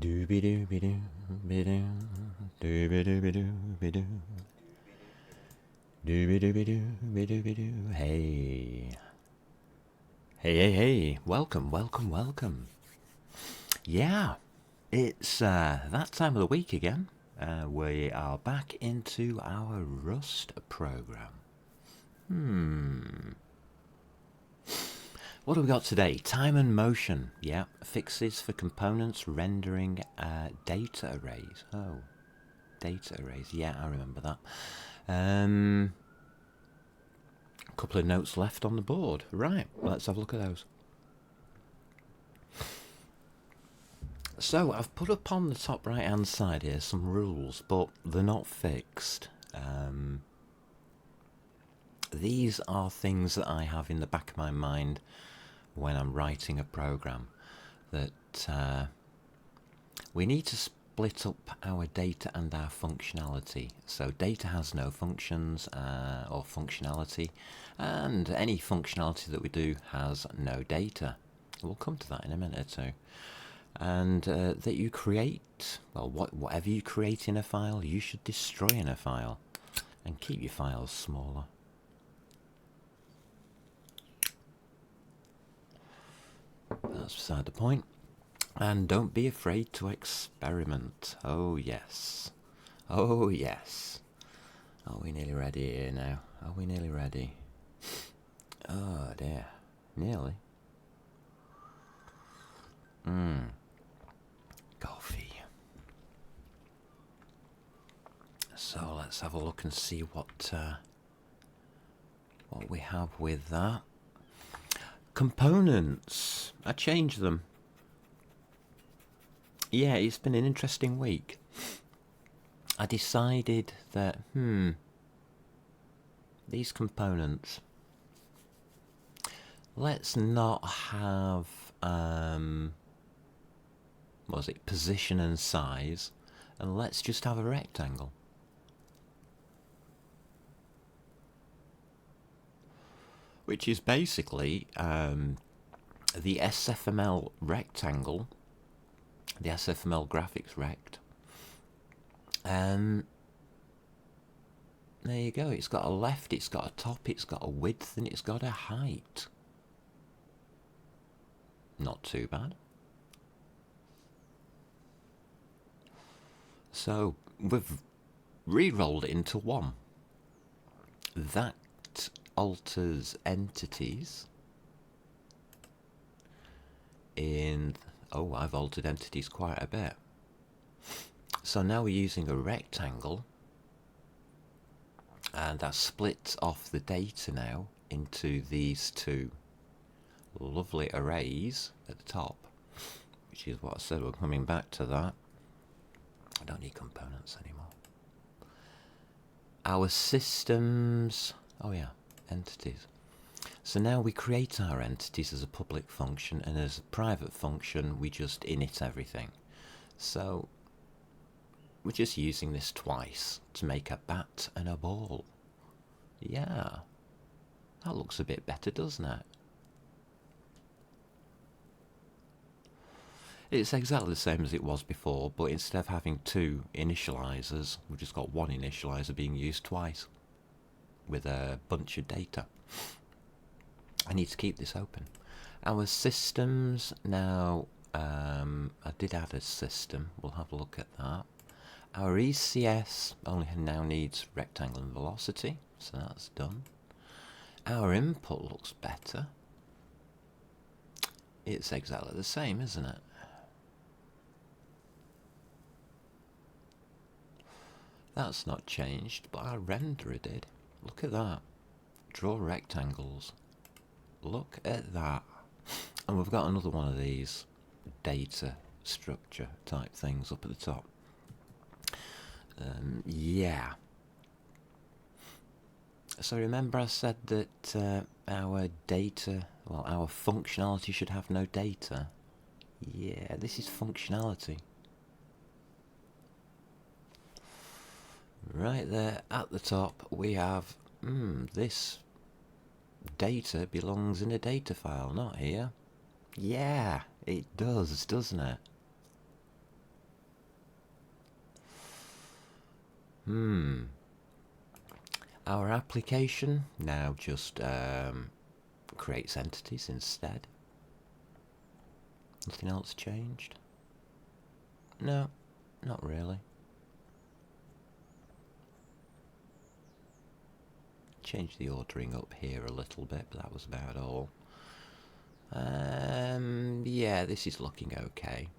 Dooby dooby doo be doo dooby dooby doo be doo dooby dooby doo be doo be doo. Hey, hey! Welcome. Yeah, it's that time of the week again. We are back into our Rust program. What have we got today? Time and motion. Yeah, fixes for components rendering data arrays. Oh, data arrays. Yeah, I remember that. A couple of notes left on the board. Right, let's have a look at those. So I've put up on the top right hand side here some rules, but they're not fixed. These are things that I have in the back of my mind when I'm writing a program, that we need to split up our data and our functionality. So data has no functions or functionality, and any functionality that we do has no data. We'll come to that in a minute or two. And that you create, well, whatever you create in a file, you should destroy in a file, and keep your files smaller. That's beside the point. And don't be afraid to experiment. Oh yes. Oh yes. Are we nearly ready here now? Are we nearly ready? Oh dear. Nearly. Coffee. So let's have a look and see what we have with that. Components. I changed them. Yeah, it's been an interesting week. I decided that, these components, let's not have, position and size, and let's just have a rectangle. Which is basically the SFML rectangle, the SFML graphics rect. There you go. It's got a left, it's got a top, it's got a width, and it's got a height. Not too bad. So we've re-rolled it into one. That alters entities in... Oh, I've altered entities quite a bit. So now we're using a rectangle, and that splits off the data now into these two lovely arrays at the top, which is what I said. We're coming back to that. I don't need components anymore. Our systems... Oh yeah, entities. So now we create our entities as a public function, and as a private function we just init everything. So we're just using this twice to make a bat and a ball. Yeah, that looks a bit better, doesn't it? It's exactly the same as it was before, but instead of having two initializers, we've just got one initializer being used twice with a bunch of data. I need to keep this open. Our systems now, I did add a system. We'll have a look at that. Our ECS only now needs rectangle and velocity, so that's done. Our input looks better. It's exactly the same, isn't it? That's not changed, but our renderer did. Look at that. Draw rectangles. Look at that. And we've got another one of these data structure type things up at the top. Yeah. So remember I said that our data, well, our functionality should have no data. Yeah, this is functionality. Right there at the top we have this data belongs in a data file, not here. Yeah, it does, doesn't it? Our application now just creates entities instead. Nothing else changed? No, not really. Change the ordering up here a little bit, but that was about all. Yeah, this is looking okay.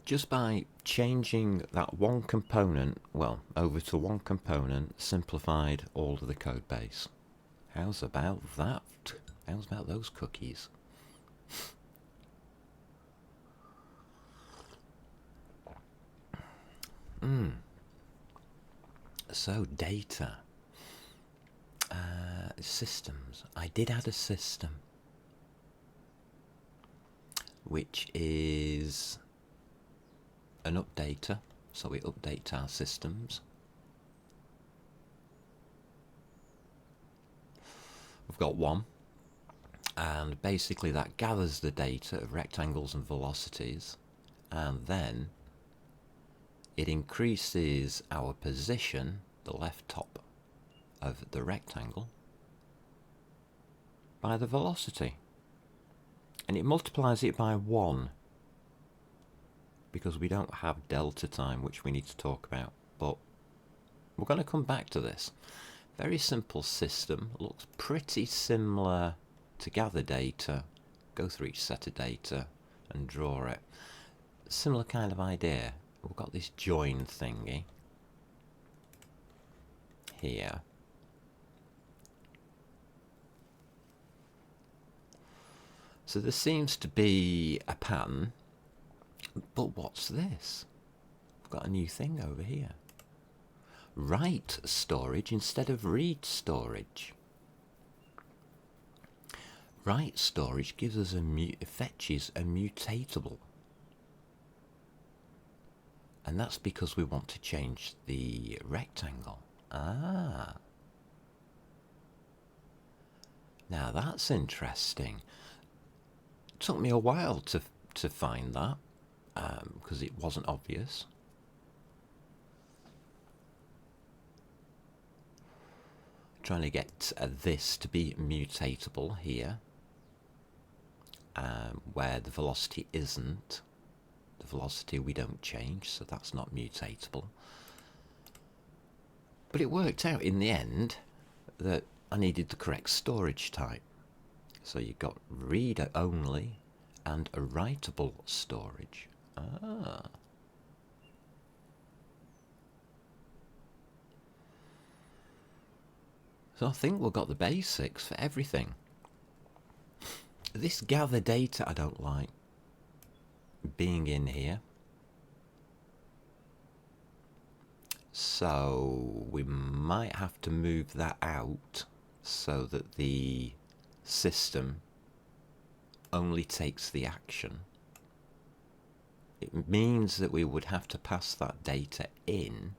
Just by changing that one component, well, over to one component, simplified all of the code base. How's about that? How's about those cookies? So, data. Systems. I did add a system, which is an updater. So we update our systems. We've got one. And basically that gathers the data of rectangles and velocities, and then it increases our position, the left top of the rectangle, by the velocity. And it multiplies it by 1, because we don't have delta time, which we need to talk about. But we're going to come back to this. Very simple system. Looks pretty similar to gather data, go through each set of data and draw it. Similar kind of idea. We've got this join thingy here. So there seems to be a pattern, but what's this? We've got a new thing over here. Write storage instead of read storage. Write storage gives us fetches a mutatable. And that's because we want to change the rectangle. Ah. Now that's interesting. It took me a while to find that, because it wasn't obvious. Trying to get this to be mutatable here, where the velocity isn't. The velocity we don't change, so that's not mutatable. But it worked out in the end that I needed the correct storage type. So you got read only and a writable storage. Ah. So I think we've got the basics for everything. This gather data I don't like being in here. So we might have to move that out so that the system only takes the action. It means that we would have to pass that data in.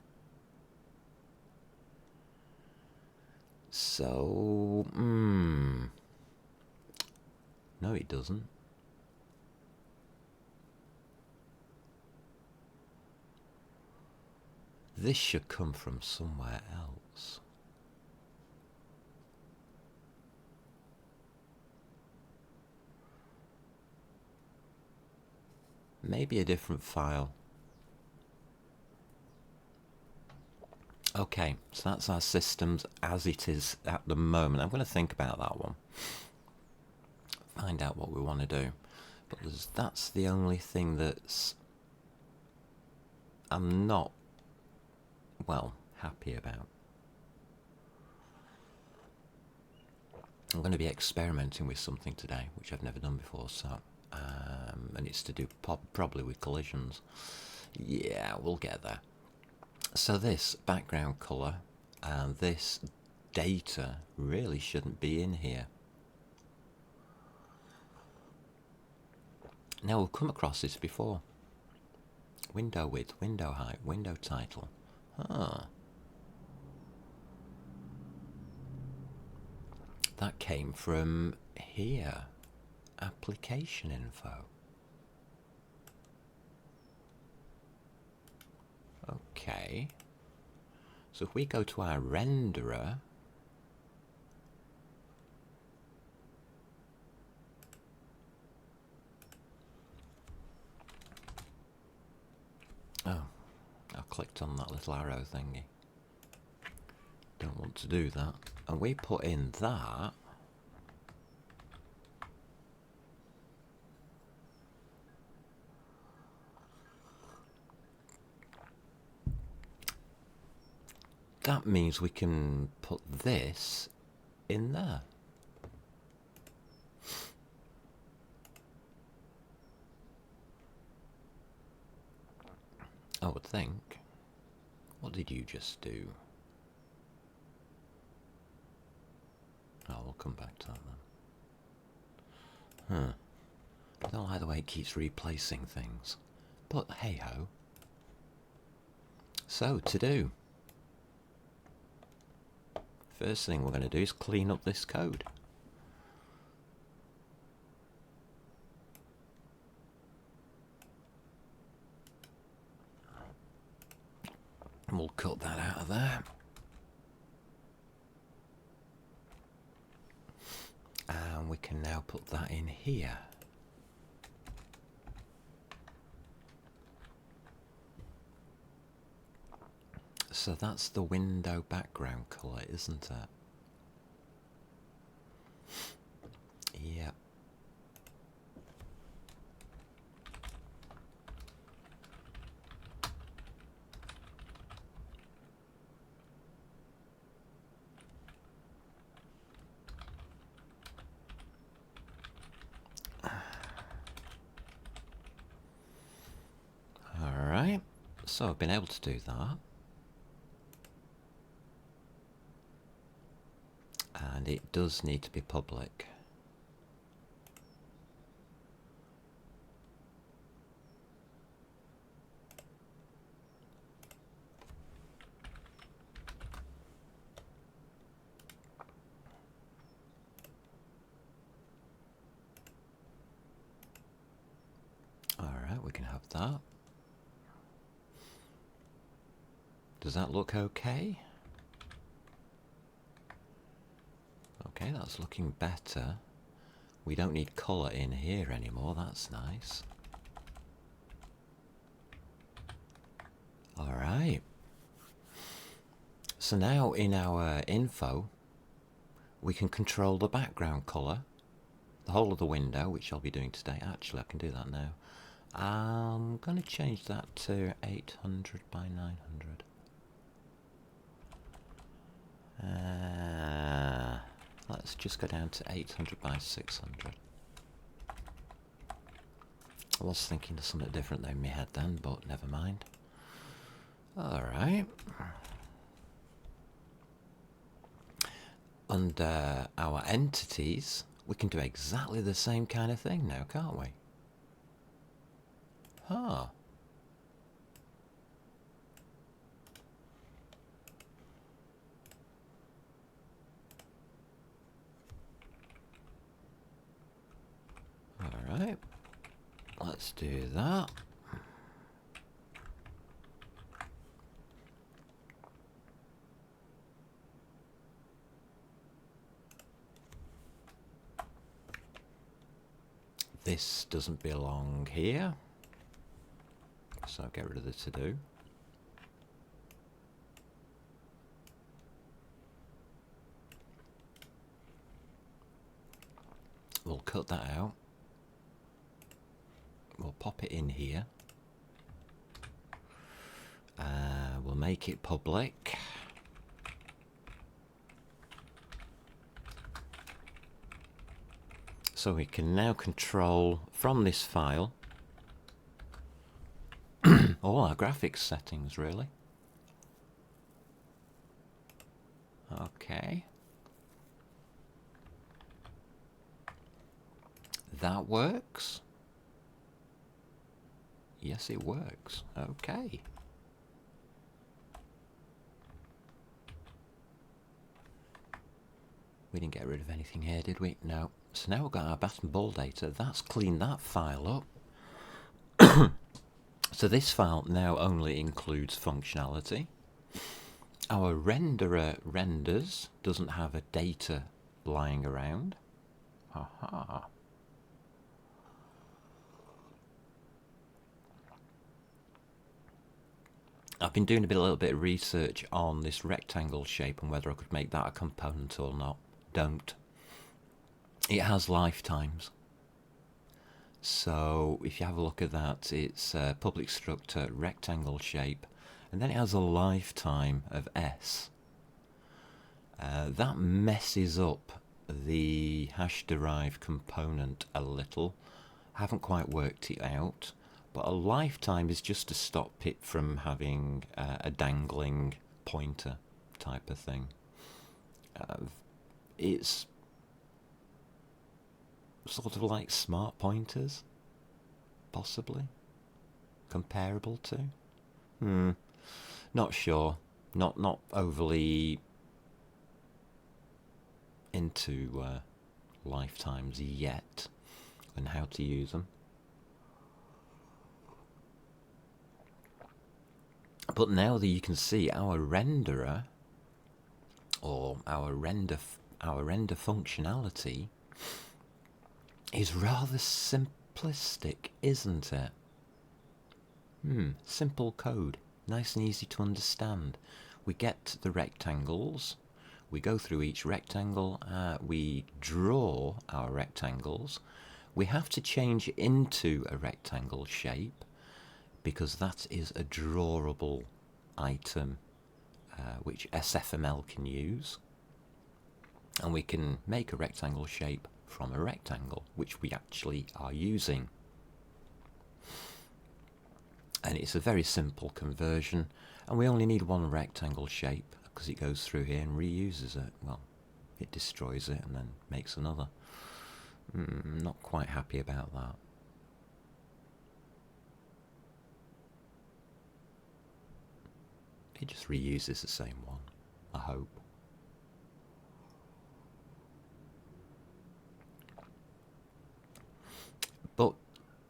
So, no, it doesn't. This should come from somewhere else. Maybe a different file. Okay, so that's our systems as it is at the moment. I'm going to think about that one. Find out what we want to do. But that's the only thing that's I'm not, well, happy about. I'm going to be experimenting with something today, which I've never done before, so and it's to do probably with collisions. Yeah, we'll get there. So this background colour and this data really shouldn't be in here. Now we've come across this before. Window width, window height, window title. That came from here. application info. Okay. So if we go to our renderer, oh, I clicked on that little arrow thingy. Don't want to do that. And we put in that. That means we can put this in there. I would think. What did you just do? Oh, we'll come back to that then. Huh. I don't like the way it keeps replacing things. But hey ho. So, to do. First thing we're going to do is clean up this code. And we'll cut that out of there. And we can now put that in here. So that's the window background colour, isn't it? Yep. Alright, so I've been able to do that. And it does need to be public. Alright, we can have that. Does that look okay? Okay, that's looking better. We don't need colour in here anymore, that's nice. Alright. So now in our info, we can control the background colour, the whole of the window, which I'll be doing today. Actually, I can do that now. I'm going to change that to 800 by 900. Let's just go down to 800 by 600. I was thinking of something different there in my head then, but never mind. Alright. Under our entities, we can do exactly the same kind of thing now, can't we? Huh. Alright, let's do that. This doesn't belong here, so I'll get rid of the to-do. We'll cut that out. We'll pop it in here. We'll make it public. So we can now control from this file all our graphics settings, really. Okay. That works. Yes, it works. Okay. We didn't get rid of anything here, did we? No. So now we've got our bat and ball data. That's cleaned that file up. So this file now only includes functionality. Our renderer renders, doesn't have a data lying around. Haha. I've been doing a little bit of research on this rectangle shape and whether I could make that a component or not. Don't. It has lifetimes. So if you have a look at that, it's a public structure rectangle shape, and then it has a lifetime of S. That messes up the hash derived component a little. I haven't quite worked it out, but a lifetime is just to stop it from having a dangling pointer type of thing. It's sort of like smart pointers, possibly comparable to. Not sure. Not overly into lifetimes yet and how to use them. But now that you can see our renderer or our render functionality is rather simplistic, isn't it? Simple code, nice and easy to understand. We get the rectangles, we go through each rectangle, we draw our rectangles. We have to change into a rectangle shape because that is a drawable item which SFML can use. And we can make a rectangle shape from a rectangle, which we actually are using. And it's a very simple conversion, and we only need one rectangle shape because it goes through here and reuses it. Well, it destroys it and then makes another. Not quite happy about that. It just reuses the same one, I hope. But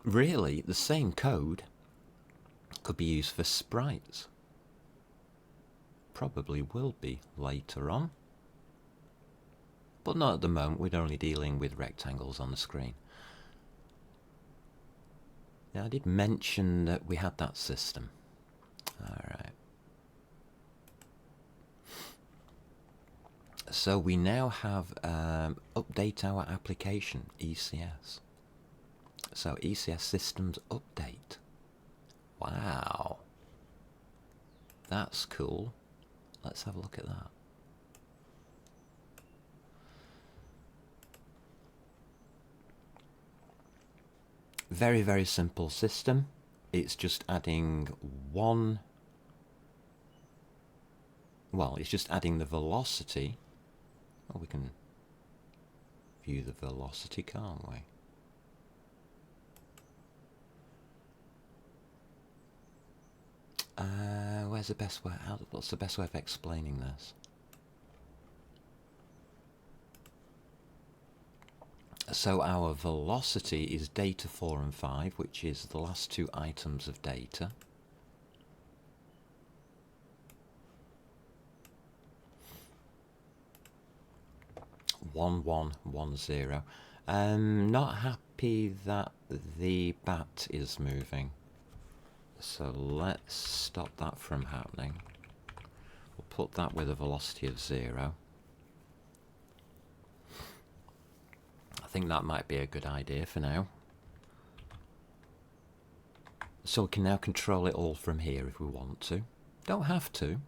really, the same code could be used for sprites. Probably will be later on. But not at the moment, we're only dealing with rectangles on the screen. Now, I did mention that we had that system. Alright. So we now have update our application, ECS. So ECS systems update. Wow. That's cool. Let's have a look at that. Very, very simple system. It's just adding one... Well, it's just adding the velocity. Well, we can view the velocity, can't we? Where's the best way? What's the best way of explaining this? So our velocity is data 4 and 5, which is the last two items of data. One, one, 1, 0. Not happy that the bat is moving. So let's stop that from happening. We'll put that with a velocity of 0. I think that might be a good idea for now. So we can now control it all from here if we want to. Don't have to.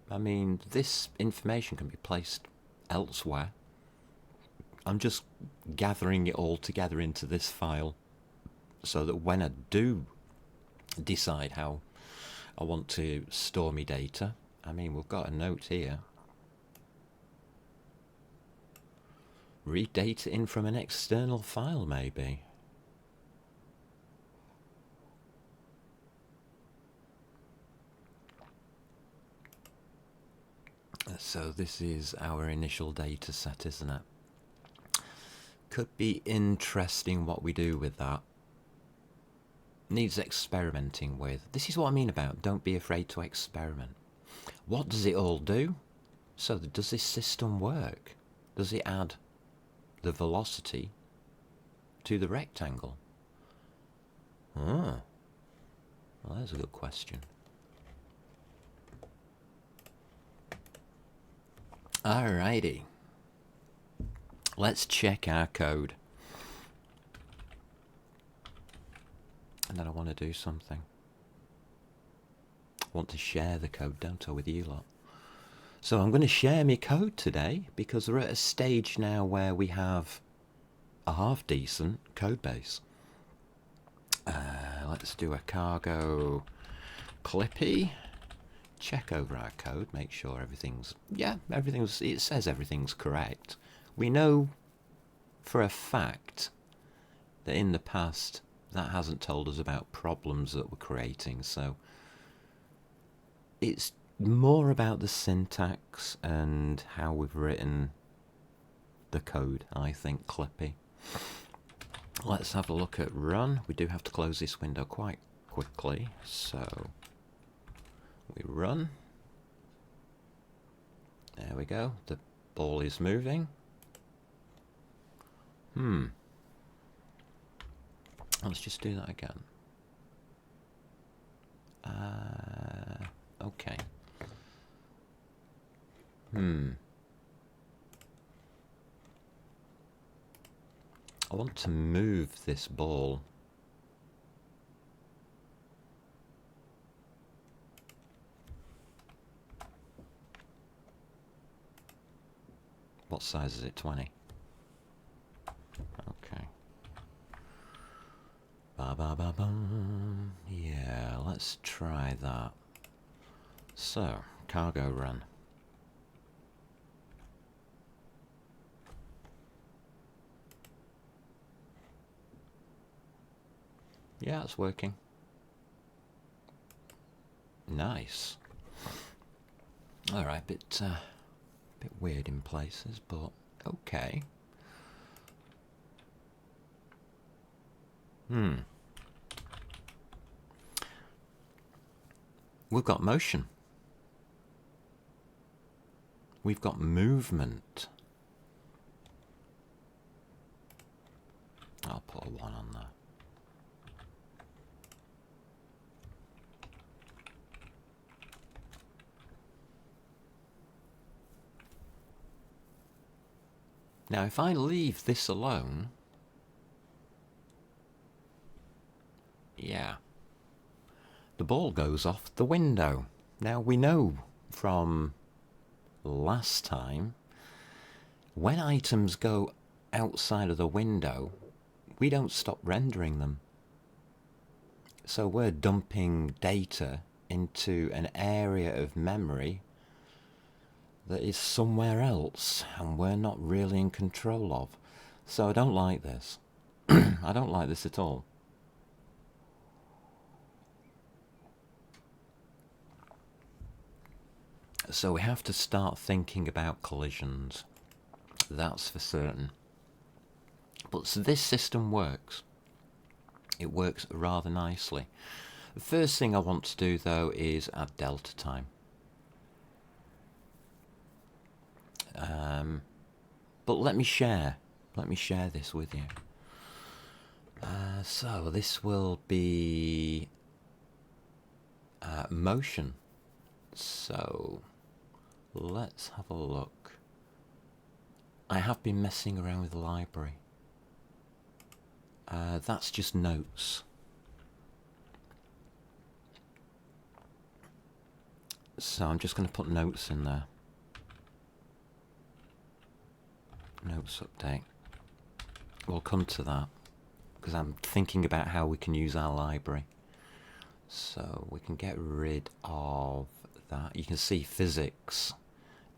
I mean, this information can be placed elsewhere. I'm just gathering it all together into this file so that when I do decide how I want to store my data, I mean, we've got a note here. Read data in from an external file, maybe. So this is our initial data set, isn't it? Could be interesting what we do with that. Needs experimenting with. This is what I mean about don't be afraid to experiment. What does it all do? So does this system work? Does it add the velocity to the rectangle? Oh, well, that's a good question. Alrighty. Let's check our code. And then I want to do something. I want to share the code, don't I, with you lot? So I'm going to share my code today because we're at a stage now where we have a half decent code base. Let's do a cargo clippy. Check over our code, make sure it says everything's correct. We know for a fact that in the past that hasn't told us about problems that we're creating, so it's more about the syntax and how we've written the code, I think, Clippy. Let's have a look at run. We do have to close this window quite quickly, so we run. There we go. The ball is moving. Let's just do that again. Okay. I want to move this ball. What size is it? 20? Okay. Ba-ba-ba-bum. Yeah, let's try that. So, cargo run. Yeah, it's working. Nice. Alright, bit weird in places, but okay. We've got motion. We've got movement. I'll put a 1 on there. Now, if I leave this alone, yeah, the ball goes off the window. Now, we know from last time, when items go outside of the window, we don't stop rendering them. So we're dumping data into an area of memory that is somewhere else, and we're not really in control of. So I don't like this. I don't like this at all. So we have to start thinking about collisions. That's for certain. But so this system works. It works rather nicely. The first thing I want to do, though, is add delta time. But let me share this with you. So this will be motion. So let's have a look. I have been messing around with the library. That's just notes. So I'm just going to put notes in there. Notes update. We'll come to that because I'm thinking about how we can use our library. So we can get rid of that. You can see physics,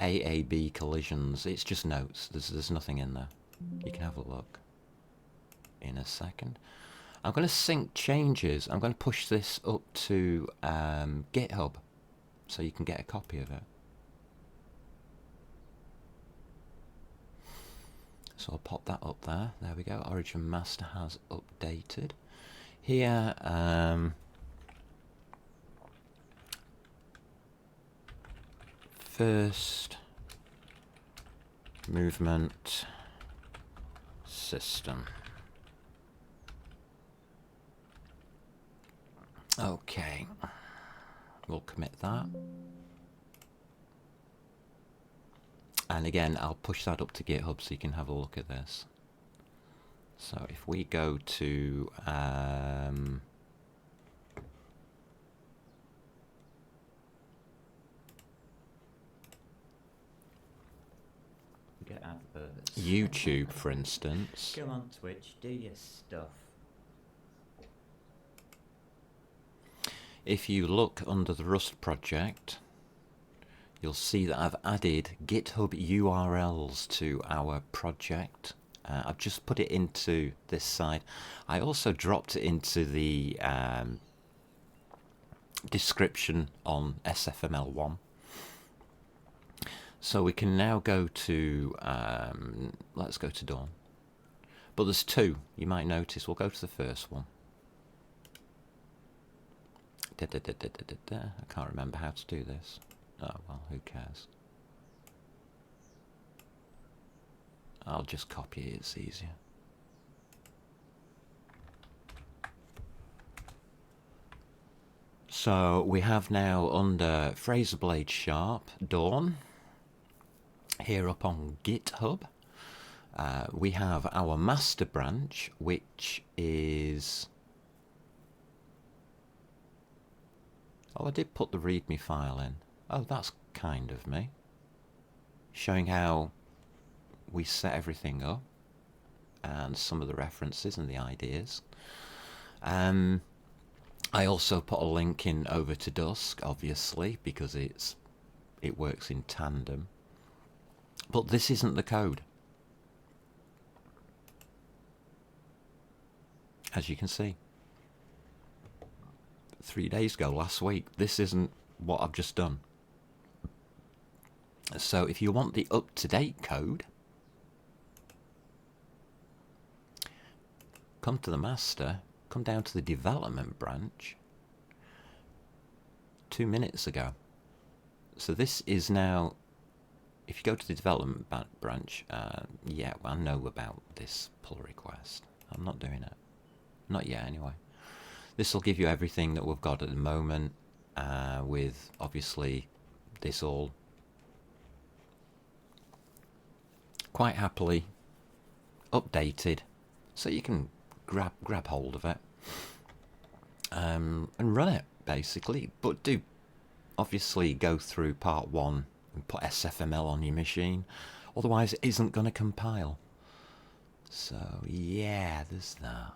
AAB collisions. It's just notes. There's nothing in there. You can have a look in a second. I'm going to sync changes. I'm going to push this up to GitHub so you can get a copy of it. So I'll pop that up there. There we go. Origin Master has updated. Here, first movement system. Okay, we'll commit that. And again, I'll push that up to GitHub so you can have a look at this. So if we go to get adverts. YouTube, for instance. Go on Twitch, do your stuff. If you look under the Rust project, you'll see that I've added GitHub URLs to our project. I've just put it into this side. I also dropped it into the description on SFML1. So we can now go to, let's go to Dawn. But there's two, you might notice. We'll go to the first one. I can't remember how to do this. Oh, well, who cares? I'll just copy it, it's easier. So we have now under Fraser Blade Sharp, Dawn, here up on GitHub. We have our master branch, which is... Oh, I did put the README file in. Oh, that's kind of me. Showing how we set everything up and some of the references and the ideas. I also put a link in over to Dusk, obviously, because it works in tandem. But this isn't the code. As you can see. 3 days ago, last week, this isn't what I've just done. So if you want the up-to-date code, come to the master, come down to the development branch 2 minutes ago. So this is now, if you go to the development branch, yeah, well, I know about this pull request. I'm not doing it. Not yet, anyway. This will give you everything that we've got at the moment, with obviously this all quite happily updated, so you can grab hold of it and run it basically. But do obviously go through part 1 and put SFML on your machine, otherwise it isn't going to compile. So yeah, there's that.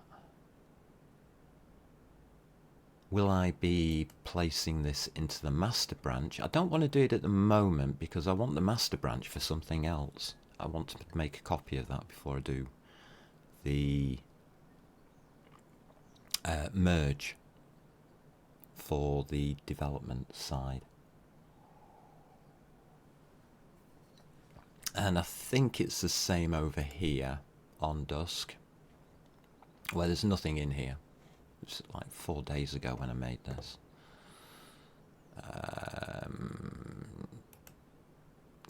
Will I be placing this into the master branch? I don't want to do it at the moment because I want the master branch for something else. I want to make a copy of that before I do the merge for the development side. And I think it's the same over here on Dusk, where there's nothing in here. It's like 4 days ago when I made this.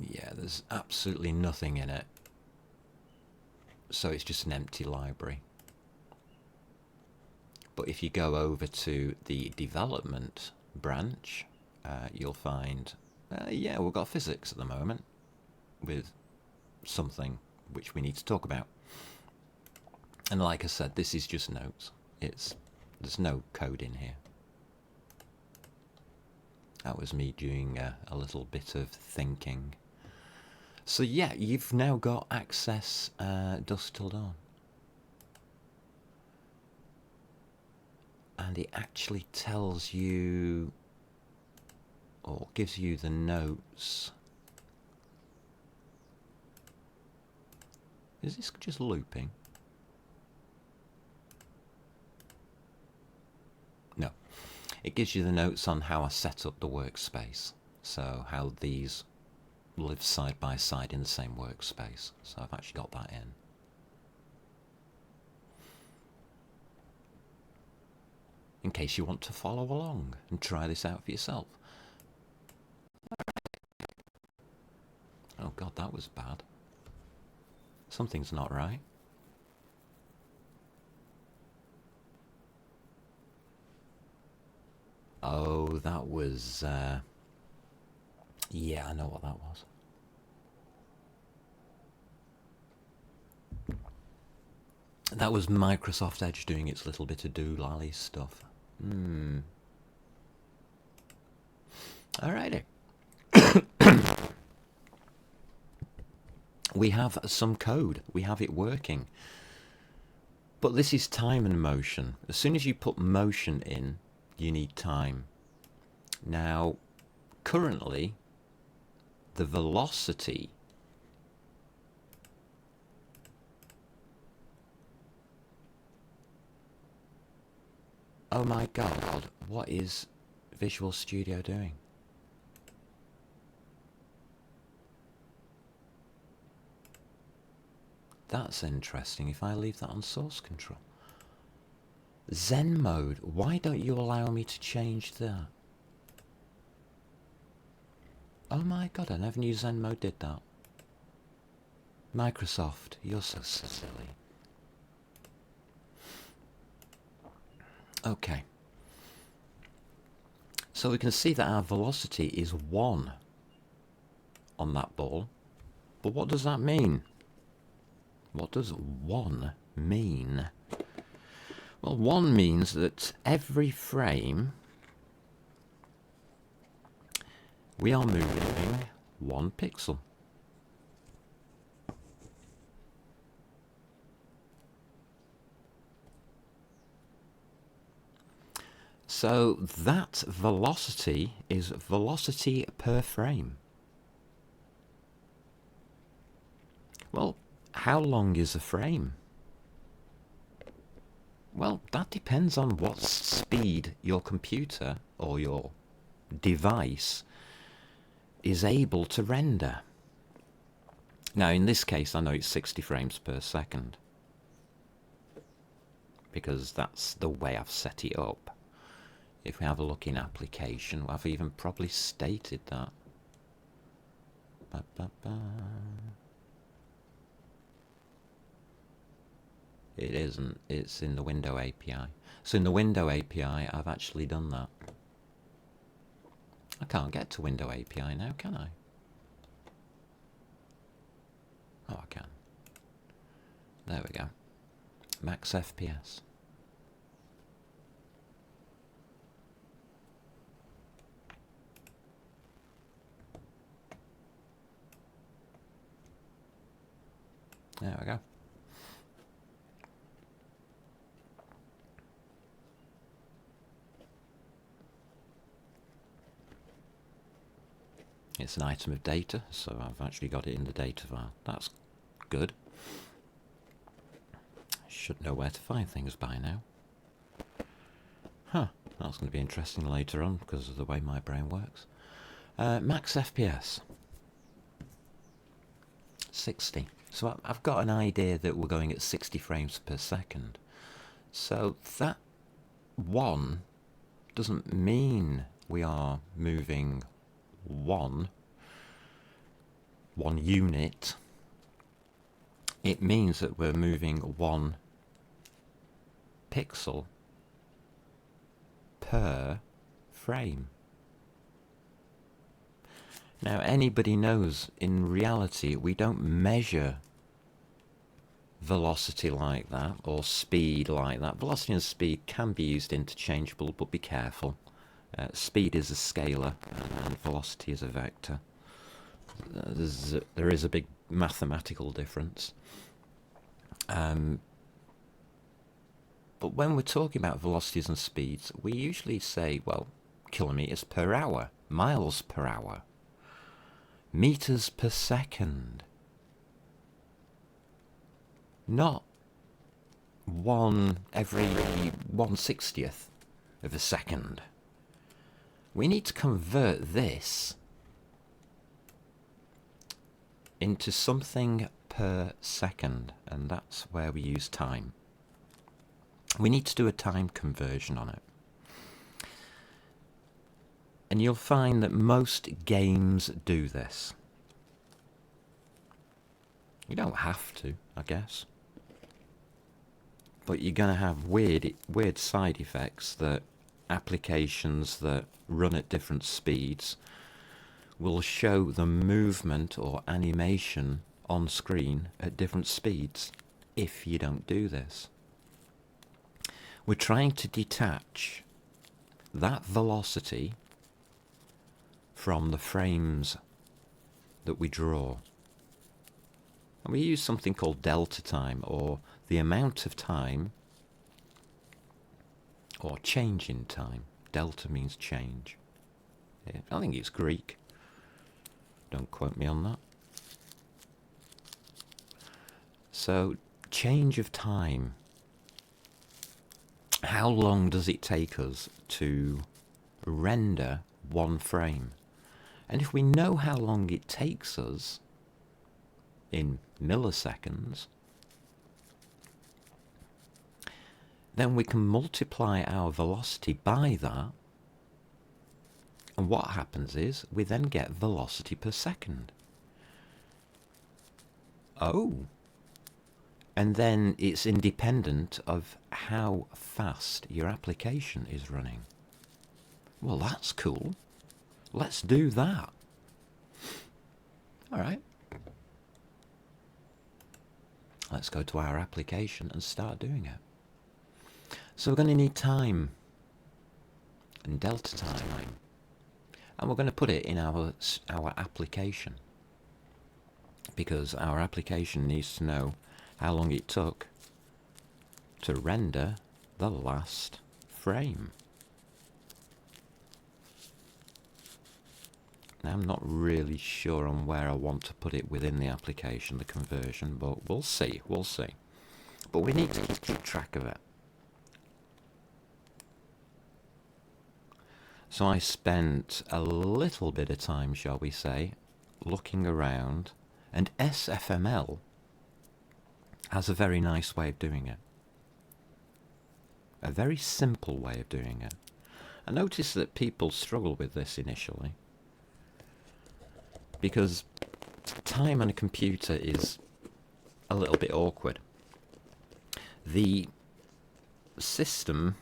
Yeah, there's absolutely nothing in it. So it's just an empty library. But if you go over to the development branch, you'll find, yeah, we've got physics at the moment with something which we need to talk about. And like I said, this is just notes. There's no code in here. That was me doing a little bit of thinking. So yeah, you've now got access dusk till dawn. And it actually tells you, or gives you the notes. Is this just looping? No. It gives you the notes on how I set up the workspace. So how these live side by side in the same workspace. So I've actually got that in. in case you want to follow along and try this out for yourself. Oh God, that was bad. Something's not right. Oh, that was... yeah, I know what that was. That was Microsoft Edge doing its little bit of doolally stuff. Alrighty. We have some code. We have it working. But this is time and motion. As soon as you put motion in, you need time. Now, currently, the velocity oh my God, what is Visual Studio doing? That's interesting. If I leave that on source control. Zen mode, why don't you allow me to change that? Oh my God, I never knew Zen mode did that. Microsoft, you're so silly. Okay. So we can see that our velocity is 1 on that ball. But what does that mean? What does 1 mean? Well, 1 means that every frame we are moving 1 pixel. So that velocity is velocity per frame. Well, how long is a frame? Well, that depends on what speed your computer or your device is able to render. Now, in this case, I know it's 60 frames per second because that's the way I've set it up. If we have a look in application, I've even probably stated that. It isn't, it's in the window API. So in the window API, I've actually done that. I can't get to window API now, can I? Oh, I can. There we go. Max FPS. There we go. It's an item of data, so I've actually got it in the data file. That's good. Should know where to find things by now. Huh, that's going to be interesting later on because of the way my brain works. Max FPS. 60. So I've got an idea that we're going at 60 frames per second. So that 1 doesn't mean we are moving one unit. It means that we're moving 1 pixel per frame. Now, anybody knows in reality we don't measure velocity like that or speed like that. Velocity and speed can be used interchangeable, but be careful. Speed is a scalar and velocity is a vector. There is a big mathematical difference. But when we're talking about velocities and speeds, we usually say, well, kilometers per hour, miles per hour, meters per second. Not 1 every 1/60th of a second. We need to convert this into something per second, and that's where we use time. We need to do a time conversion on it. And you'll find that most games do this. You don't have to, I guess. But you're going to have weird side effects that applications that run at different speeds will show the movement or animation on screen at different speeds if you don't do this. We're trying to detach that velocity from the frames that we draw. And we use something called delta time, or the amount of time, or change in time. Delta means change. Yeah, I think it's Greek. Don't quote me on that. So, change of time. How long does it take us to render one frame? And if we know how long it takes us in milliseconds, then we can multiply our velocity by that, and what happens is we then get velocity per second. Oh, and then it's independent of how fast your application is running. Well, that's cool. Let's do that. All right. Let's go to our application and start doing it. So we're going to need time and delta time, and we're going to put it in our application, because our application needs to know how long it took to render the last frame. Now, I'm not really sure on where I want to put it within the application, the conversion, but we'll see. But we need to keep track of it. So I spent a little bit of time, shall we say, looking around, and SFML has a very nice way of doing it. A very simple way of doing it. I noticed that people struggle with this initially, because time on a computer is a little bit awkward. The system,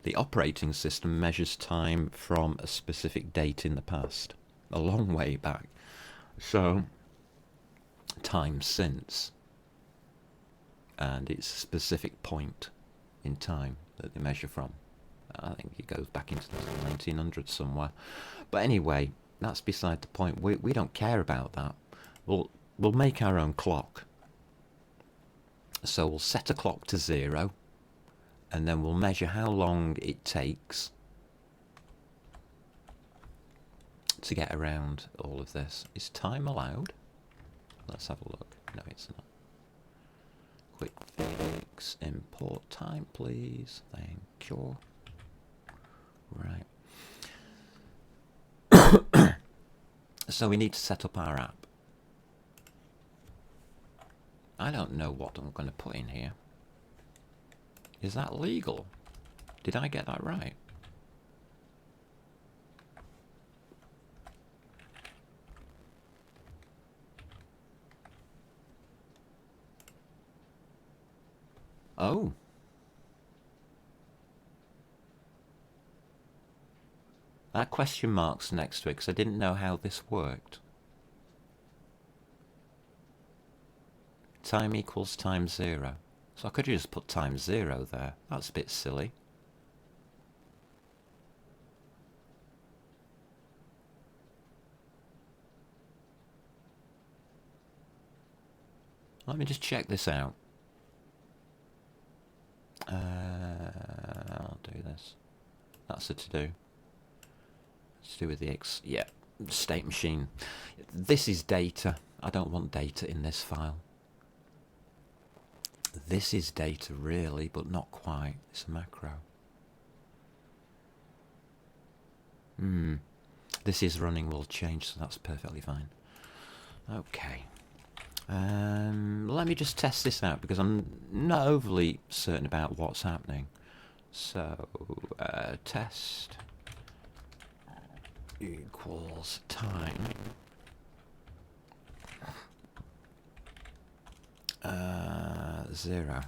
the operating system, measures time from a specific date in the past, a long way back. So, time since, and it's a specific point in time that they measure from. I think it goes back into the 1900s somewhere. But anyway, that's beside the point. We don't care about that. We'll make our own clock. So we'll set a clock to 0, and then we'll measure how long it takes to get around all of this. Is time allowed? Let's have a look. No, it's not. Quick fix, import time, please. Thank you. Right. So we need to set up our app. I don't know what I'm going to put in here. Is that legal? Did I get that right? Oh. That question mark's next to it because I didn't know how this worked. Time equals time 0. So I could just put time 0 there. That's a bit silly. Let me just check this out. I'll do this. That's a to-do. It's to do with the state machine. This is data. I don't want data in this file. This is data really, but not quite. It's a macro. This is running will change, so that's perfectly fine. Okay. Let me just test this out because I'm not overly certain about what's happening. So, test. equals time 0.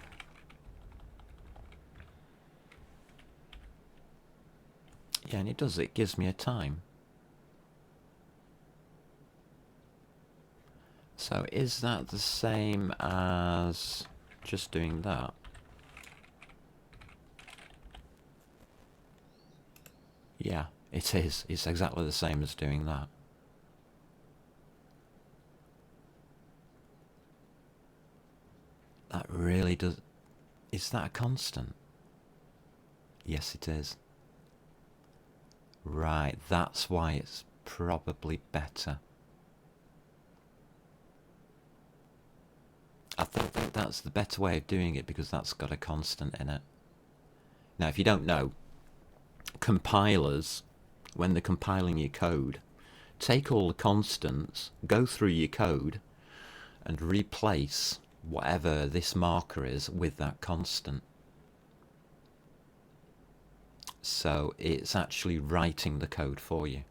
Yeah, and it does, it gives me a time. So is that the same as just doing that? Yeah, it is. It's exactly the same as doing that. That really does... Is that a constant? Yes, it is. Right, that's why it's probably better. I think that's the better way of doing it because that's got a constant in it. Now, if you don't know, compilers, when they're compiling your code, take all the constants, go through your code, and replace whatever this marker is with that constant. So it's actually writing the code for you.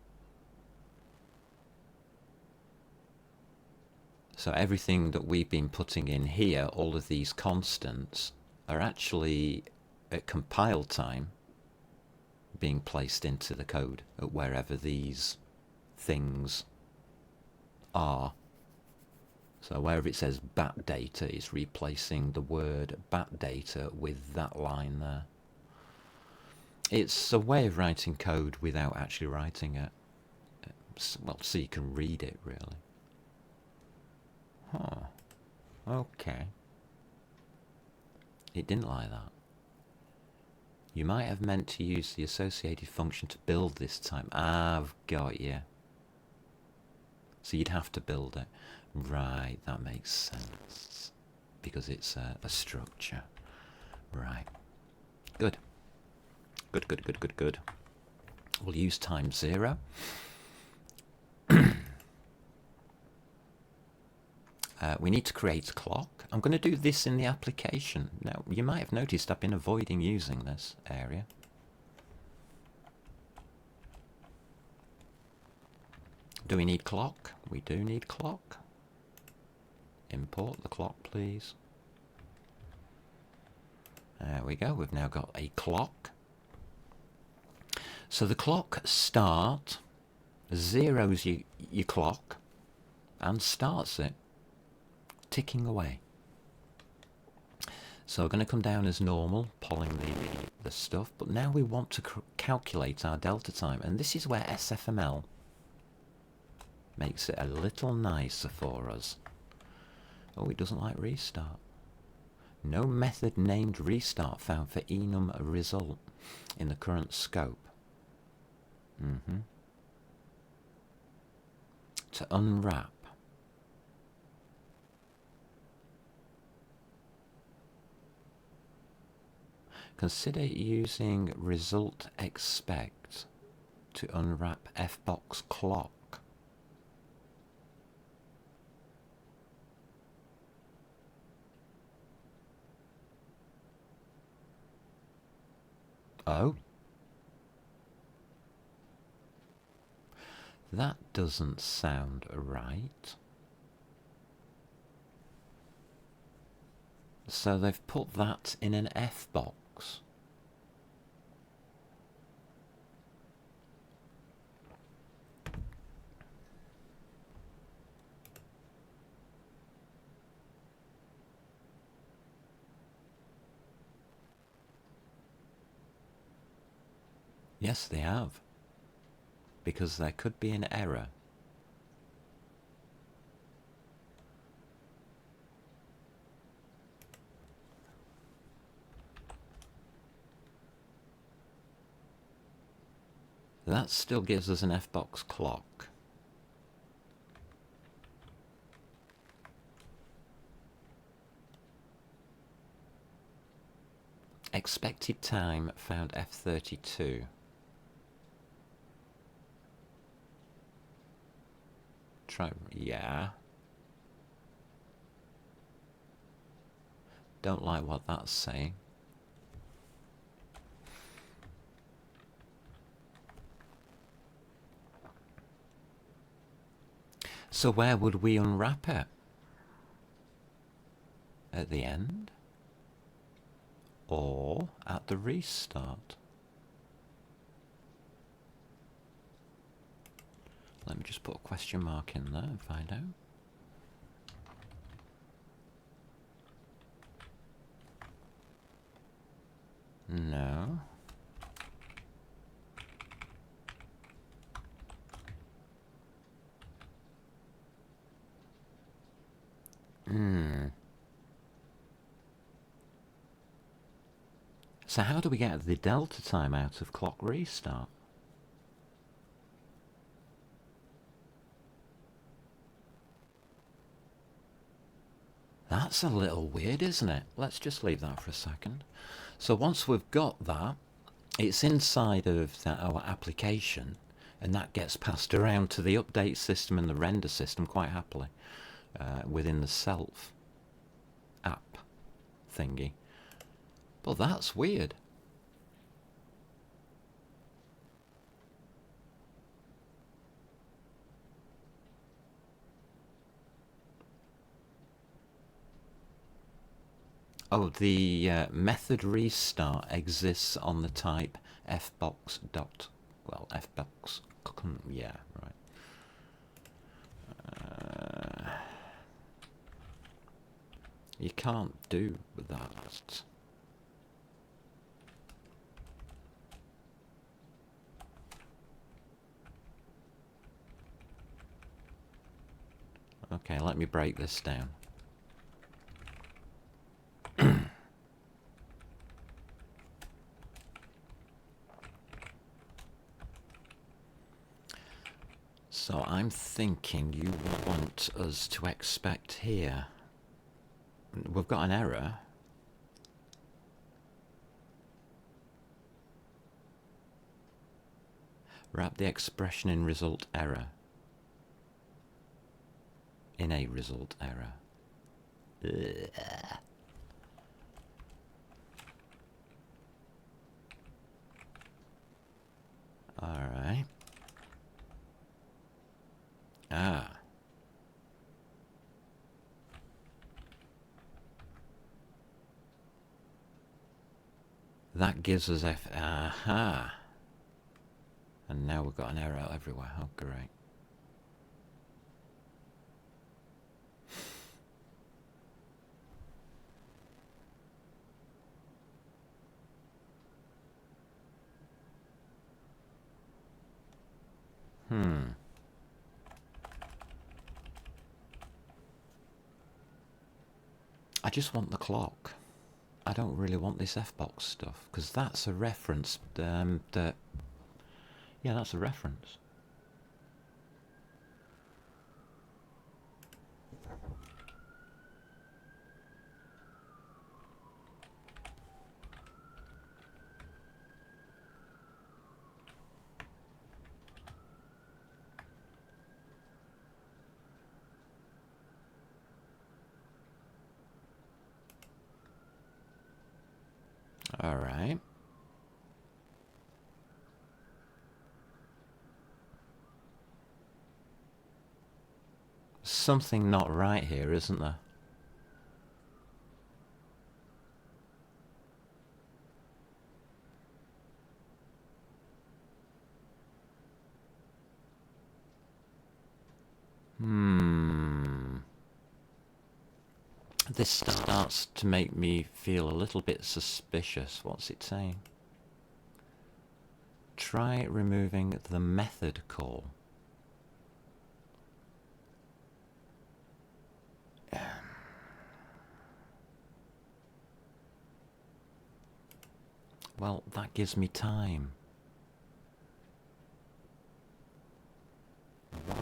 So everything that we've been putting in here, all of these constants, are actually at compile time being placed into the code at wherever these things are. So wherever it says bat data, it's replacing the word bat data with that line there. It's a way of writing code without actually writing it. Well, so you can read it, really. Huh. Okay. It didn't like that. You might have meant to use the associated function to build this time. I've got you. So you'd have to build it. Right, that makes sense. Because it's a structure. Right. Good. Good, good, good, good, good. We'll use times 0. We need to create a clock. I'm going to do this in the application. Now, you might have noticed I've been avoiding using this area. Do we need clock? We do need clock. Import the clock, please. There we go. We've now got a clock. So the clock start zeros your clock and starts it ticking away. So we're going to come down as normal, polling the stuff, but now we want to calculate our delta time, and this is where SFML makes it a little nicer for us. Oh, it doesn't like restart. No method named restart found for enum result in the current scope. To unwrap. Consider using result expect to unwrap fbox clock. Oh. That doesn't sound right. So they've put that in an F box. Yes, they have. Because there could be an error. That still gives us an Fbox clock. Expected time found F32. Try, yeah. Don't like what that's saying. So where would we unwrap it? At the end? Or at the restart? Let me just put a question mark in there and find out. No. So how do we get the delta time out of clock restart? That's a little weird, isn't it? Let's just leave that for a second. So once we've got that, it's inside of our application, and that gets passed around to the update system and the render system quite happily within the self app thingy. But that's weird. Oh, the method restart exists on the type fbox dot, well, fbox, yeah, right. You can't do that. Okay, let me break this down. So I'm thinking you want us to expect here. We've got an error. Wrap the expression in result error. In a result error. Ugh. Alright. Ah. That gives us F. Aha. And now we've got an error everywhere. Oh, great. I just want the clock. I don't really want this Fbox stuff, because that's a reference. Yeah, that's a reference. All right. Something not right here, isn't there? This starts to make me feel a little bit suspicious. What's it saying? Try removing the method call. Well, that gives me time.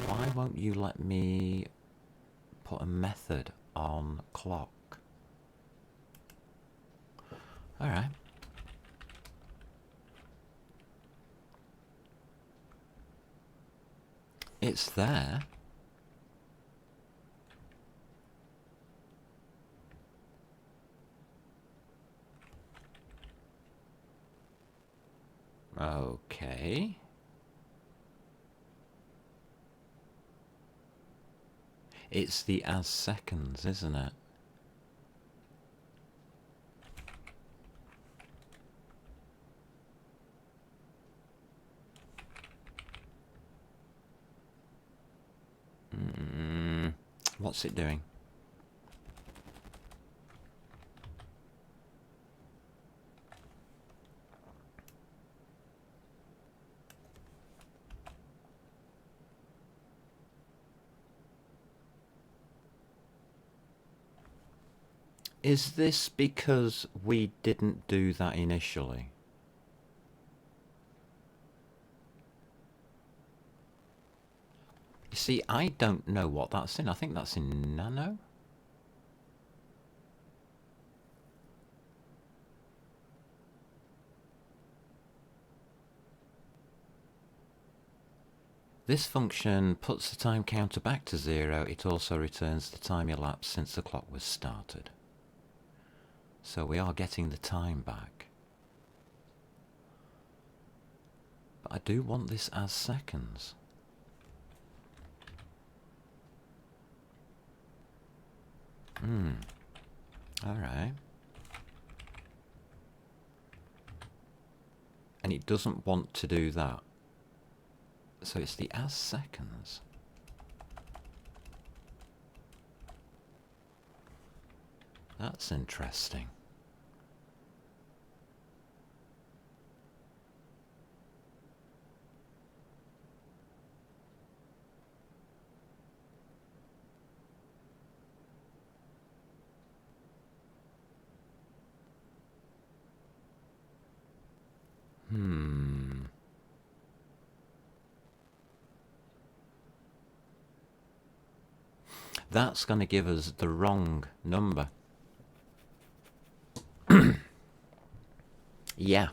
Why won't you let me put a method on clock? All right. It's there. Okay. It's the as seconds, isn't it? What's it doing? Is this because we didn't do that initially? You see, I don't know what that's in. I think that's in nano. This function puts the time counter back to 0. It also returns the time elapsed since the clock was started. So we are getting the time back. But I do want this as seconds. Alright. And it doesn't want to do that. So it's the as seconds. That's interesting. That's going to give us the wrong number. Yeah.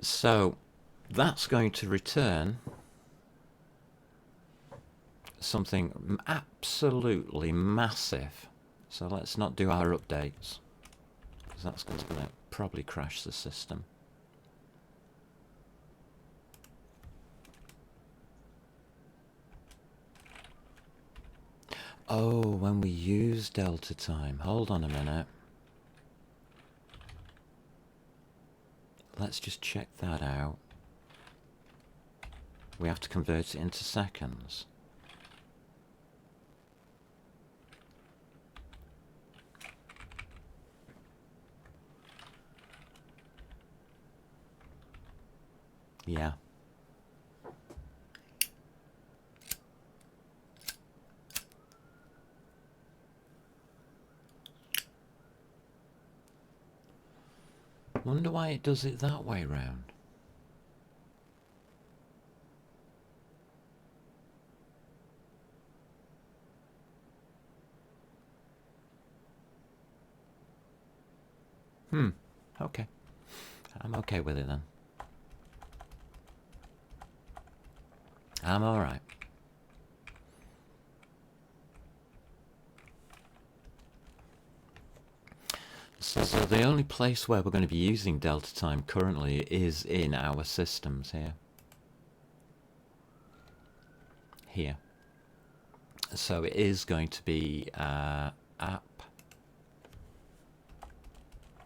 So that's going to return something absolutely massive. So let's not do our updates, because that's going to probably crash the system. Oh, when we use delta time. Hold on a minute. Let's just check that out. We have to convert it into seconds. Yeah. Wonder why it does it that way round. Okay. I'm okay with it then. I'm alright. So the only place where we're going to be using delta time currently is in our systems here. Here. So it is going to be app.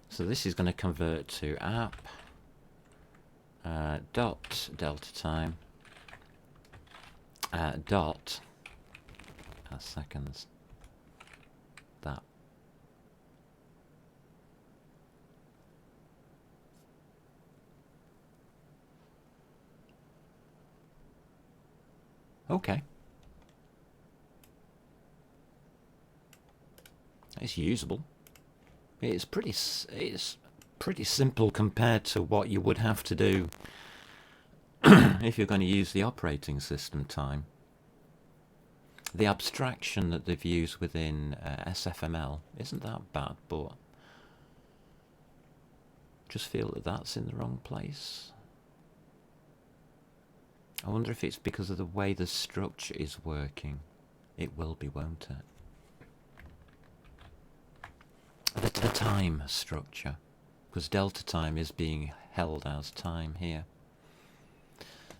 So this is going to convert to app dot delta time dot as seconds. That. Okay. It's usable. It's pretty simple compared to what you would have to do if you're going to use the operating system time. The abstraction that they've used within SFML isn't that bad, but just feel that that's in the wrong place. I wonder if it's because of the way the structure is working. It will be, won't it? The time structure, because delta time is being held as time here.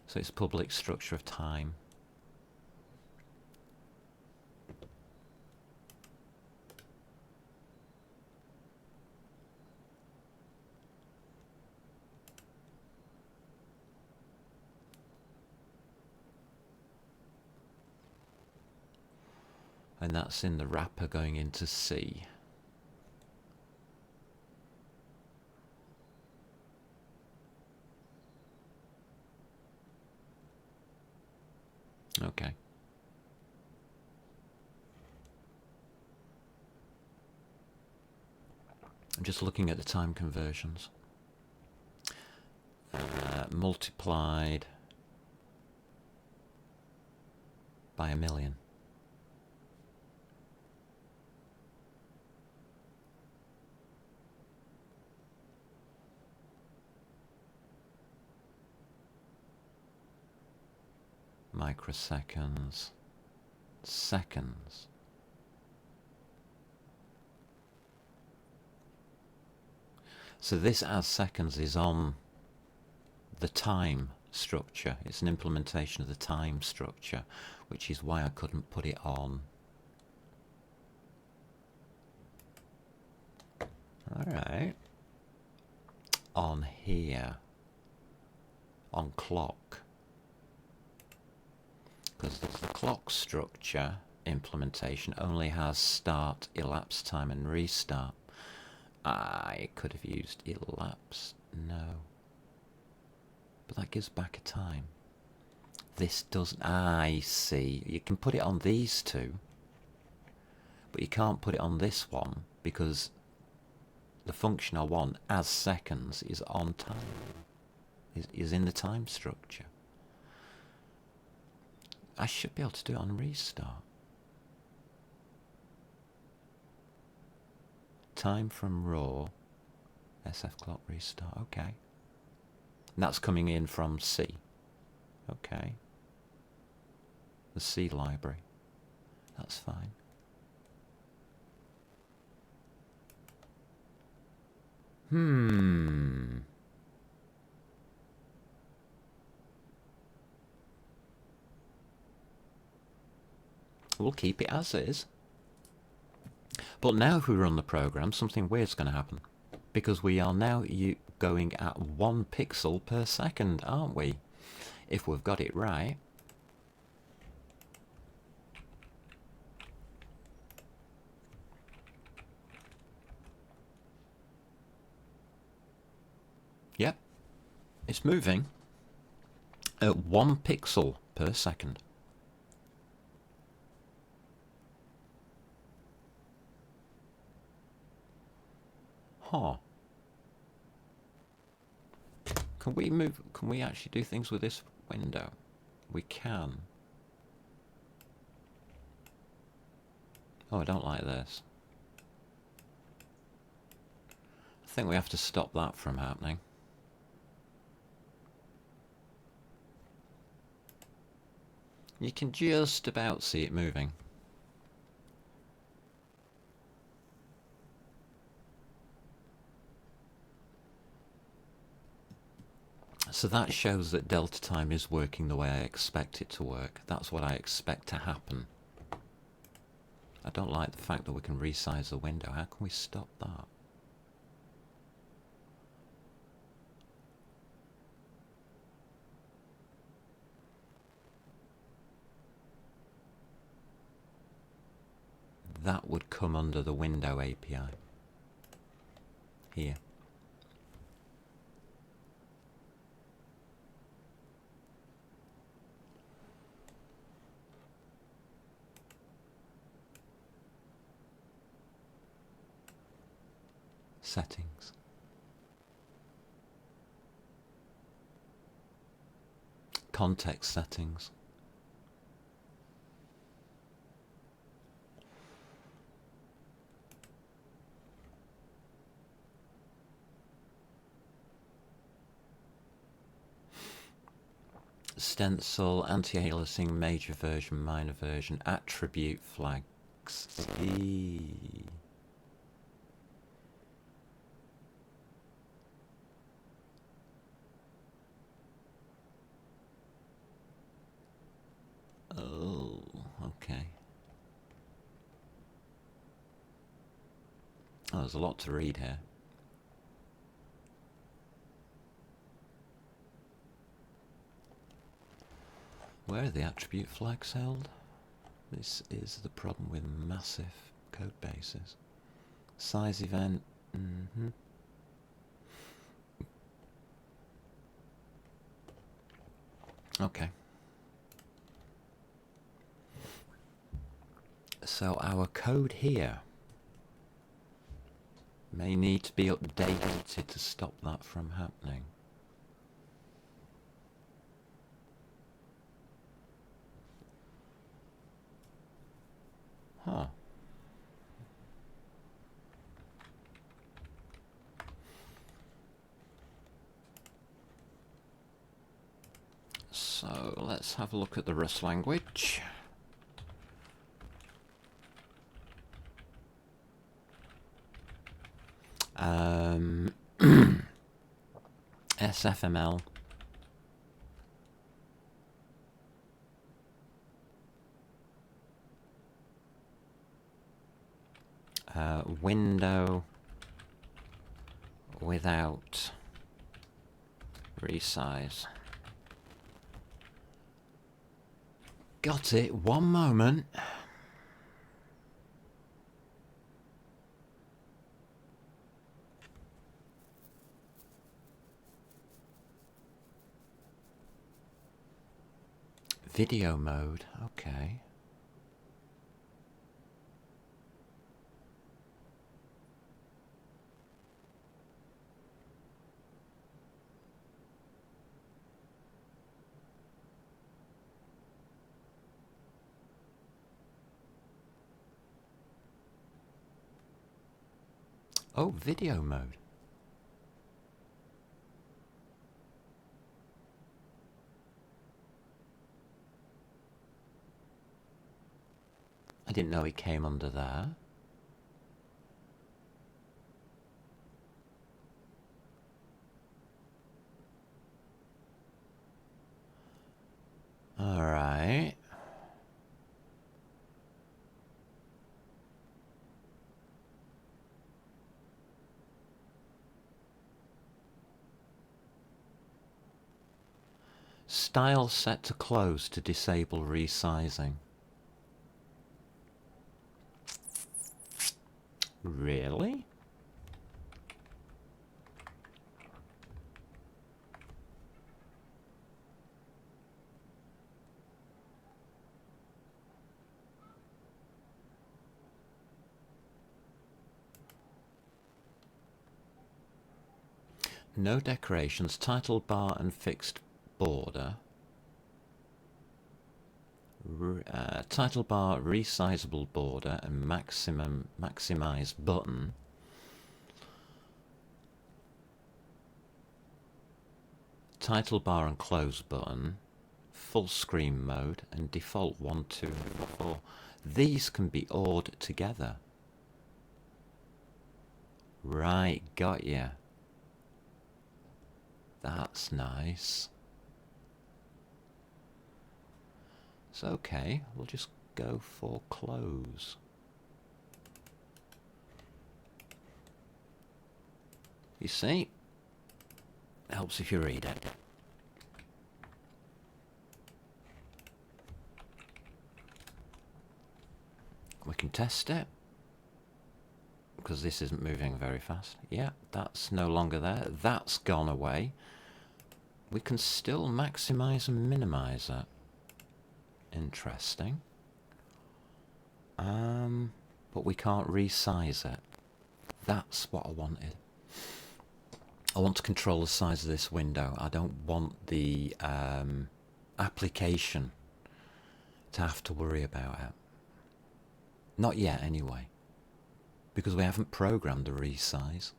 So it's public structure of time. And that's in the wrapper going into C. Okay. I'm just looking at the time conversions. Multiplied by 1,000,000. Microseconds. Seconds. So this as seconds is on the time structure. It's an implementation of the time structure, which is why I couldn't put it on. Alright. On here. On clock. Because the clock structure implementation only has start, elapsed time and restart. I could have used elapsed. No. But that gives back a time. This doesn't. I see. You can put it on these two, but you can't put it on this one because the function I want as seconds is on time. Is in the time structure. I should be able to do it on restart. Time from raw. SF clock restart. Okay. And that's coming in from C. Okay. The C library. That's fine. We'll keep it as is. But now if we run the program, something weird's going to happen. Because we are now going at 1 pixel per second, aren't we? If we've got it right. Yep. It's moving at 1 pixel per second. Huh. Can we move? Can we actually do things with this window? We can. Oh, I don't like this. I think we have to stop that from happening. You can just about see it moving. So that shows that delta time is working the way I expect it to work. That's what I expect to happen. I don't like the fact that we can resize the window. How can we stop that? That would come under the window API. Here. Settings. Context settings. Stencil, anti-aliasing, major version, minor version, attribute flags. Oh, okay. Oh, there's a lot to read here. Where are the attribute flags held? This is the problem with massive code bases. Size event. Okay. So our code here may need to be updated to stop that from happening. Huh. So let's have a look at the Rust language. SFML. Window without resize. Got it. One moment. Video mode. Okay. Oh, video mode. I didn't know it came under there. All right. Style set to close to disable resizing. Really? No decorations, title bar and fixed border. Title bar, resizable border and maximize button. Title bar and close button. Full screen mode and default 1, 2, 4. These can be ORed together. Right, got ya. That's nice. So okay, we'll just go for close. You see? Helps if you read it. We can test it. Because this isn't moving very fast. Yeah, that's no longer there. That's gone away. We can still maximize and minimize it. Interesting. But we can't resize it. That's what I wanted. I want to control the size of this window. I don't want the application to have to worry about it. Not yet, anyway. Because we haven't programmed the resize.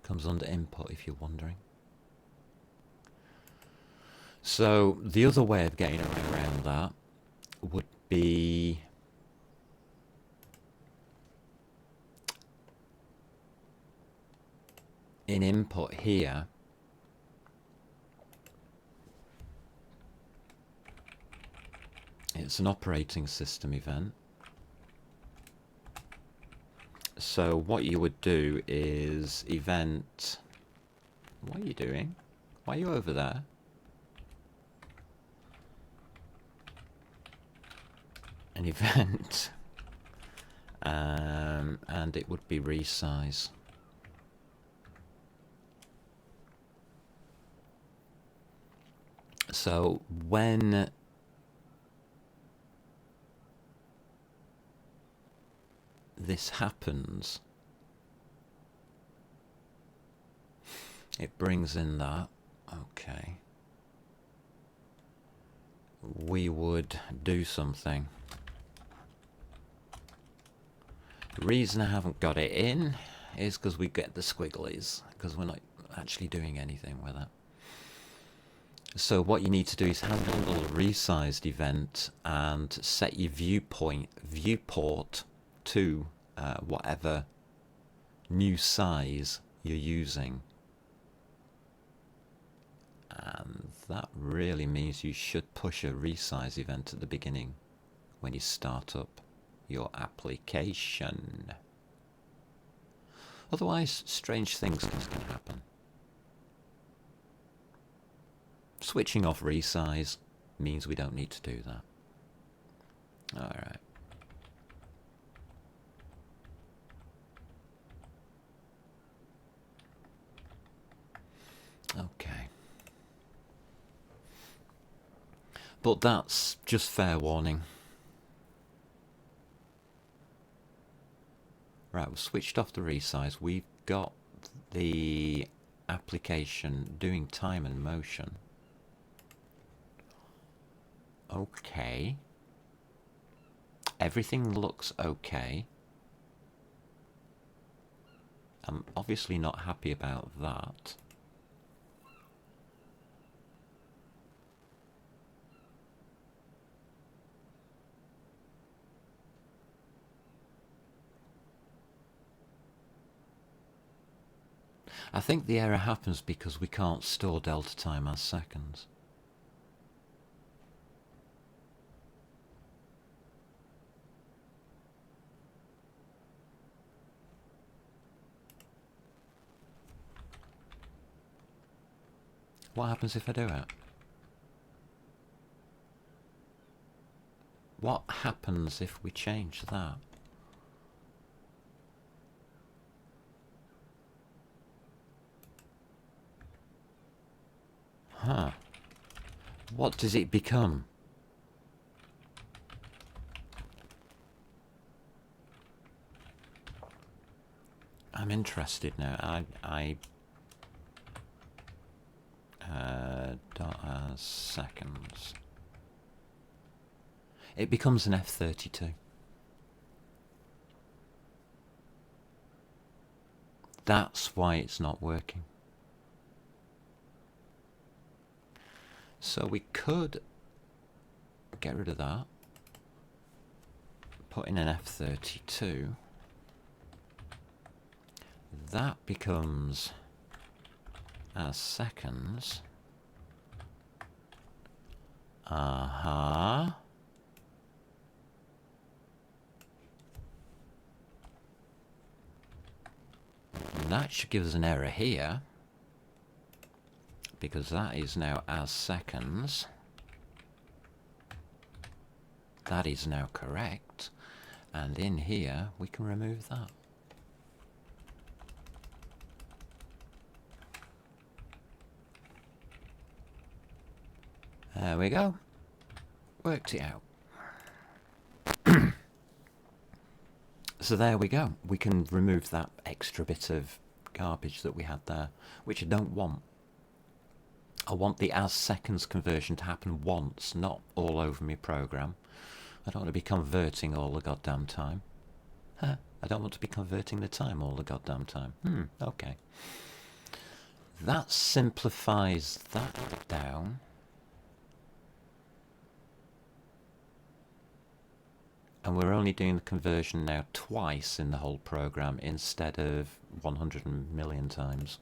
Comes under input, if you're wondering. So the other way of getting around that would be in input here. It's an operating system event. So what you would do is event. What are you doing? Why are you over there? an event, and it would be resize. So when this happens, it brings in that, okay, we would do something. The reason I haven't got it in is because we get the squigglies, because we're not actually doing anything with it. So what you need to do is have a little resized event and set your viewport to whatever new size you're using. And that really means you should push a resize event at the beginning when you start up your application. Otherwise, strange things can happen. Switching off resize means we don't need to do that. Alright. Okay. But that's just fair warning. Right, we've switched off the resize. We've got the application doing time and motion. Okay. Everything looks okay. I'm obviously not happy about that. I think the error happens because we can't store delta time as seconds. What happens if I do it? What happens if we change that? Huh. What does it become? I'm interested now. Dot as seconds. It becomes an F32. That's why it's not working. So we could get rid of that, put in an F32. That becomes as seconds. And that should give us an error here, because that is now as seconds. That is now correct, and in here we can remove that. There we go. Worked it out. So there we go. We can remove that extra bit of garbage that we had there, which I don't want. I want the as seconds conversion to happen once, not all over my program. I don't want to be converting all the goddamn time. I don't want to be converting the time all the goddamn time. Okay. That simplifies that down. And we're only doing the conversion now twice in the whole program instead of 100 million times.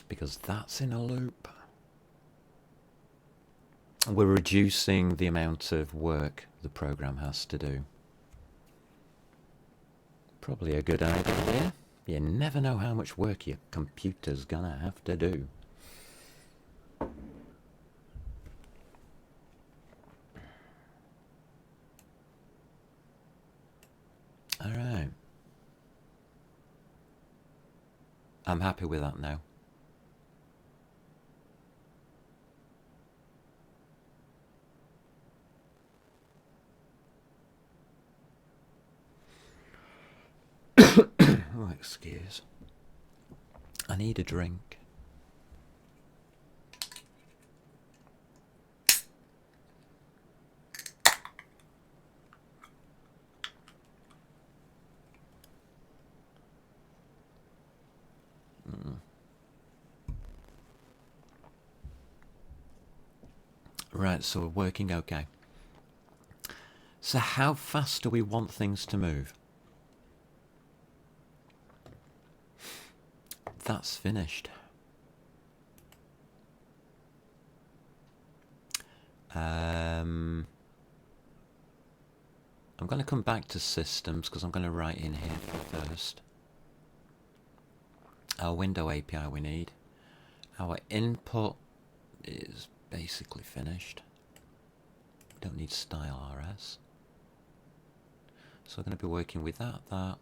Because that's in a loop. We're reducing the amount of work the program has to do. Probably a good idea. You never know how much work your computer's gonna have to do. I'm happy with that now. Oh, excuse. I need a drink. Right, so we're working okay. So how fast do we want things to move? That's finished. I'm going to come back to systems because I'm going to write in here first. Our window API we need. Our input is basically finished. Don't need style RS. So we're going to be working with that. Our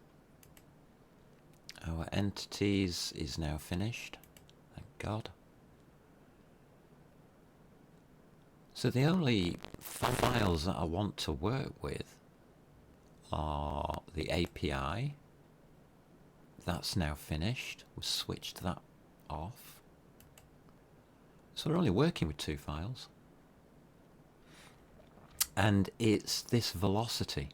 entities is now finished. Thank God. So the only files that I want to work with are the API. That's now finished. We've switched that off. So we're only working with 2 files. And it's this velocity.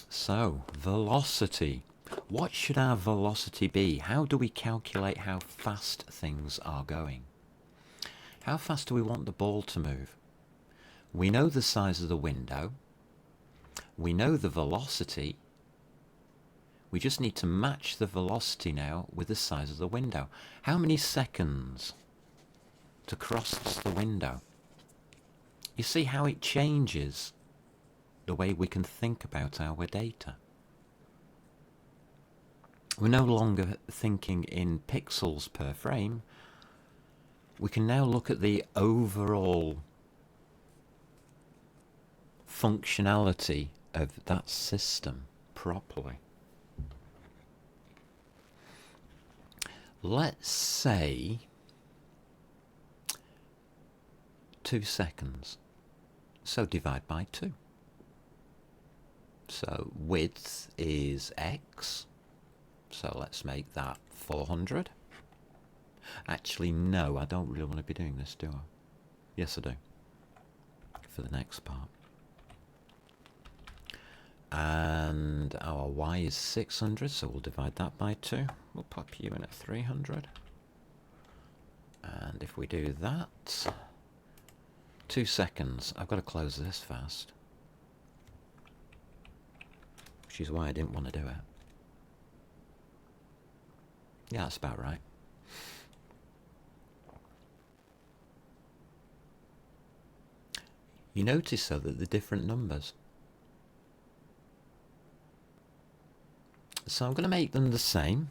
So, velocity. What should our velocity be? How do we calculate how fast things are going? How fast do we want the ball to move? We know the size of the window. We know the velocity. We just need to match the velocity now with the size of the window. How many seconds to cross the window? You see how it changes the way we can think about our data. We're no longer thinking in pixels per frame. We can now look at the overall functionality of that system properly. Let's say 2 seconds. So divide by 2. So width is x. So let's make that 400. Actually, no, I don't really want to be doing this, do I? Yes, I do. For the next part. And our y is 600, so we'll divide that by 2. We'll pop u in at 300. And if we do that, 2 seconds. I've got to close this fast. Which is why I didn't want to do it. Yeah, that's about right. You notice, though, that they're different numbers. So I'm going to make them the same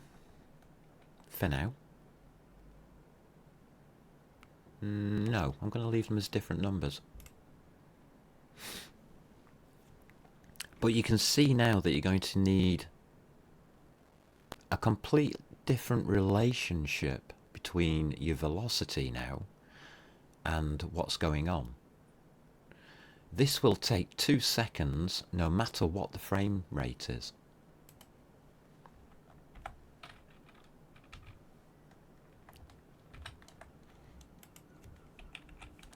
for now. No, I'm going to leave them as different numbers. But you can see now that you're going to need a complete different relationship between your velocity now and what's going on. This will take 2 seconds no matter what the frame rate is.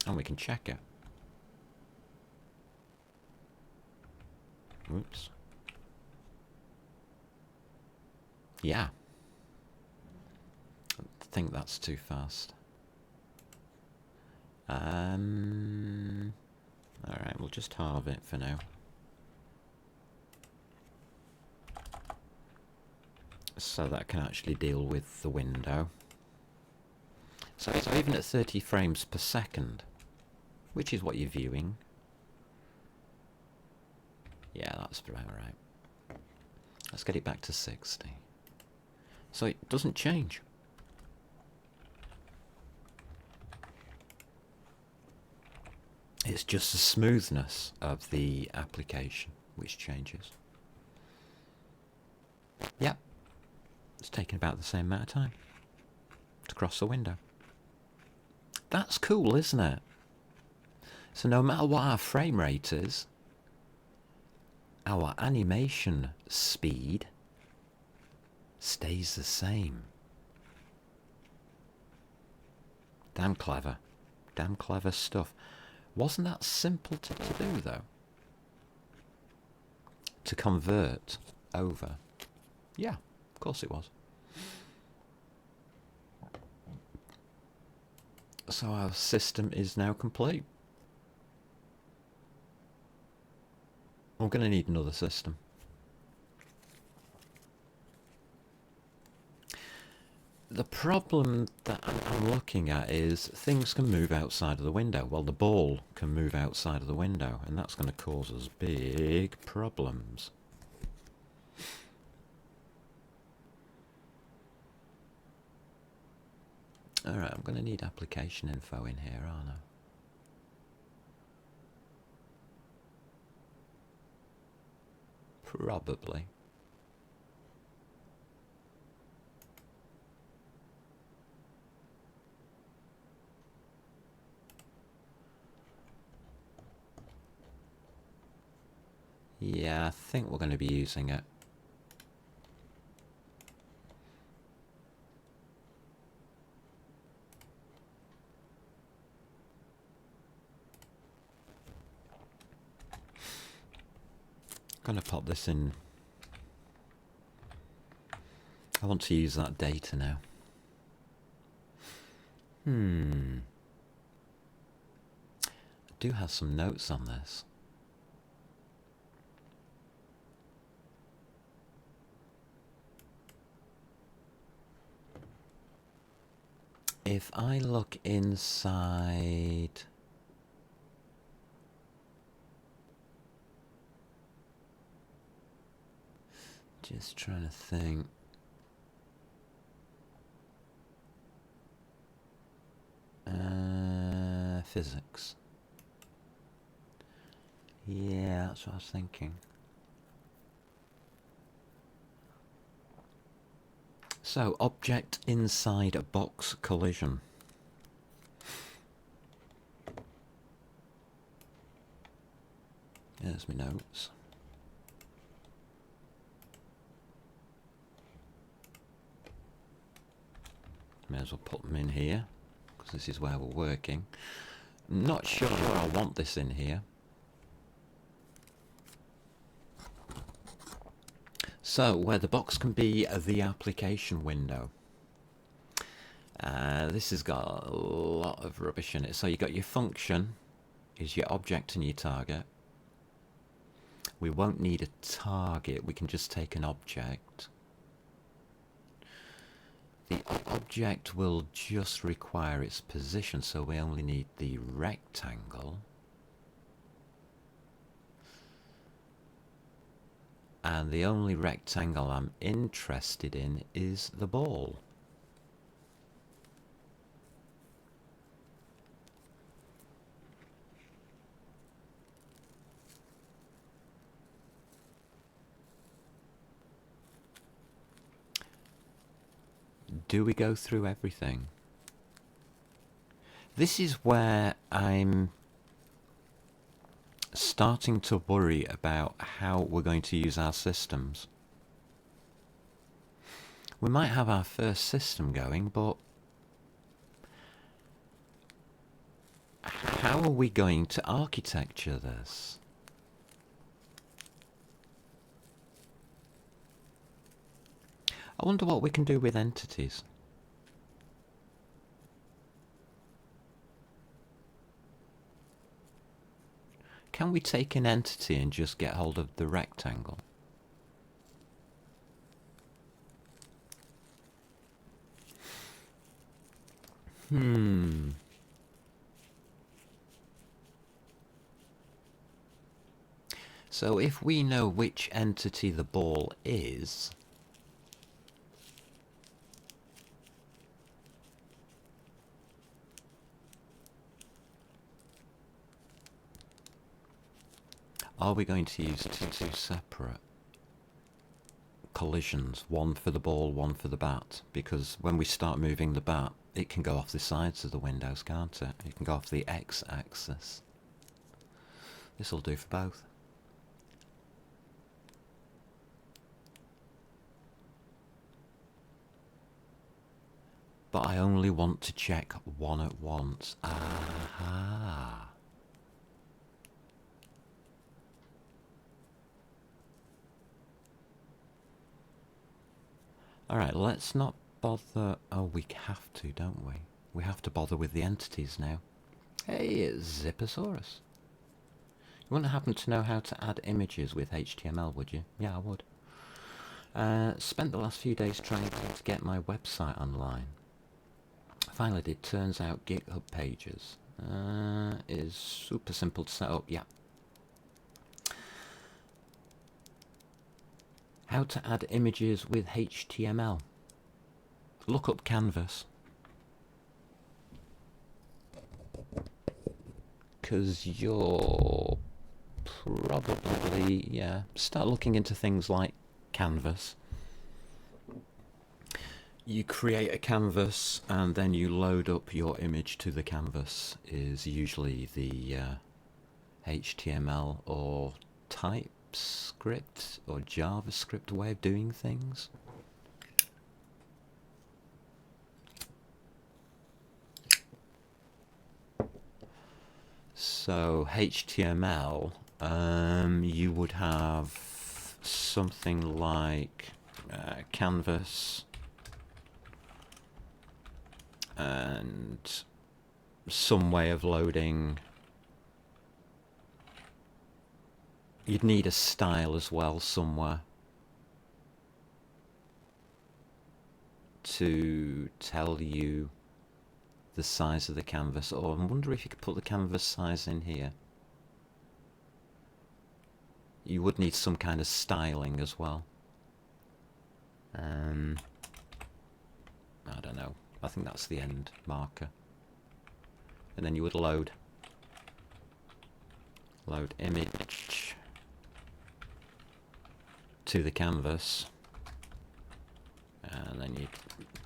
And we can check it. Oops. Yeah. I think that's too fast. Alright, we'll just halve it for now. So that can actually deal with the window. So even at 30 frames per second, which is what you're viewing. Yeah, that's about right. Let's get it back to 60. So it doesn't change. It's just the smoothness of the application which changes. Yep, it's taken about the same amount of time to cross the window. That's cool, isn't it? So no matter what our frame rate is, our animation speed stays the same. Damn clever. Damn clever stuff. Wasn't that simple to do, though? To convert over. Yeah, of course it was. So our system is now complete. We're going to need another system. The problem that I'm looking at is things can move outside of the window. Well, the ball can move outside of the window, and that's going to cause us big problems. Alright, I'm going to need application info in here, aren't I? Probably. Yeah, I think we're going to be using it. Going to pop this in. I want to use that data now. I do have some notes on this. If I look inside... Just trying to think. Physics. Yeah, that's what I was thinking. So, object inside a box collision. There's my notes. May as well put them in here, because this is where we're working. I'm not sure where I want this in here. So, where the box can be the application window. This has got a lot of rubbish in it. So you got your function, is your object and your target. We won't need a target, we can just take an object. The object will just require its position, so we only need the rectangle. And the only rectangle I'm interested in is the ball. Do we go through everything? This is where I'm starting to worry about how we're going to use our systems. We might have our first system going, but how are we going to architecture this? I wonder what we can do with entities. Can we take an entity and just get hold of the rectangle? So if we know which entity the ball is, Are we going to use two separate collisions, one for the ball, one for the bat? Because when we start moving the bat, it can go off the sides of the windows, can't it? It can go off the x-axis. This will do for both. But I only want to check one at once. Aha. Alright, let's not bother... Oh, we have to, don't we? We have to bother with the entities now. Hey, it's Zipposaurus. You wouldn't happen to know how to add images with HTML, would you? Yeah, I would. Spent the last few days trying to get my website online. Finally did. Turns out GitHub Pages is super simple to set up. Yeah. How to add images with HTML. Look up Canvas. Because you're probably, yeah, start looking into things like Canvas. You create a canvas and then you load up your image to the canvas is usually the HTML or TypeScript or JavaScript way of doing things. So HTML, you would have something like canvas and some way of loading. You'd need a style as well somewhere to tell you the size of the canvas. Or I wonder if you could put the canvas size in here. You would need some kind of styling as well. I don't know. I think that's the end marker. And then you would load image to the canvas, and then you'd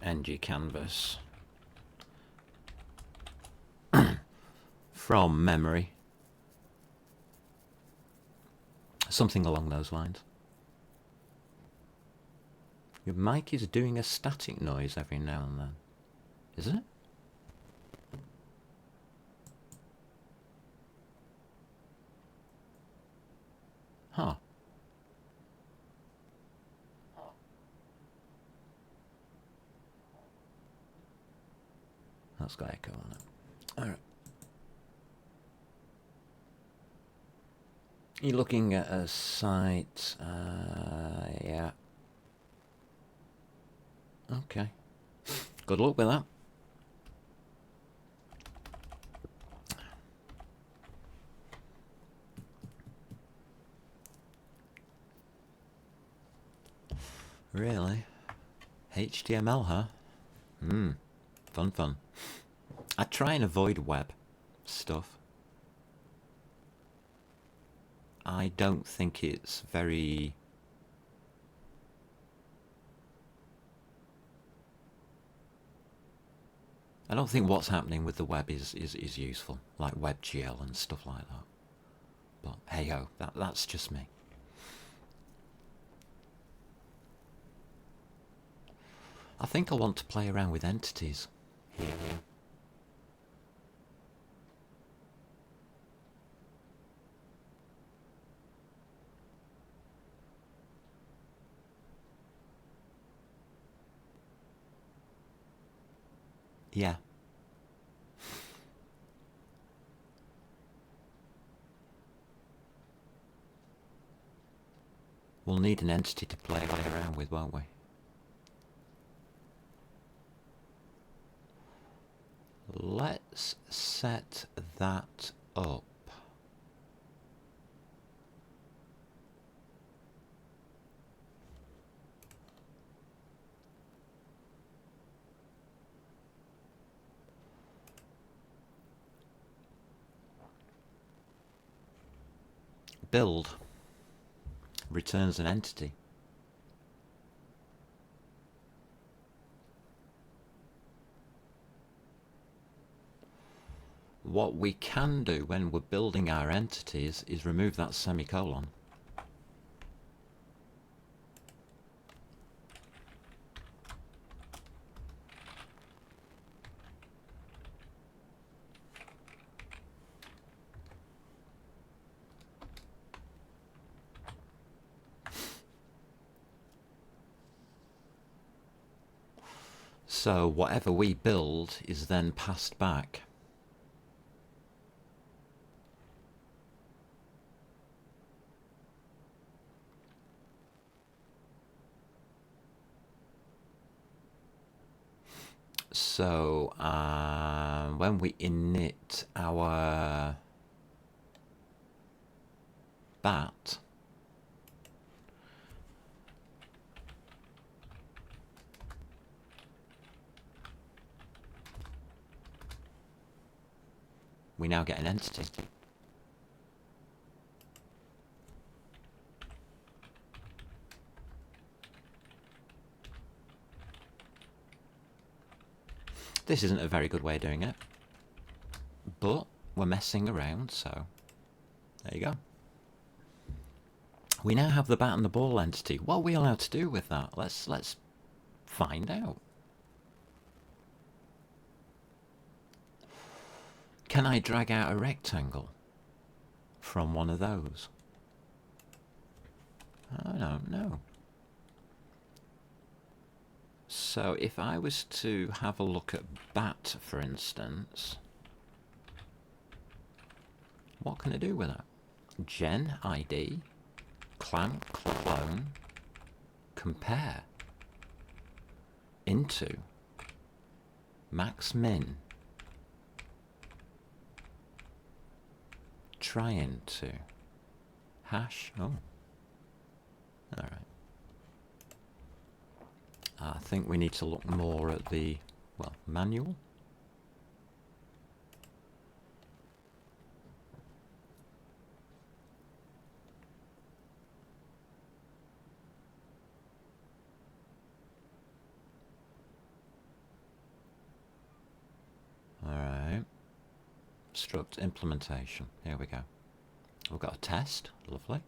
end your canvas from memory. Something along those lines. Your mic is doing a static noise every now and then. Is it? Huh. That's got echo on it. Alright. You're looking at a site, yeah. Okay. Good luck with that. Really? HTML, huh? Fun. I try and avoid web stuff. I don't think it's very... I don't think what's happening with the web is useful, like WebGL and stuff like that. But hey ho, that's just me. I think I want to play around with entities here. Yeah. We'll need an entity to play around with, won't we? Let's set that up. build returns an entity. What we can do when we're building our entities is remove that semicolon. So whatever we build is then passed back. So when we init our bat, we now get an entity. This isn't a very good way of doing it, but we're messing around, so there you go. We now have the bat and the ball entity. What are we allowed to do with that? Let's find out. Can I drag out a rectangle from one of those? I don't know. So if I was to have a look at bat, for instance, what can I do with that? Gen ID, clamp, clone, compare, into, max min, try into, hash, oh, alright. I think we need to look more at the, well, manual. Alright. Struct implementation. Here we go. We've got a test. Lovely.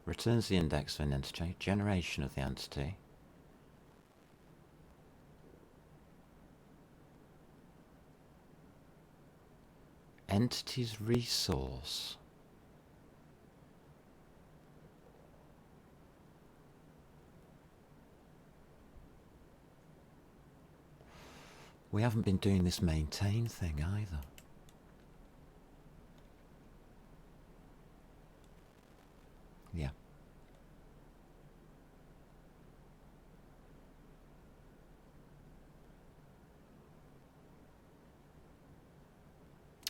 Returns the index of an entity. Generation of the entity. Entities resource. We haven't been doing this maintain thing either. Yeah.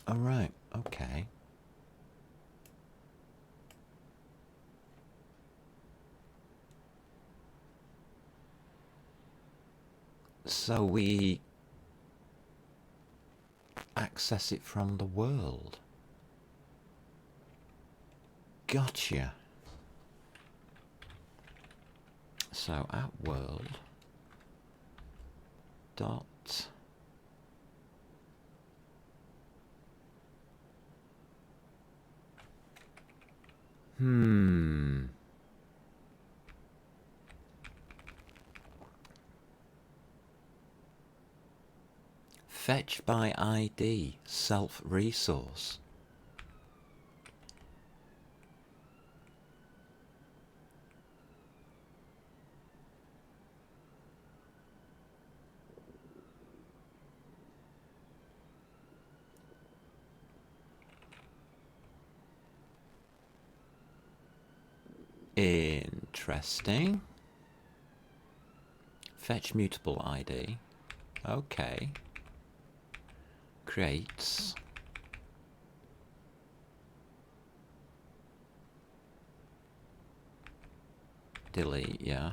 All right. Okay. So we access it from the world. Gotcha. So at world dot fetch by ID self resource. Interesting. Fetch mutable ID. Okay. Creates. Delete, yeah.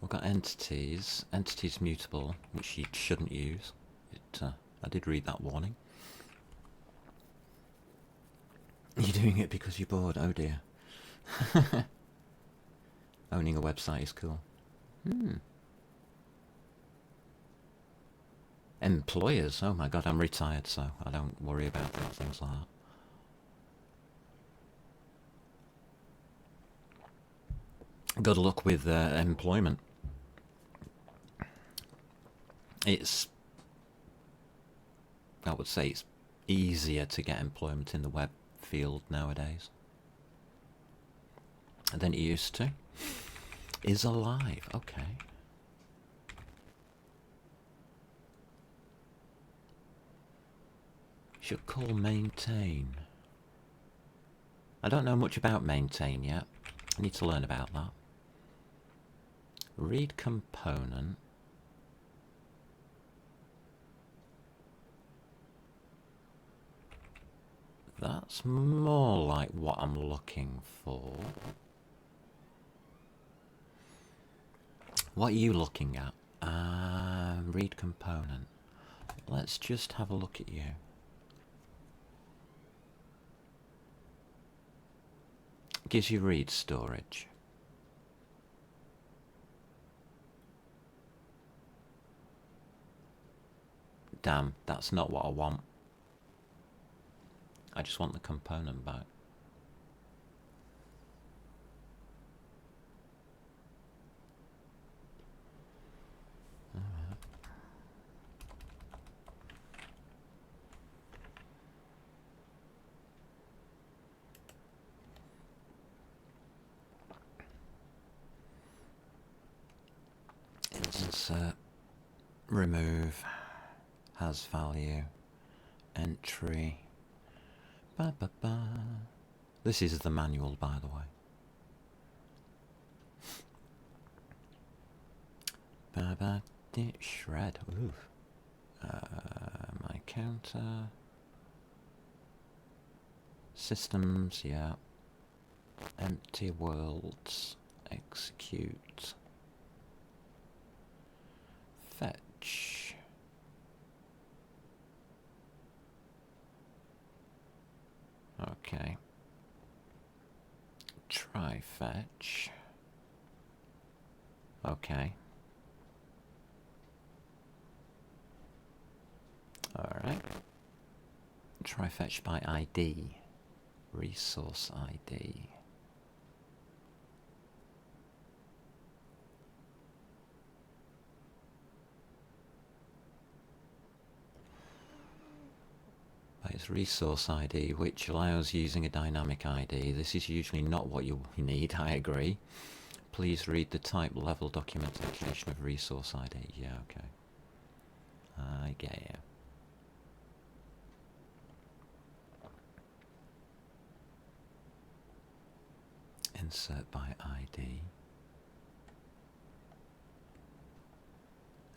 we've got entities. Entities mutable, which you shouldn't use. I did read that warning. You're doing it because you're bored. Oh dear. Owning a website is cool. Employers. Oh my god, I'm retired, so I don't worry about things like that. Good luck with employment. I would say it's easier to get employment in the web field nowadays than it used to. Is alive. Okay. Should call maintain. I don't know much about maintain yet. I need to learn about that. Read component. That's more like what I'm looking for. What are you looking at? Read component. Let's just have a look at you. Gives you read storage. Damn, that's not what I want. I just want the component back. Insert, remove, has value, entry. Ba, ba, ba. This is the manual, by the way. Ba, ba, shred. Ooh. My counter. Systems, yeah. Empty worlds. Execute. Fetch. Okay. Try fetch. Okay. Alright. Try fetch by ID. Resource ID. By its resource ID, which allows using a dynamic ID. This is usually not what you need, I agree. Please read the type level documentation of resource ID. Yeah, okay. I get you. Insert by ID.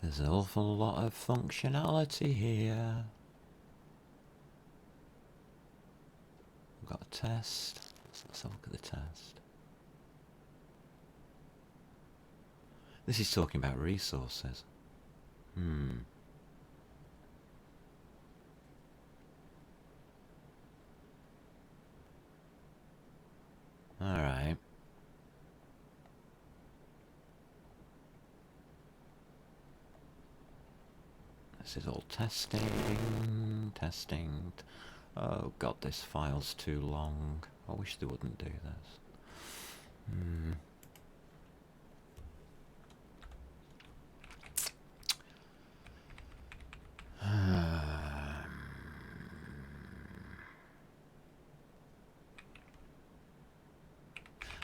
There's an awful lot of functionality here. We've got a test. Let's have a look at the test. This is talking about resources. Alright. This is all testing. Oh god, this file's too long. I wish they wouldn't do this.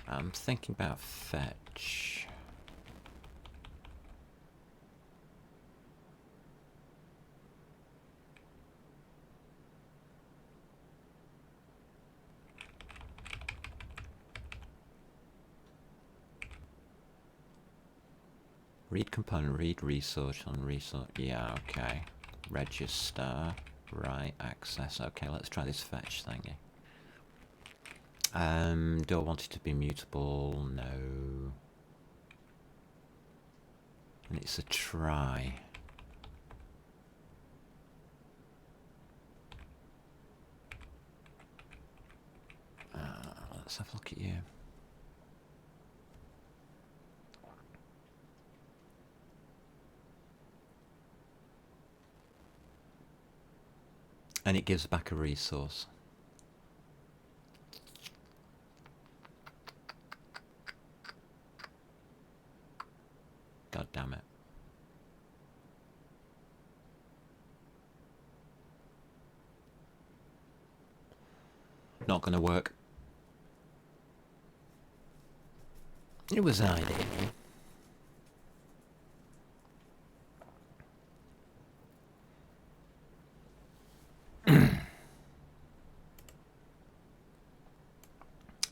I'm thinking about fetch. Read component, read resource on resource. Yeah, okay. Register, right, access. Okay, let's try this fetch thingy. Do I want it to be mutable? No. And it's a try. Let's have a look at you. And it gives back a resource. God damn it. Not gonna work. It was an idea.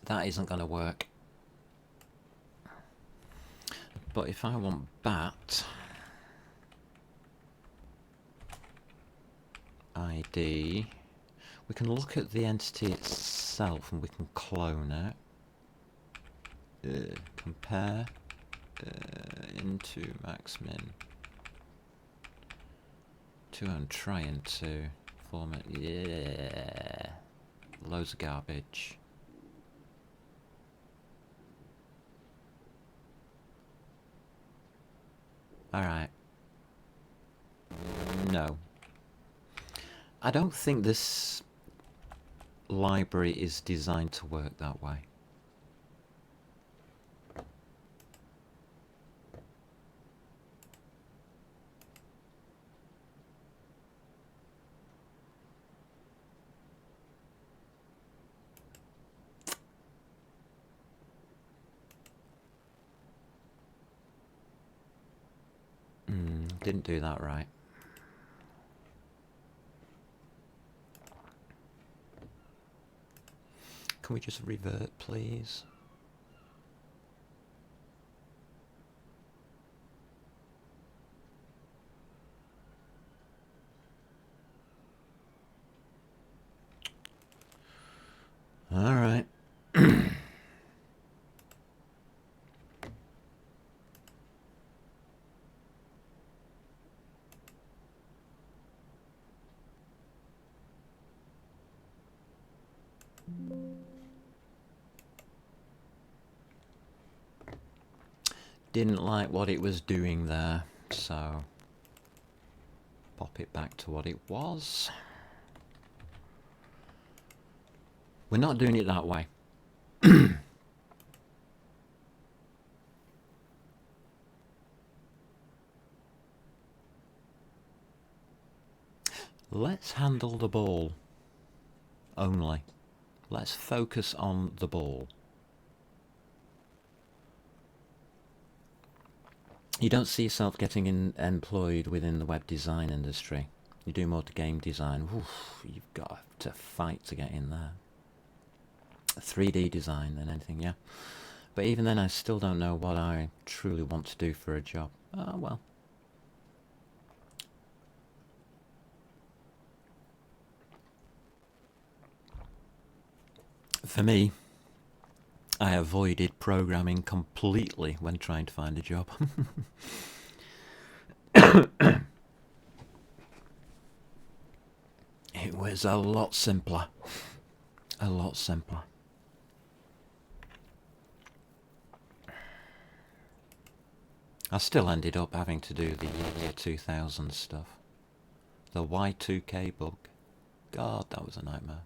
That isn't gonna work. But if I want bat ID, we can look at the entity itself and we can clone it. Compare into max min. To I'm trying to format. Yeah, loads of garbage. Alright. No. I don't think this library is designed to work that way. Didn't do that right. Can we just revert, please? All right. Didn't like what it was doing there, so pop it back to what it was. We're not doing it that way. Let's handle the ball only. Let's focus on the ball. You don't see yourself getting employed within the web design industry. You do more to game design. Oof, you've got to fight to get in there. 3D design than anything, yeah. But even then, I still don't know what I truly want to do for a job. Oh, well. For me, I avoided programming completely when trying to find a job. It was a lot simpler. A lot simpler. I still ended up having to do the year 2000 stuff. The Y2K bug. God, that was a nightmare.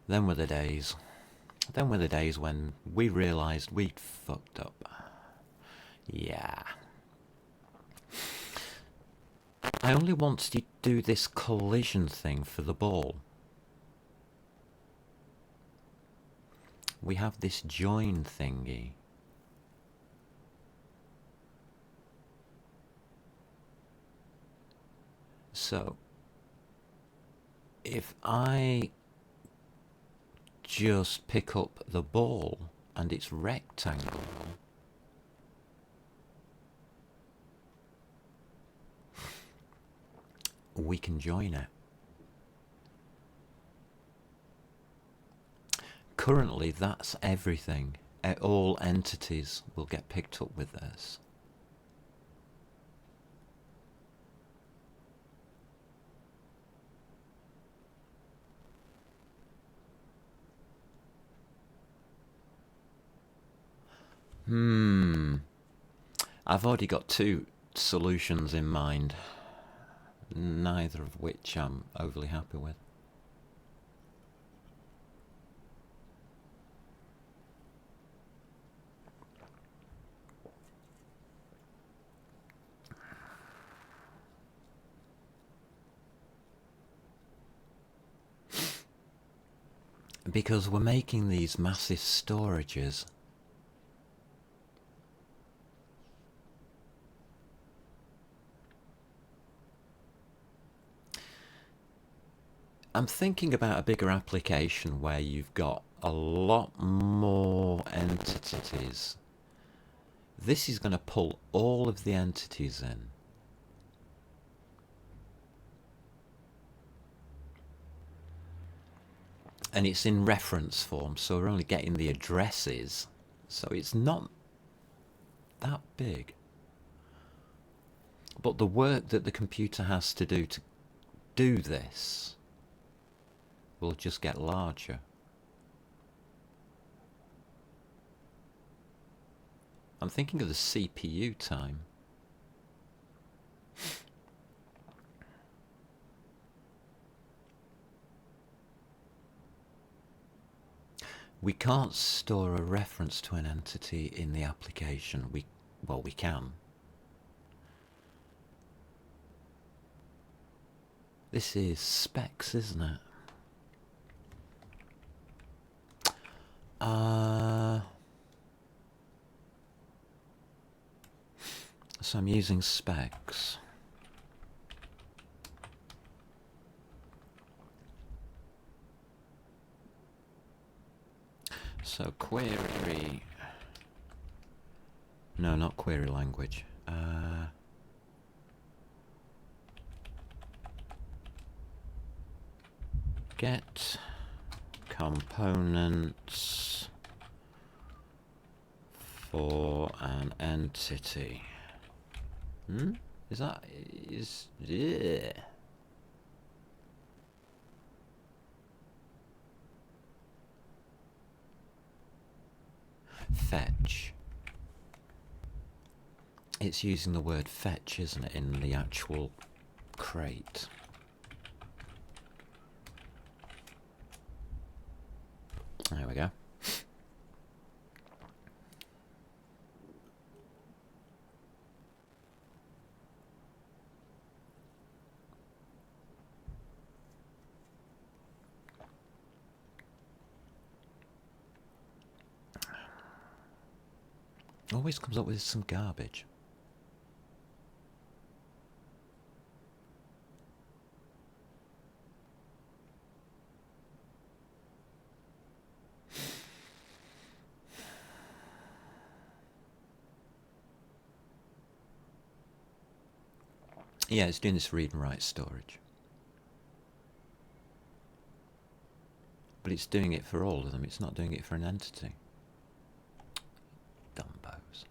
Then were the days. Then were the days when we realised we'd fucked up. Yeah. I only wanted to do this collision thing for the ball. We have this join thingy. So, if I just pick up the ball and it's rectangle, we can join it. currently that's everything. All entities will get picked up with this. I've already got two solutions in mind, neither of which I'm overly happy with. Because we're making these massive storages. I'm thinking about a bigger application where you've got a lot more entities. This is going to pull all of the entities in. And it's in reference form, so we're only getting the addresses. So it's not that big. But the work that the computer has to do this will just get larger. I'm thinking of the CPU time. We can't store a reference to an entity in the application. We can. This is specs, isn't it? So I'm using specs. So query, no, not query language. Get components for an entity. Yeah. Fetch. It's using the word fetch, isn't it, in the actual crate. There we go. Always comes up with some garbage. Yeah, it's doing this read and write storage. But it's doing it for all of them, it's not doing it for an entity. Dumbos.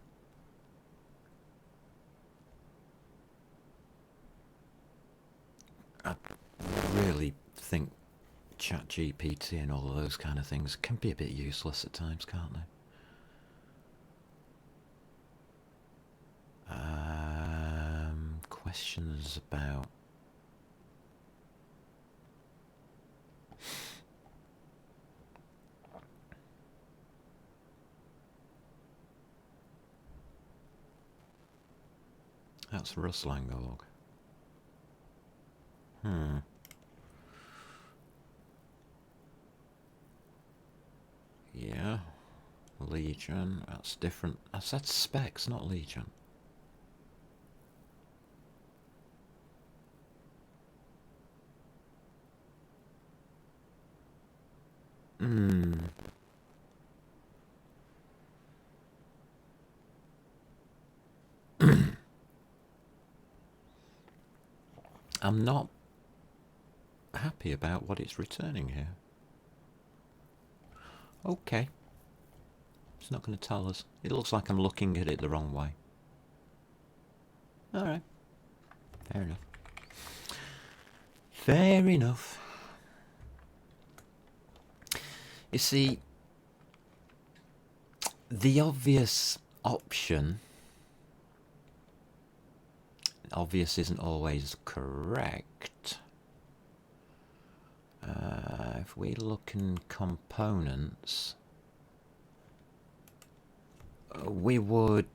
I really think ChatGPT and all of those kind of things can be a bit useless at times, can't they? Questions about that's Ruslangalog. Yeah. Legion, that's different. I said specs, not Legion. I'm not happy about what it's returning here. Okay. It's not going to tell us. It looks like I'm looking at it the wrong way. Alright. Fair enough. Fair enough. You see, the obvious option... Obvious isn't always correct. If we look in components... we would...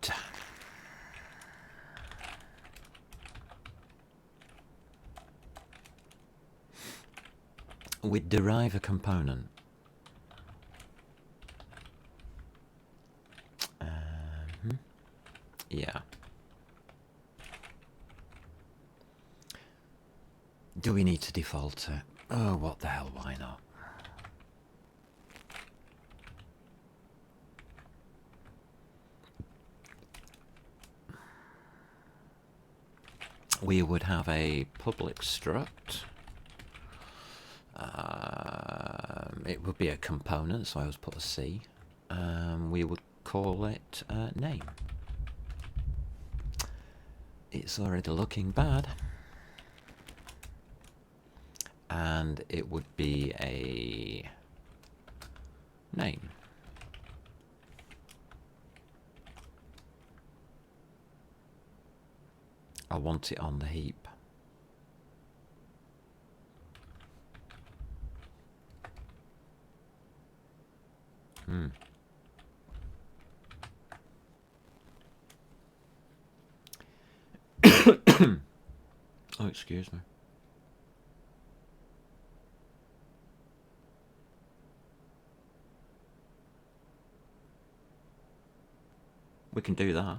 we'd derive a component. Yeah. Do we need to default it? Oh, what the hell, why not? We would have a public struct. It would be a component, so I always put a C. We would call it name. It's already looking bad. And it would be a name. I want it on the heap. Oh, excuse me. We can do that.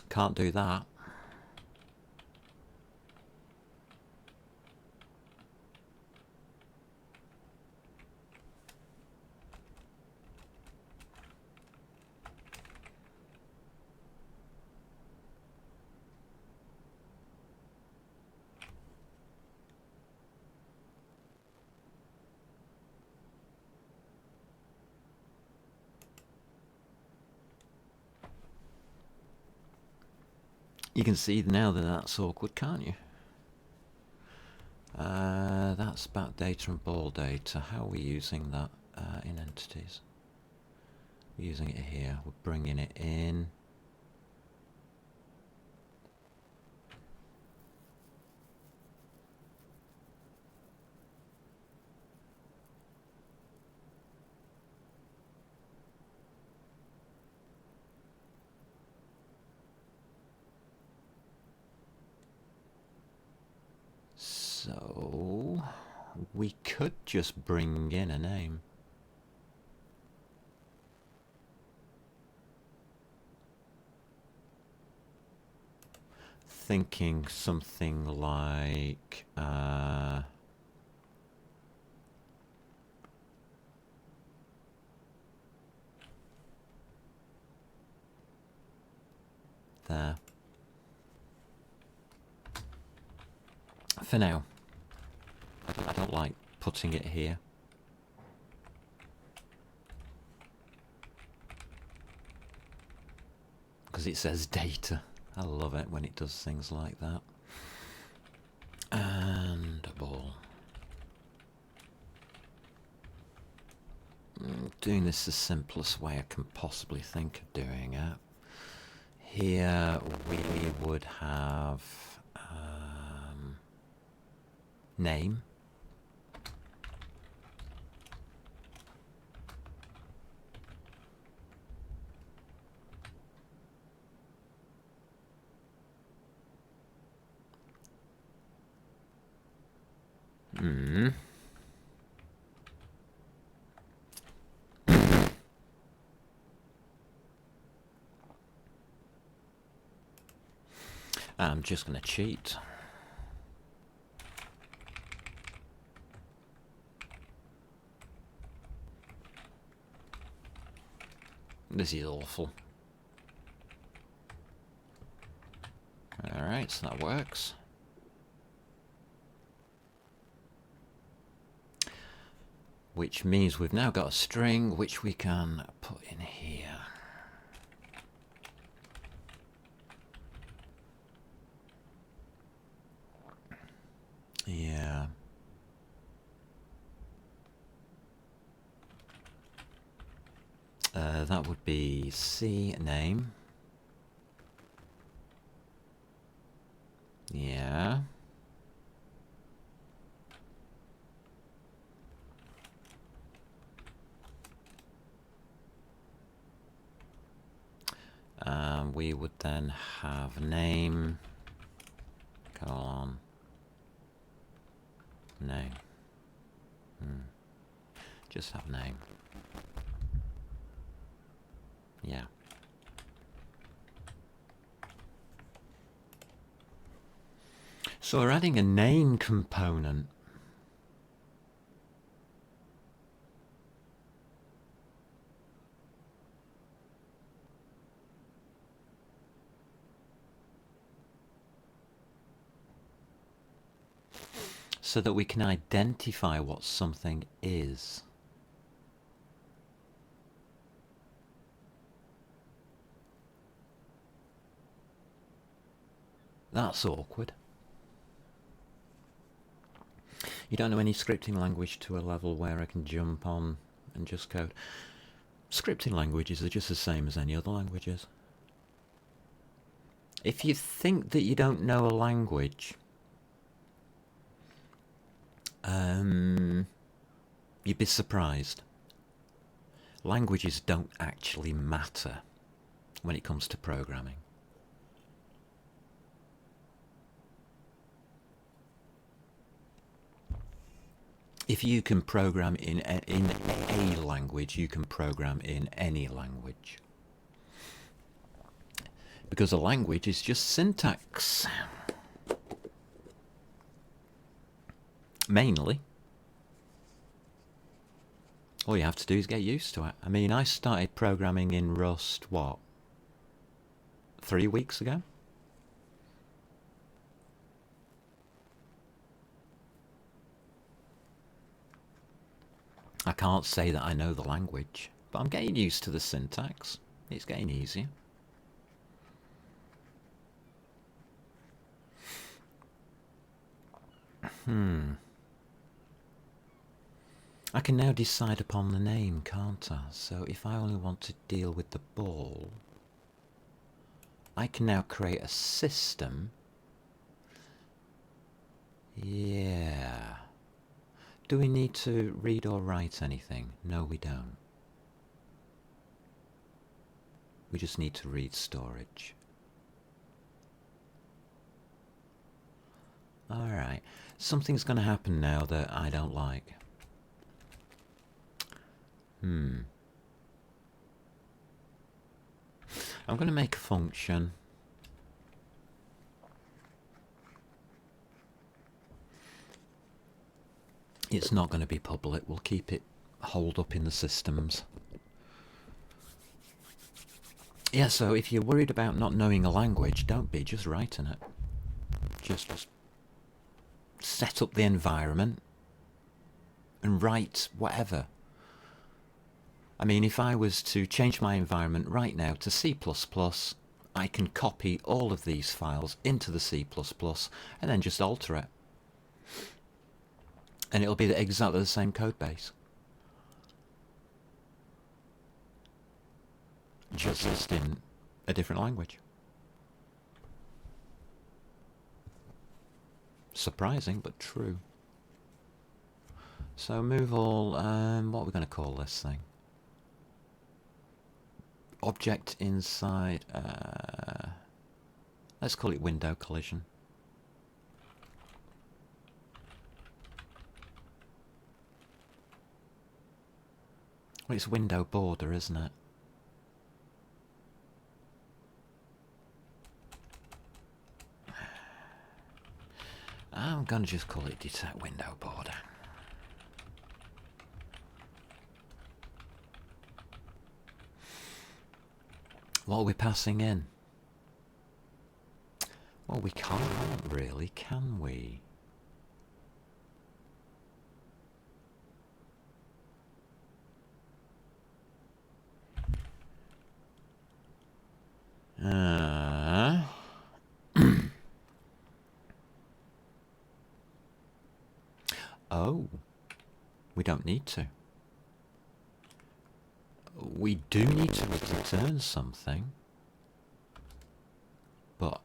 Can't do that. You can see now that that's awkward, can't you? That's back data and ball data. How are we using that in entities? We're using it here. We're bringing it in. So we could just bring in a name. Thinking something like there. For now. I don't like putting it here. Because it says data. I love it when it does things like that. And a ball. Doing this the simplest way I can possibly think of doing it. Here we would have name. I'm just going to cheat. This is awful. Alright, so that works. Which means we've now got a string which we can put in here. Yeah. That would be C name. Yeah. We would then have name, colon, name. Just have name. Yeah. So we're adding a name component. So that we can identify what something is. That's awkward. You don't know any scripting language to a level where I can jump on and just code. Scripting languages are just the same as any other languages. If you think that you don't know a language, you'd be surprised. Languages don't actually matter when it comes to programming. If you can program in a language, you can program in any language. Because a language is just syntax. Mainly. All you have to do is get used to it. I mean, I started programming in Rust, what, 3 weeks ago? I can't say that I know the language, but I'm getting used to the syntax. It's getting easier. I can now decide upon the name, can't I? So if I only want to deal with the ball, I can now create a system. Yeah. Do we need to read or write anything? No, we don't. We just need to read storage. Alright, something's going to happen now that I don't like. I'm going to make a function. It's not going to be public. We'll keep it holed up in the systems. Yeah, so if you're worried about not knowing a language, don't be. Just write in it. Just set up the environment and write whatever. I mean, if I was to change my environment right now to C++, I can copy all of these files into the C++ and then just alter it. And it'll be exactly the same code base. Just in a different language. Surprising, but true. So move all, what are we going to call this thing? Object inside, let's call it window collision. Well, it's window border, isn't it? I'm going to just call it detect window border. What are we passing in? Well, we can't really, can we? Oh, we don't need to. We do need to return something, but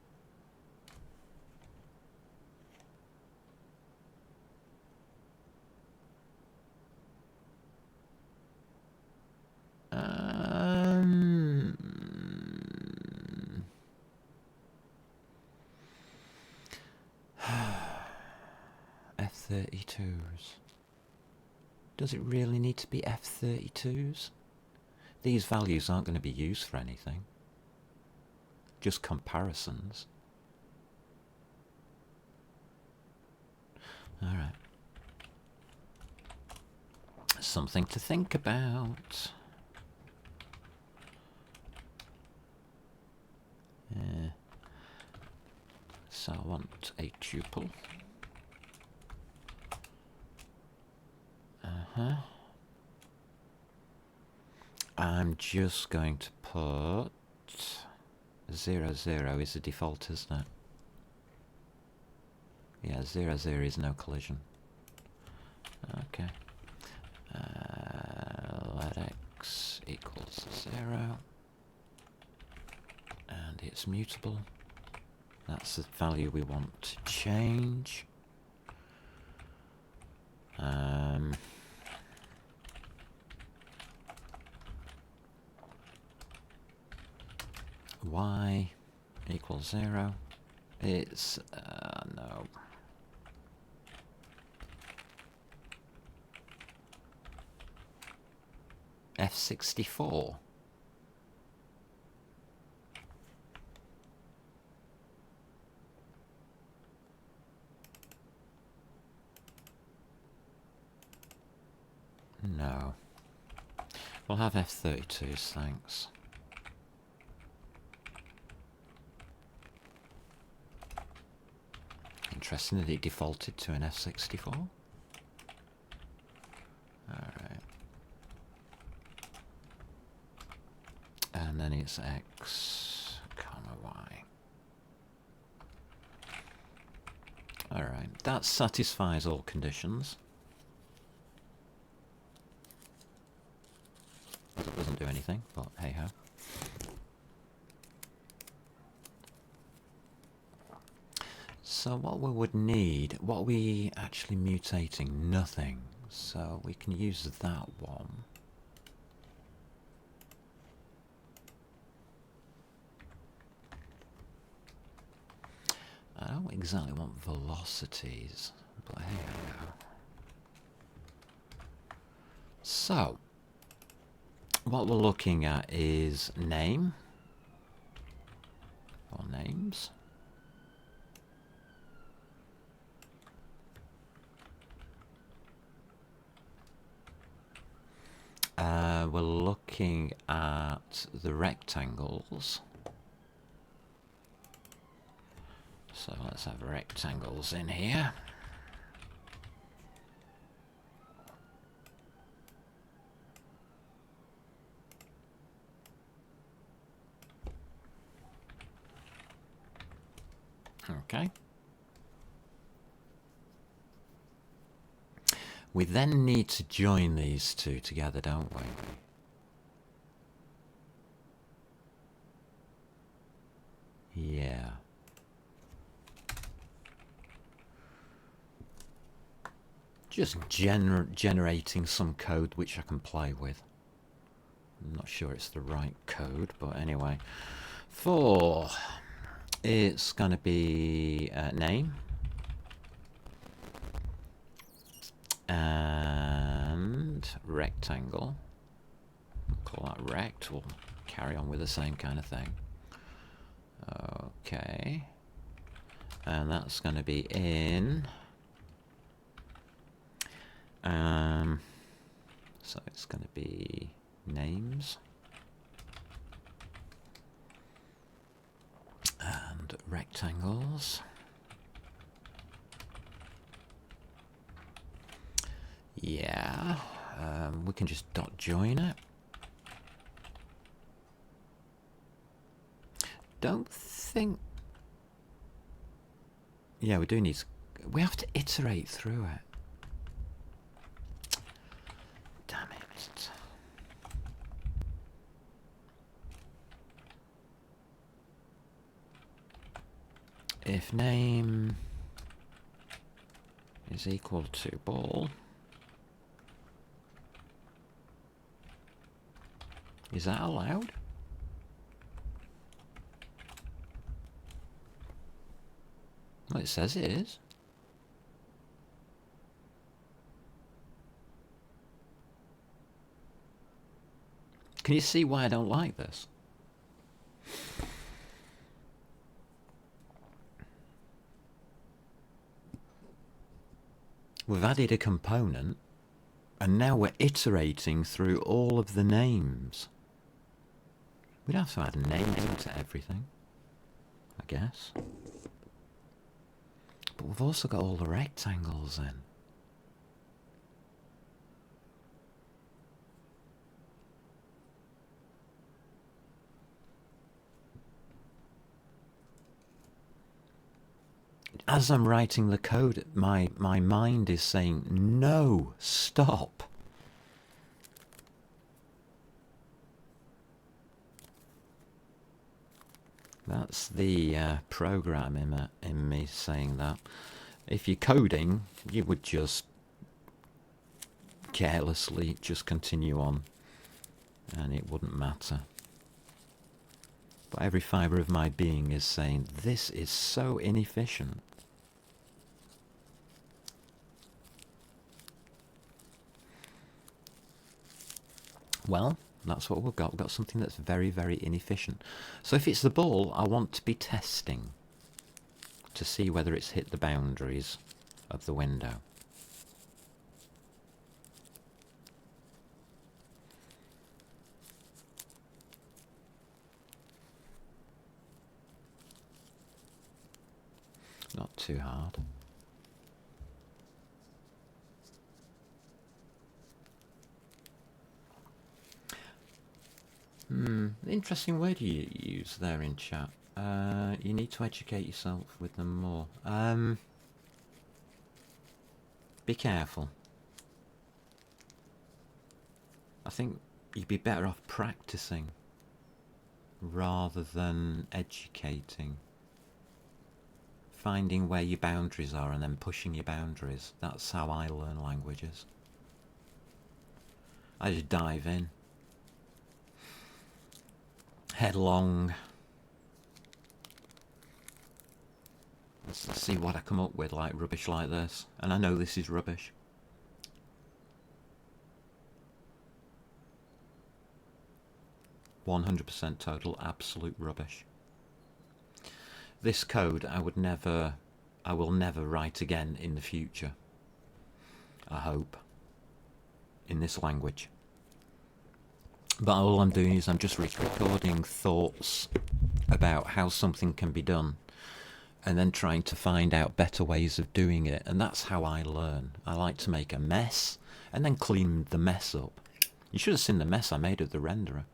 F32s. Does it really need to be F32s? These values aren't going to be used for anything. Just comparisons. Alright. Something to think about. So I want a tuple. I'm just going to put 0, 0 is the default, isn't it? Yeah, 0, 0 is no collision. Okay. Let x equals 0. And it's mutable. That's the value we want to change. Y equals 0. It's no. F64. No. We'll have F32s, thanks. Interesting that it defaulted to an F64. Alright. And then it's X, comma Y. Alright, that satisfies all conditions. It doesn't do anything, but hey ho. So what we would need, what are we actually mutating? Nothing. So we can use that one. I don't exactly want velocities, but hey ho. So, what we're looking at is name, or names. We're looking at the rectangles. So let's have rectangles in here. Okay. We then need to join these two together, don't we? Yeah. Just generating some code which I can play with. I'm not sure it's the right code, but anyway. For it's going to be name and rectangle. call that rect. We'll carry on with the same kind of thing. Okay. And that's going to be in. So it's going to be names. And rectangles. Yeah. We can just dot join it. Don't think... Yeah, we do need to... We have to iterate through it. Damn it. If name is equal to ball, is that allowed? Well, it says it is. Can you see why I don't like this? We've added a component, and now we're iterating through all of the names. We'd have to add names into everything, I guess. But we've also got all the rectangles in. As I'm writing the code, my mind is saying, no, stop. That's the program in me saying that. If you're coding, you would just carelessly just continue on, and it wouldn't matter. But every fibre of my being is saying, this is so inefficient. Well, that's what we've got. We've got something that's very, very inefficient. So if it's the ball, I want to be testing to see whether it's hit the boundaries of the window. Not too hard. Interesting word you use there in chat. You need to educate yourself with them more. Be careful. I think you'd be better off practicing rather than educating. Finding where your boundaries are and then pushing your boundaries. That's how I learn languages. I just dive in. Headlong. Let's see what I come up with, like rubbish like this. And I know this is rubbish. %, total absolute rubbish. This code I will never write again in the future. I hope. In this language. But all I'm doing is I'm just recording thoughts about how something can be done and then trying to find out better ways of doing it. And that's how I learn. I like to make a mess and then clean the mess up. You should have seen the mess I made of the renderer.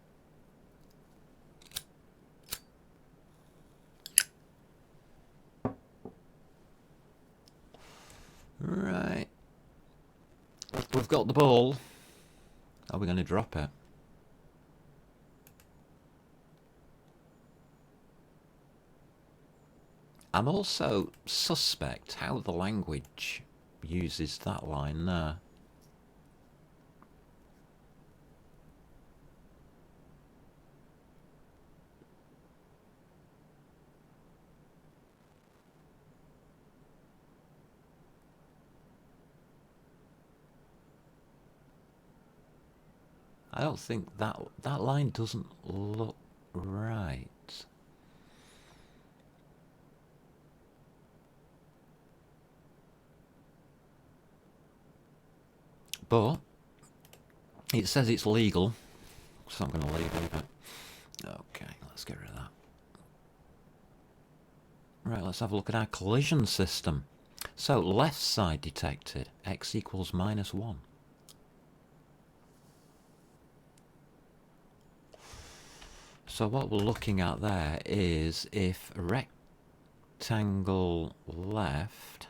Right. We've got the ball. Are we going to drop it? I'm also suspect how the language uses that line there. I don't think that line doesn't look right. But it says it's legal, so I'm going to leave it. Okay, let's get rid of that. Right, let's have a look at our collision system. So, left side detected, x equals -1. So what we're looking at there is if rectangle left,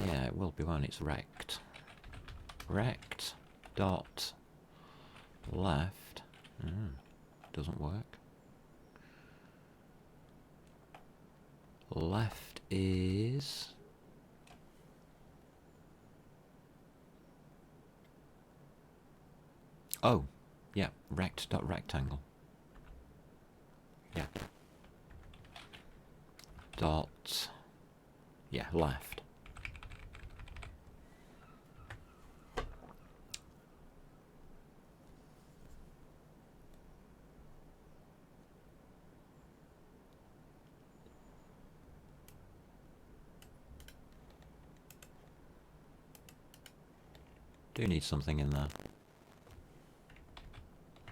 yeah, it will be when it's rect. Rect dot left, doesn't work. Left is yeah, rect dot rectangle. Yeah. Dot left. Do need something in there.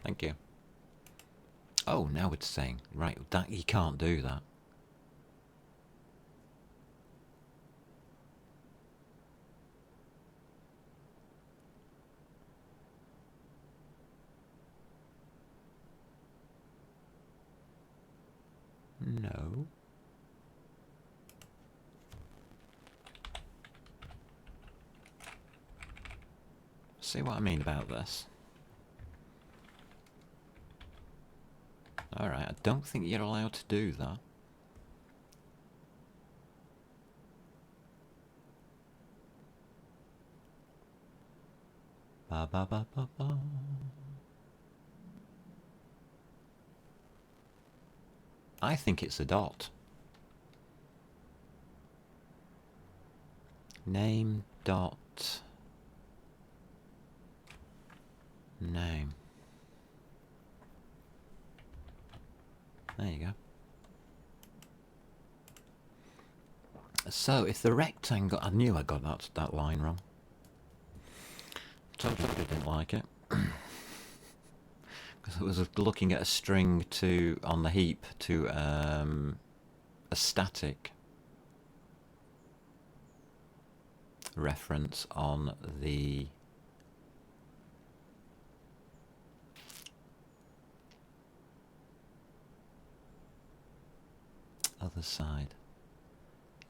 Thank you. Oh, now it's saying, right, that you can't do that. No. See what I mean about this? Alright, I don't think you're allowed to do that. Ba ba ba ba ba. I think it's a dot. Name dot name. There you go. So if the rectangle, I knew I got that line wrong. Told you I didn't like it. Because I was looking at a string on the heap to a static reference on the other side.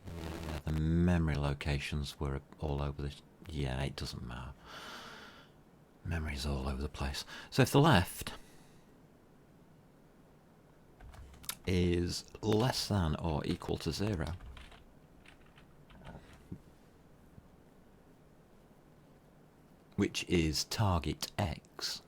Yeah, the memory locations were all over this. Yeah, it doesn't matter. Memory's all over the place. So if the left is less than or equal to 0, which is target X,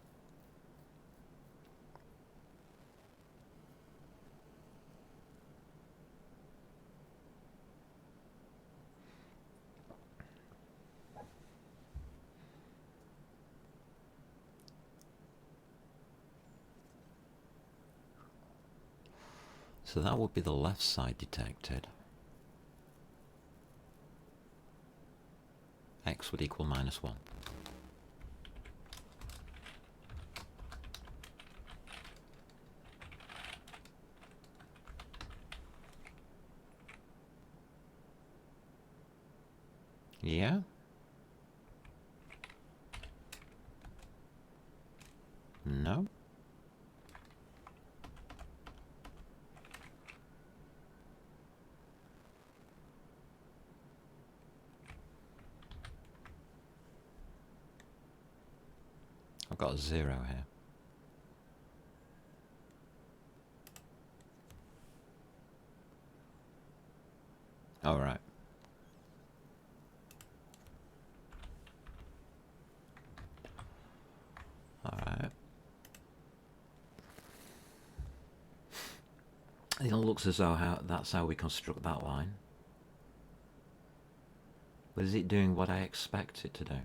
so that would be the left side detected. X would equal -1. Yeah? No? I've got a 0 here. All right. All right. It looks as though that's how we construct that line. But is it doing what I expect it to do?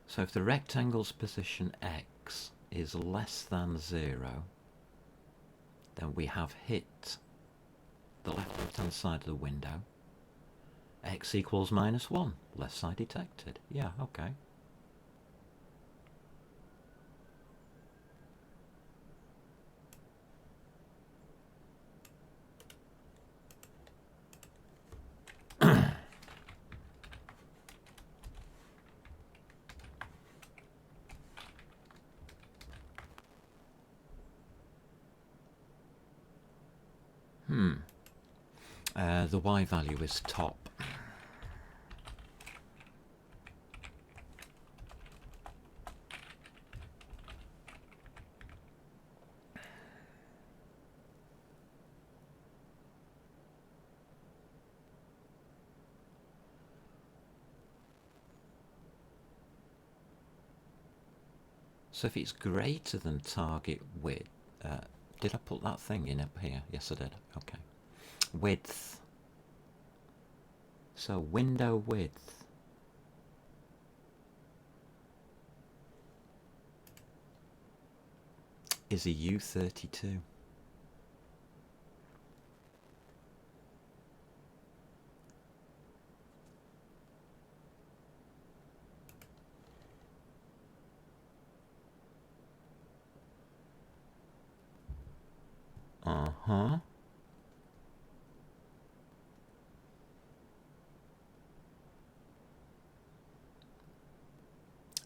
So if the rectangle's position x is less than 0, then we have hit the left-hand side of the window. X equals -1. Left side detected. Yeah, okay. The y value is top. So if it's greater than target width, did I put that thing in up here? Yes, I did. Okay. Width. So window width is a U32. Uh-huh.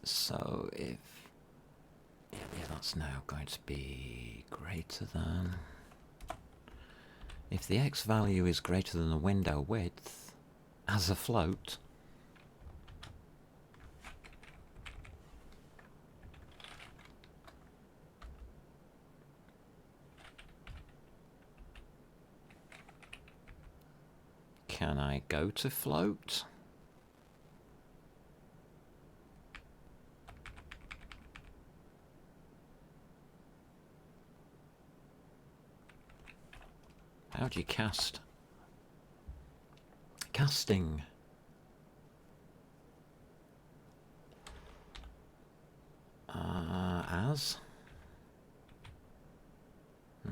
So if... Yeah, that's now going to be greater than... If the x value is greater than the window width as a float, can I go to float? How do you cast? Casting. As?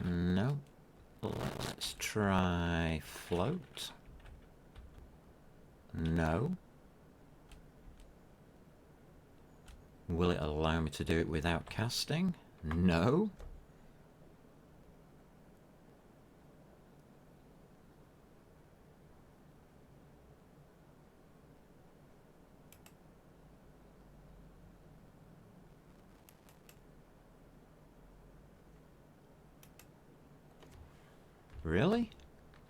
No. Let's try float. No. Will it allow me to do it without casting? No. Really?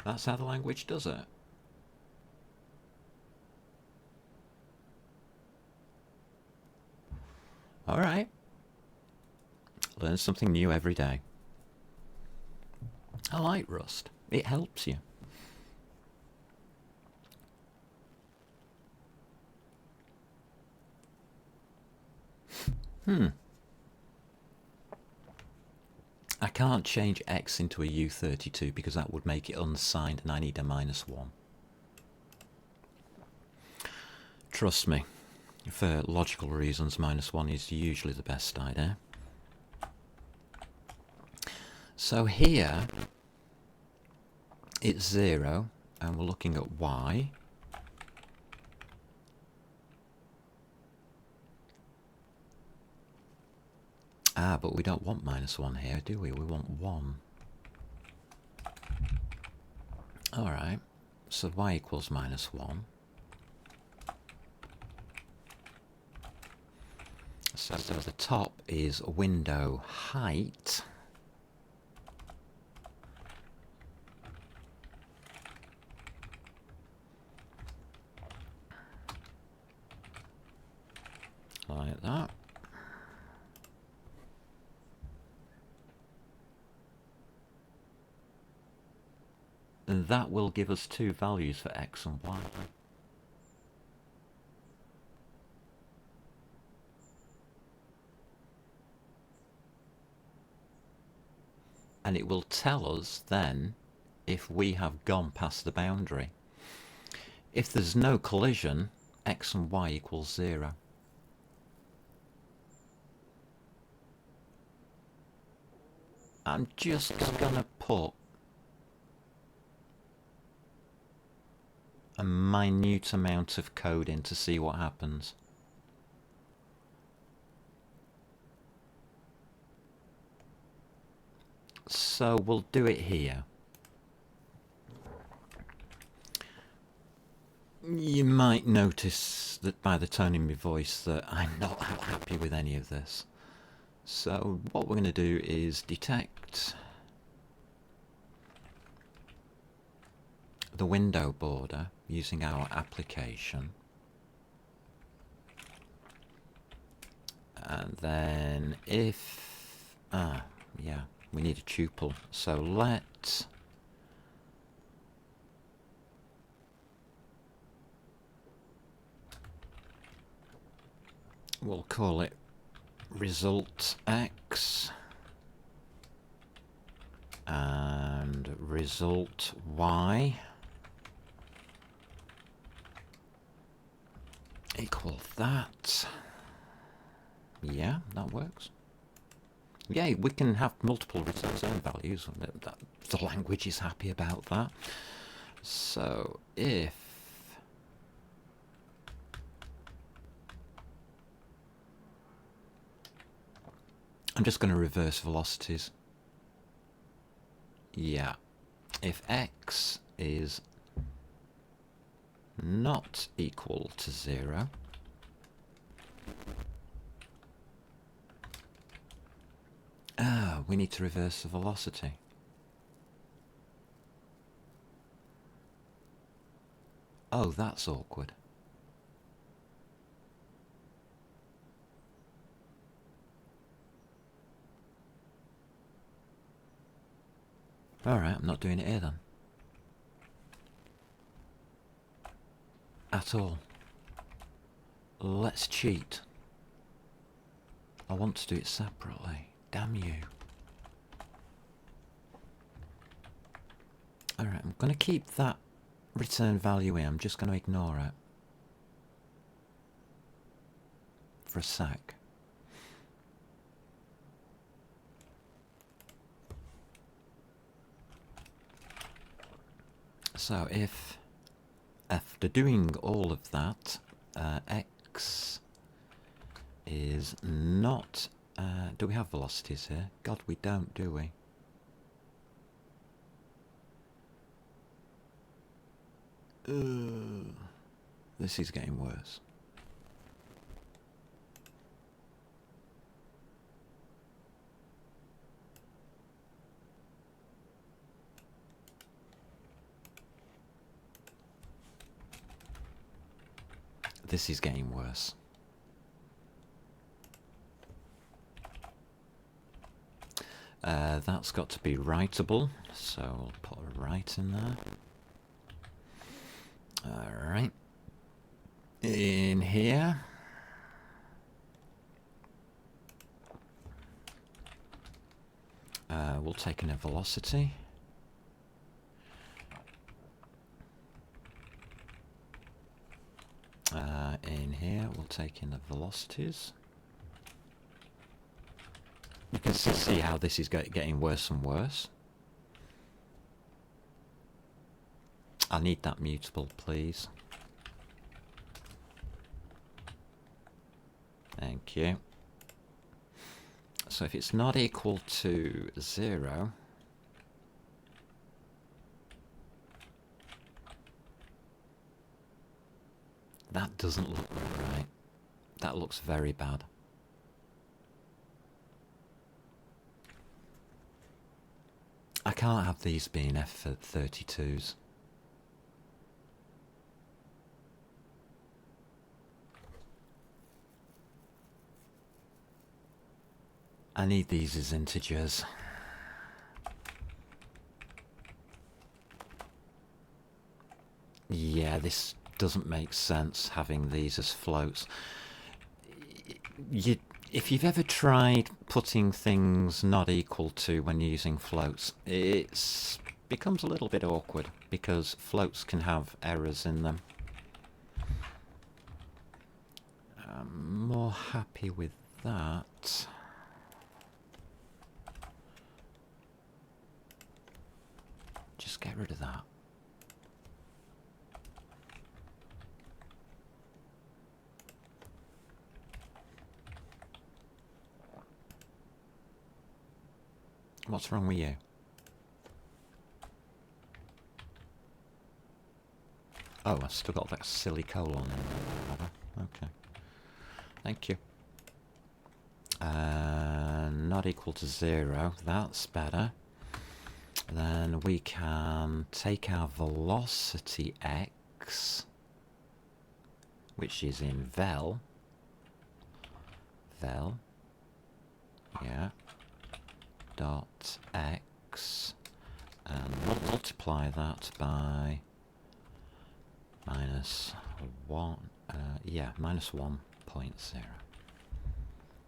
That's how the language does it? Alright. Learn something new every day. I like Rust. It helps you. I can't change x into a U32 because that would make it unsigned and I need a -1. Trust me, for logical reasons, -1 is usually the best idea. So here, it's 0, and we're looking at y. But we don't want -1 here, do we? We want 1. Alright, so y equals -1. So the top is window height. Like that. And that will give us two values for x and y. And it will tell us then if we have gone past the boundary. If there's no collision, x and y equals 0. I'm just gonna put a minute amount of code in to see what happens. So we'll do it here. You might notice that by the tone in my voice that I'm not happy with any of this. So what we're going to do is detect the window border using our application. And then if... yeah, we need a tuple. So we'll call it result X and result Y equal that. Yeah, that works. Yeah, we can have multiple return values. The language is happy about that. So if I'm just going to reverse velocities. Yeah, if X is not equal to 0, we need to reverse the velocity. Oh, that's awkward. Alright, I'm not doing it here then. At all. Let's cheat. I want to do it separately. Damn you. Alright, I'm going to keep that return value in. I'm just going to ignore it. For a sec. So if after doing all of that, X is not... do we have velocities here? God, we don't, do we? This is getting worse. This is getting worse. That's got to be writable, so we'll put a write in there. Alright. In here, we'll take in a velocity. In here, we'll take in the velocities. You can see how this is getting worse and worse. I need that mutable, please. Thank you. So if it's not equal to 0, that doesn't look right. That looks very bad. I can't have these being F32s. I need these as integers. Yeah, this doesn't make sense having these as floats. If you've ever tried putting things not equal to when using floats, it becomes a little bit awkward because floats can have errors in them. I'm more happy with that. get rid of that. What's wrong with you? Oh, I've still got that silly colon in there, have I? Okay. Thank you. Not equal to 0. That's better. Then we can take our velocity x, which is in vel, yeah, dot x, and multiply that by minus 1, minus 1.0.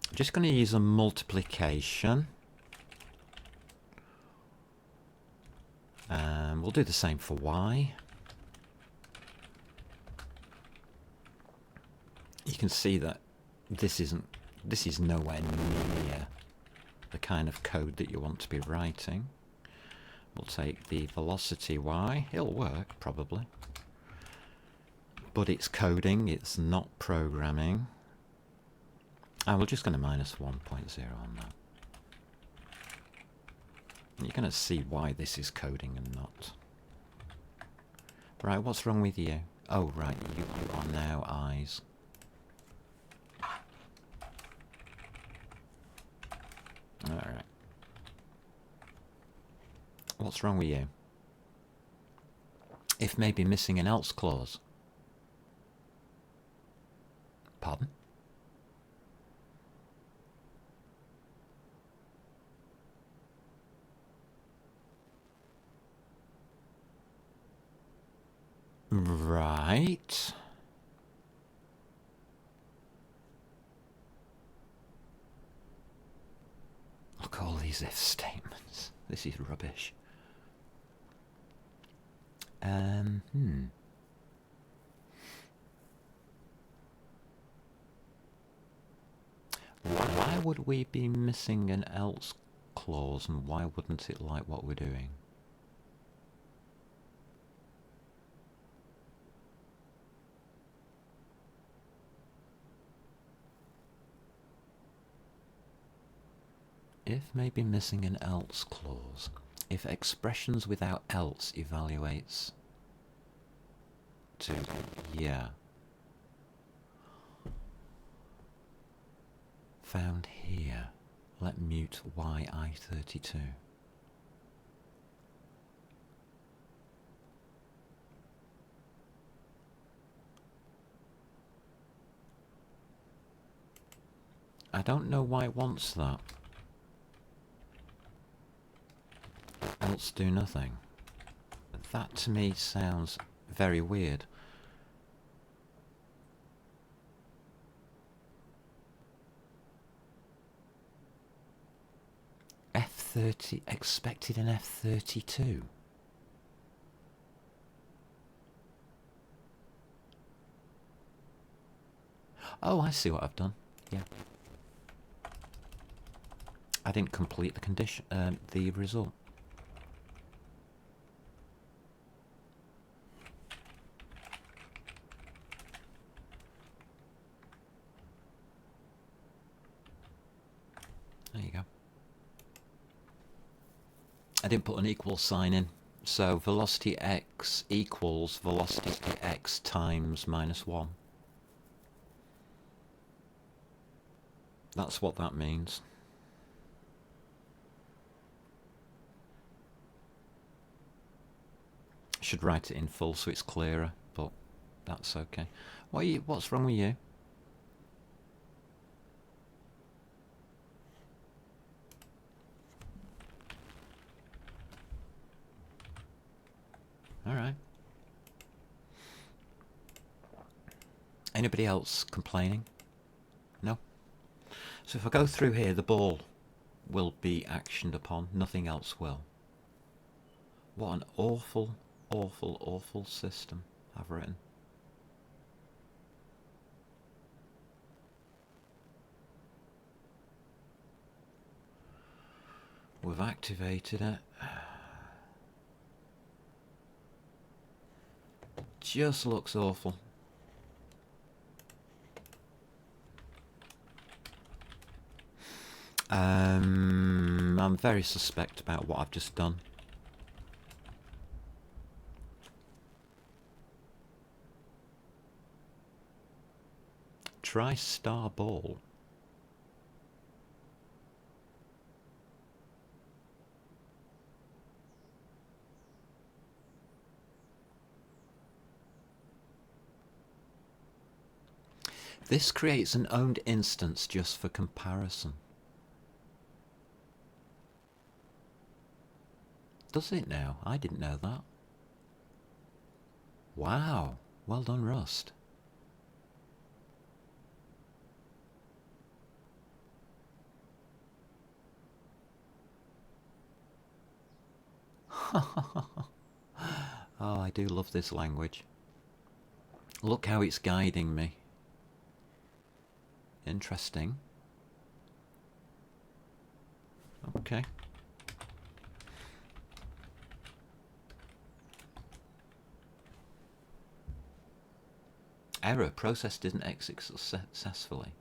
I'm just going to use a multiplication. We'll do the same for y. You can see that this is nowhere near the kind of code that you want to be writing. We'll take the velocity y. It'll work, probably. But it's coding, it's not programming. And we're just going to minus 1.0 on that. You're going to see why this is coding and not. Right, what's wrong with you? Oh, right, you are now eyes. Alright. What's wrong with you? If maybe missing an else clause. Pardon? Right. Look at all these if statements. This is rubbish. Why would we be missing an else clause, and why wouldn't it like what we're doing? If maybe missing an else clause. If expressions without else evaluates to, yeah. Found here. Let mute yi32. I don't know why it wants that. Else do nothing. That to me sounds very weird. F30 expected in F32. Oh, I see what I've done. Yeah. I didn't complete the condition, the result. There you go. I didn't put an equal sign in. So velocity x equals velocity x times minus 1. That's what that means. Should write it in full so it's clearer, but that's okay. What's wrong with you? All right. Anybody else complaining? No? So if I go through here, the ball will be actioned upon. Nothing else will. What an awful, awful, awful system I've written. We've activated it. just looks awful. I'm very suspect about what I've just done. Try star ball. This creates an owned instance just for comparison. Does it now? I didn't know that. Wow. Well done, Rust. Oh, I do love this language. Look how it's guiding me. Interesting. Okay. Error. Process didn't exit successfully.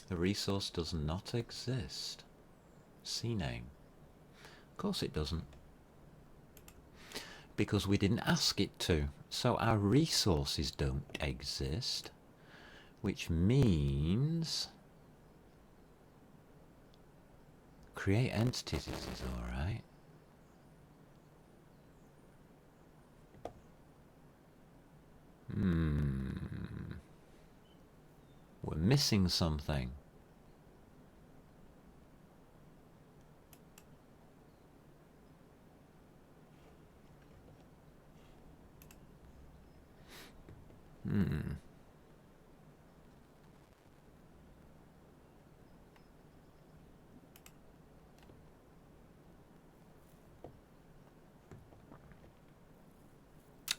The resource does not exist. CNAME. Of course it doesn't. Because we didn't ask it to. So our resources don't exist. Which means create entities is alright. We're missing something.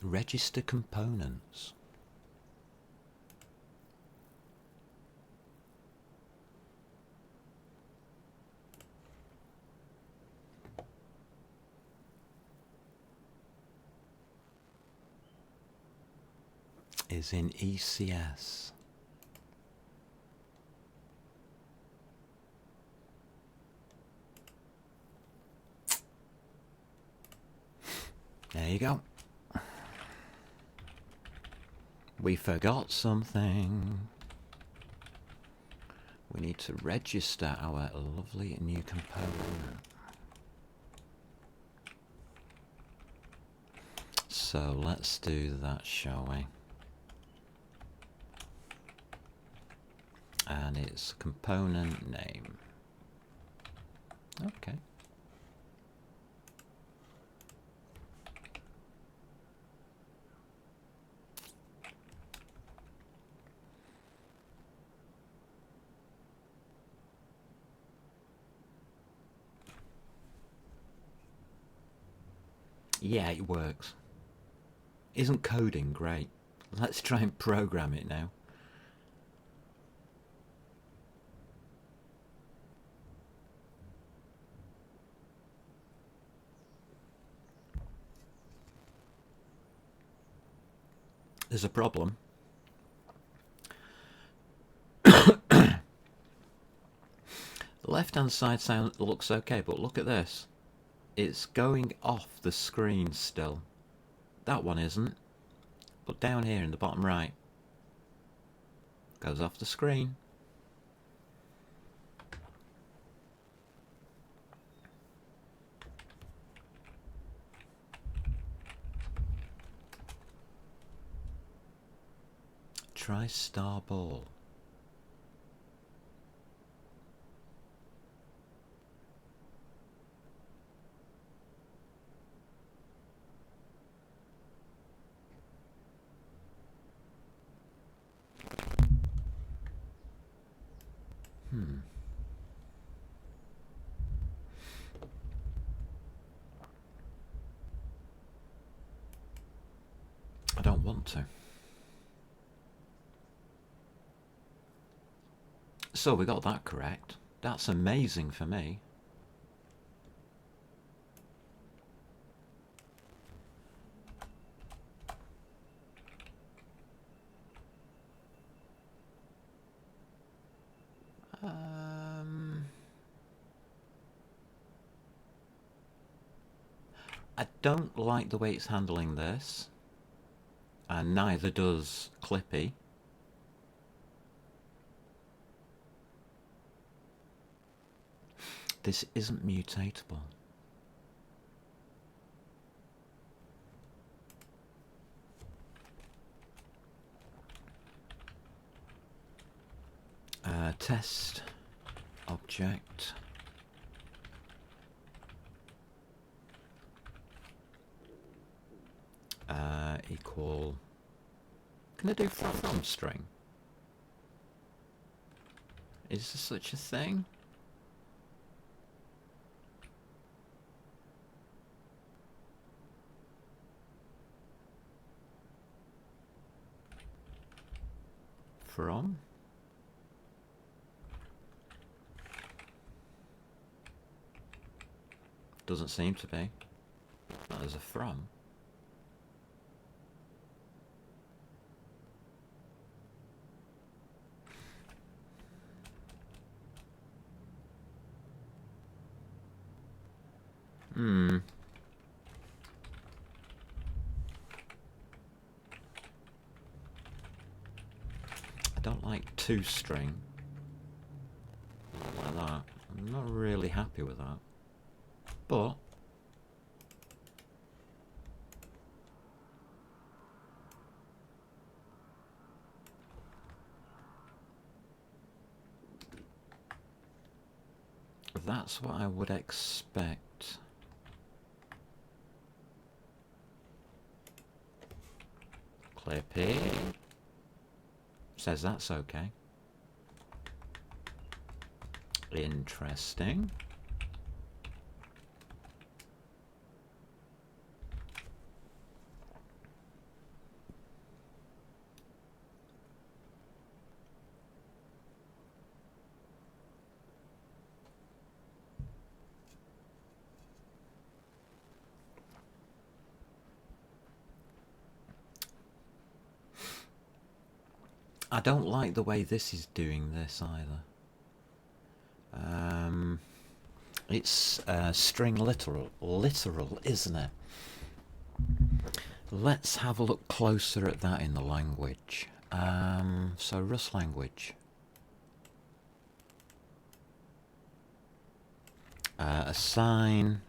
Register components. Is in ECS. There you go. We forgot something. We need to register our lovely new component. So let's do that, shall we? And it's component name. Okay. Yeah, it works. Isn't coding great? Let's try and program it now. There's a problem. The left-hand side looks okay, but look at this. It's going off the screen still. That one isn't. But down here in the bottom right, goes off the screen. Try star ball. I don't want to. So we got that correct. That's amazing for me. I don't like the way it's handling this, and neither does Clippy. This isn't mutatable. Test object equal. Can I do from string? Is there such a thing? From? Doesn't seem to be. No, there's a from. I don't like toString. Like that. I'm not really happy with that. But that's what I would expect. Clippy says that's okay. Interesting. I don't like the way this is doing this either. It's string literal, isn't it? Let's have a look closer at that in the language. So Rust language. Assign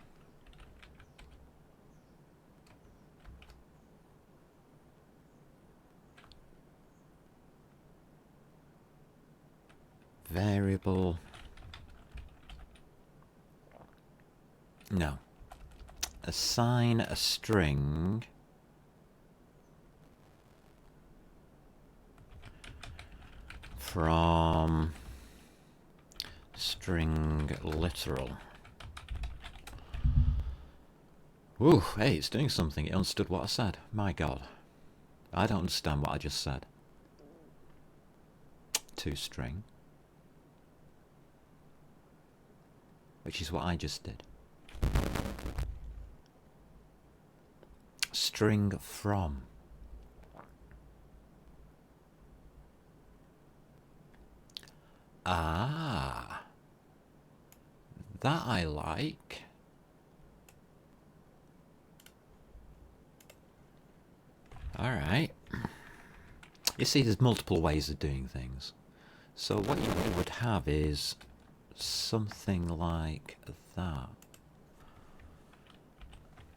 variable. No. Assign a string from string literal. Ooh, hey, it's doing something. It understood what I said. My God. I don't understand what I just said. ToString. Which is what I just did. String from. Ah. That I like. Alright. You see, there's multiple ways of doing things. So what you would have is something like that,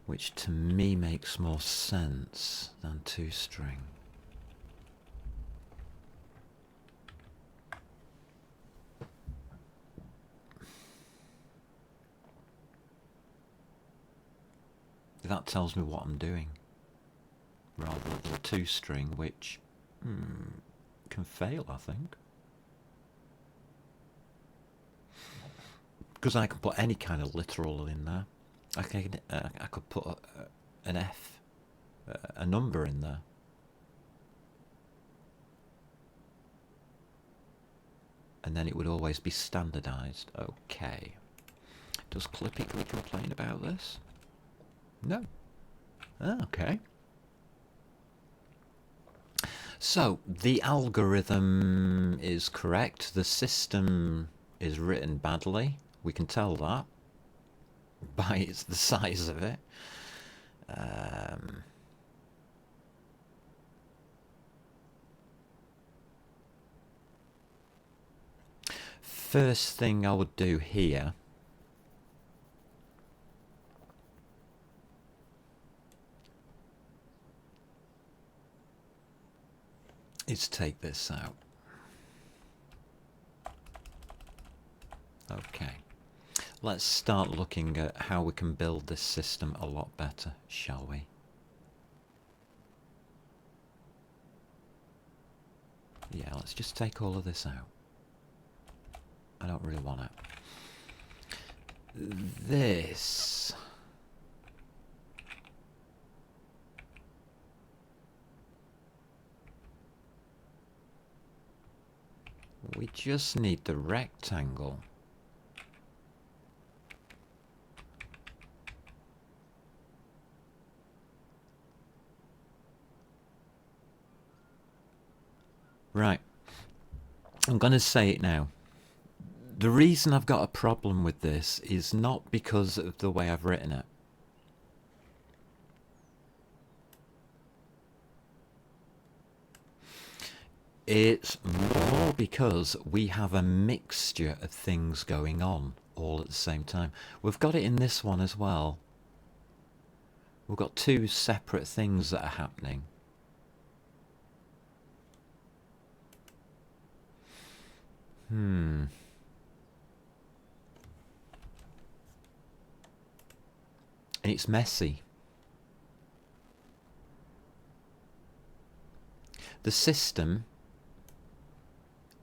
which to me makes more sense than ToString. That tells me what I'm doing, rather than ToString, which can fail, I think. Because I can put any kind of literal in there. I could put an F, a number in there. and then it would always be standardized. Okay. Does Clippically complain about this? No. Okay. So, the algorithm is correct. The system is written badly. We can tell that by the size of it. First thing I would do here is take this out. Okay. Let's start looking at how we can build this system a lot better, shall we? Yeah, let's just take all of this out. I don't really want it. This. We just need the rectangle. Right. I'm going to say it now. The reason I've got a problem with this is not because of the way I've written it. It's more because we have a mixture of things going on all at the same time. We've got it in this one as well. We've got two separate things that are happening. And it's messy. The system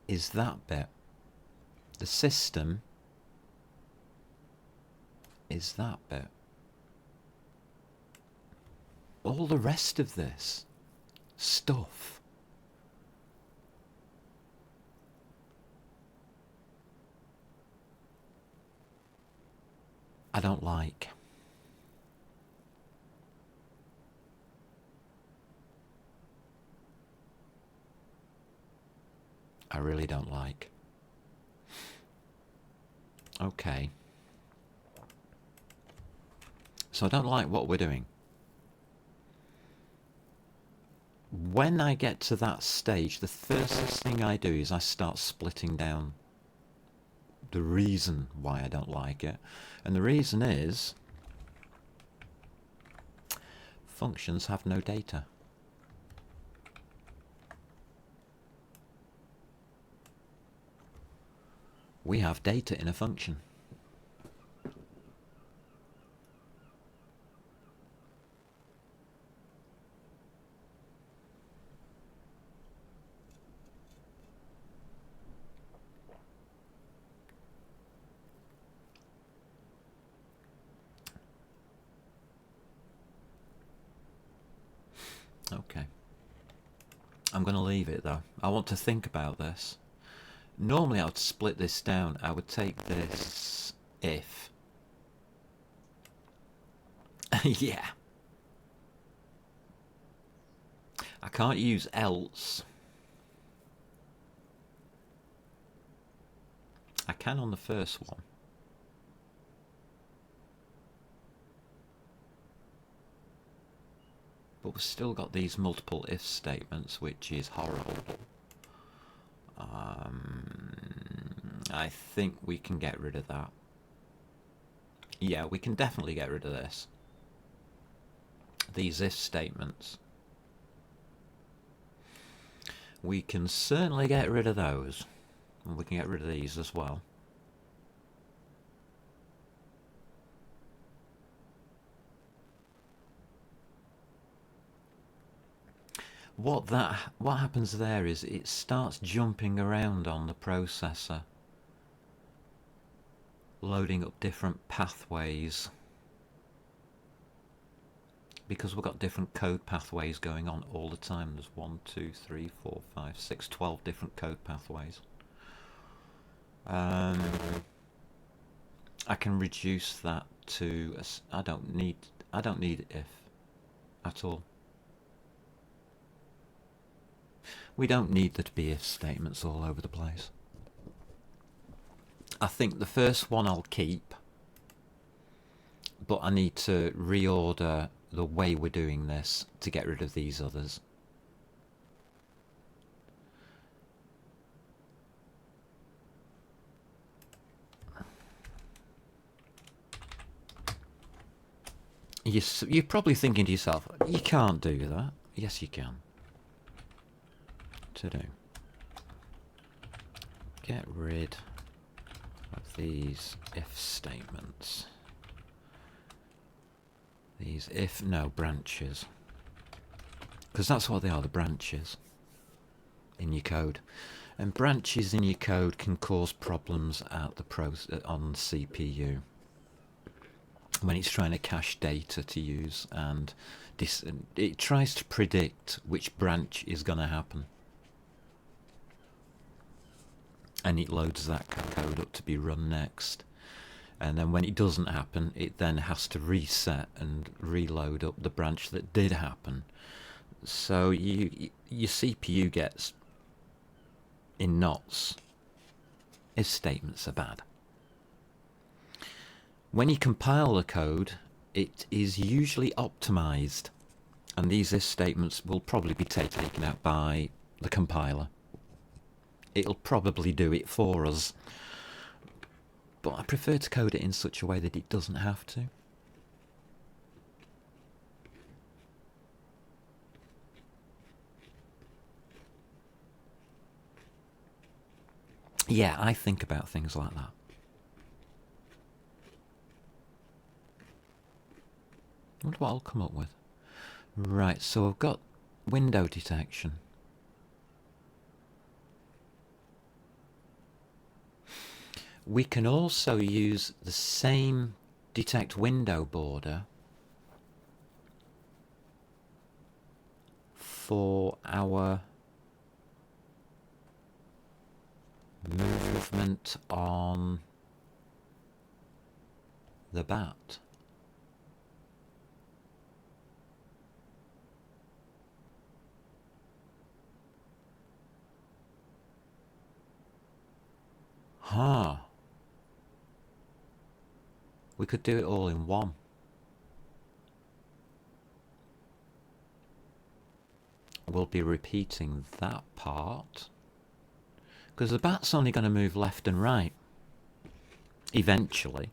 is that bit. The system is that bit. All the rest of this stuff I don't like. I really don't like. Okay. So I don't like what we're doing. When I get to that stage, the first thing I do is I start splitting down the reason why I don't like it. And the reason is functions have no data. We have data in a function. Okay. I'm going to leave it though. I want to think about this. Normally I would split this down. I would take this if. Yeah. I can't use else. I can on the first one. But we've still got these multiple if statements, which is horrible. I think we can get rid of that. Yeah, we can definitely get rid of this. These if statements. We can certainly get rid of those. And we can get rid of these as well. What happens there is it starts jumping around on the processor, loading up different pathways, because we've got different code pathways going on all the time. There's 1, 2, 3, 4, 5, 6, 12 different code pathways. I can reduce that to I don't need if at all. We don't need there to be if statements all over the place. I think the first one I'll keep, but I need to reorder the way we're doing this to get rid of these others. You're probably thinking to yourself, you can't do that. Yes, you can. To do. Get rid of these if statements. These branches. Because that's what they are, the branches in your code. And branches in your code can cause problems at the on CPU when it's trying to cache data to use, and it tries to predict which branch is going to happen. And it loads that code up to be run next. And then when it doesn't happen, it then has to reset and reload up the branch that did happen. So your CPU gets in knots if statements are bad. When you compile the code, it is usually optimized, and these if statements will probably be taken out by the compiler. It'll probably do it for us, but I prefer to code it in such a way that it doesn't have to. Yeah, I think about things like that. I wonder what I'll come up with. Right, so I've got window detection. We can also use the same detect window border for our movement on the bat. Huh. We could do it all in one. We'll be repeating that part, because the bat's only going to move left and right eventually.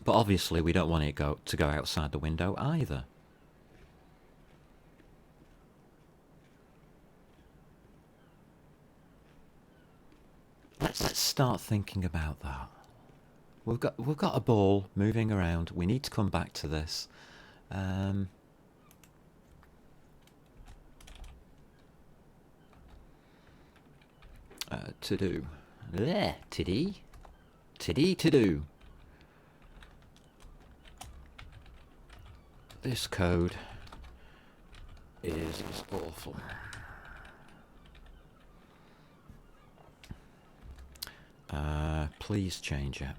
But obviously we don't want it to go outside the window either. Let's start thinking about that. We've got a ball moving around. We need to come back to this. To do. There, tiddy. Tiddy to do. This code is awful. Please change it.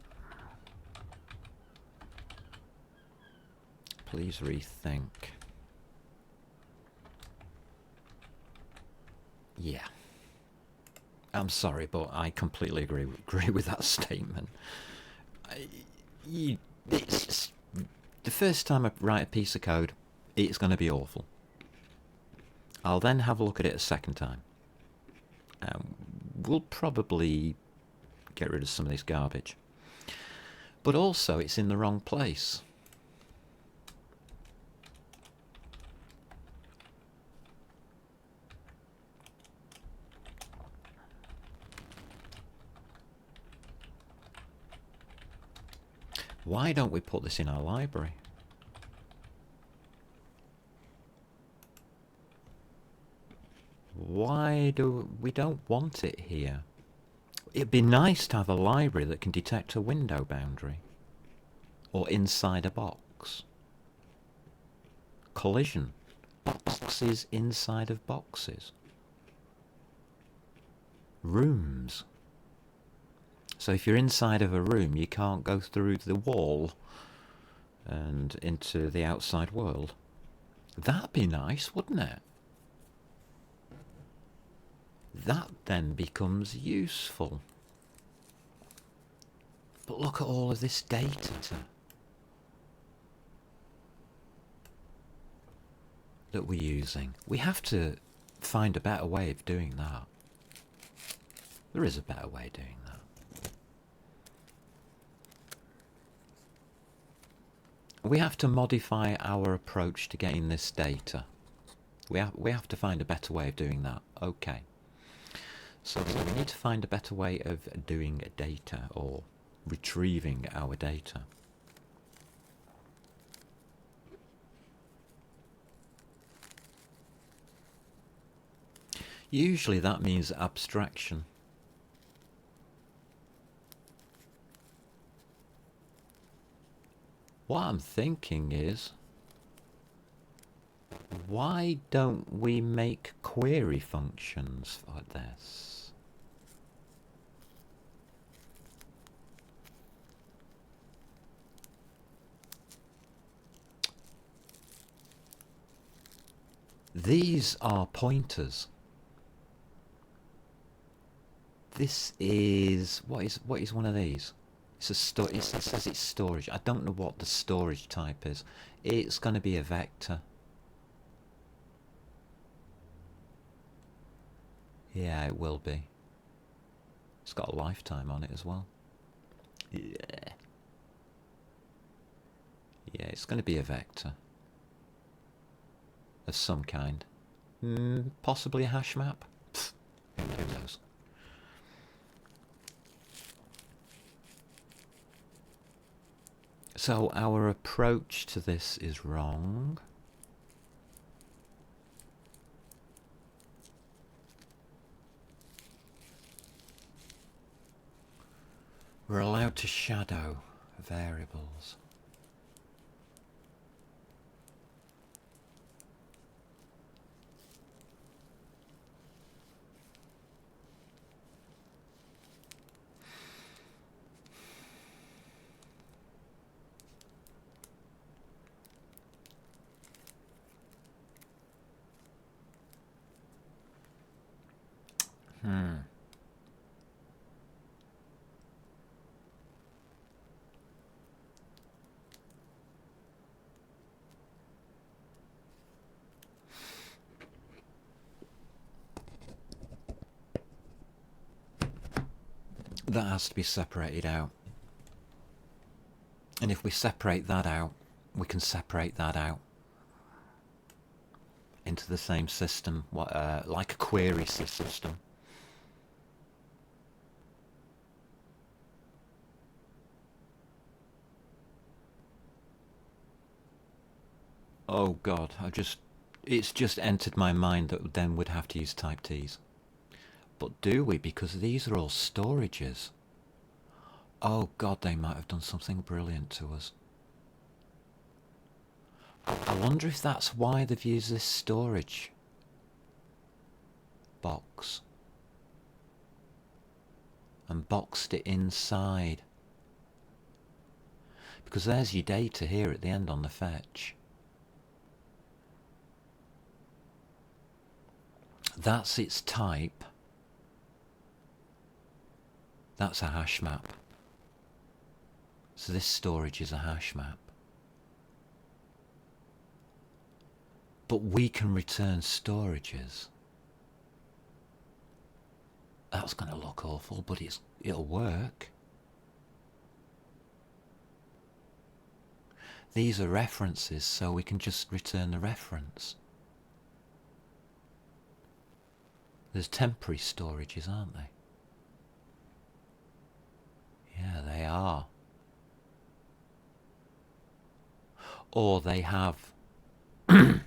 Please rethink. Yeah. I'm sorry, but I completely agree with that statement. It's the first time I write a piece of code, it's going to be awful. I'll then have a look at it a second time. We'll probably get rid of some of this garbage. But also, it's in the wrong place. Why don't we put this in our library? Why do we don't want it here? It'd be nice to have a library that can detect a window boundary or inside a box. Collision. Boxes inside of boxes. rooms. So if you're inside of a room, you can't go through the wall and into the outside world. That'd be nice, wouldn't it? That then becomes useful. But look at all of this data that we're using. We have to find a better way of doing that. There is a better way of doing that. We have to modify our approach to getting this data. We have to find a better way of doing that. Okay. So we need to find a better way of doing data, or retrieving our data. Usually that means abstraction. What I'm thinking is, why don't we make query functions for this? These are pointers. This is what is one of these? It's a it says it's storage. I don't know what the storage type is. It's going to be a vector. Yeah, it will be. It's got a lifetime on it as well. Yeah. Yeah, it's going to be a vector of some kind. Possibly a hash map. Pfft, who knows? So our approach to this is wrong. We're allowed to shadow variables. That has to be separated out. And if we separate that out, we can separate that out into the same system, like a query system. Oh God, it's just entered my mind that then we'd have to use type T's. But do we? Because these are all storages. Oh God, they might have done something brilliant to us. I wonder if that's why they've used this storage box and boxed it inside. Because there's your data here at the end on the fetch. That's its type. That's a hash map. So this storage is a hash map. But we can return storages. That's going to look awful, but it'll work. These are references, so we can just return the reference. There's temporary storages, aren't they? Yeah, they are. Or they have an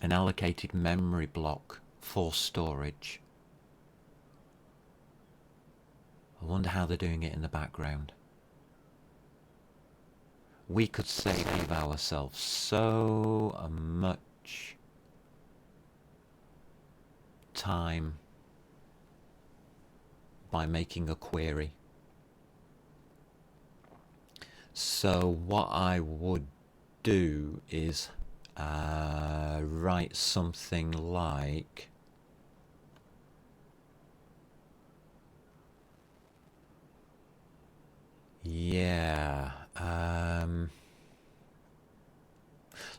allocated memory block for storage. I wonder how they're doing it in the background. We could save ourselves so much time by making a query. So what I would do is write something like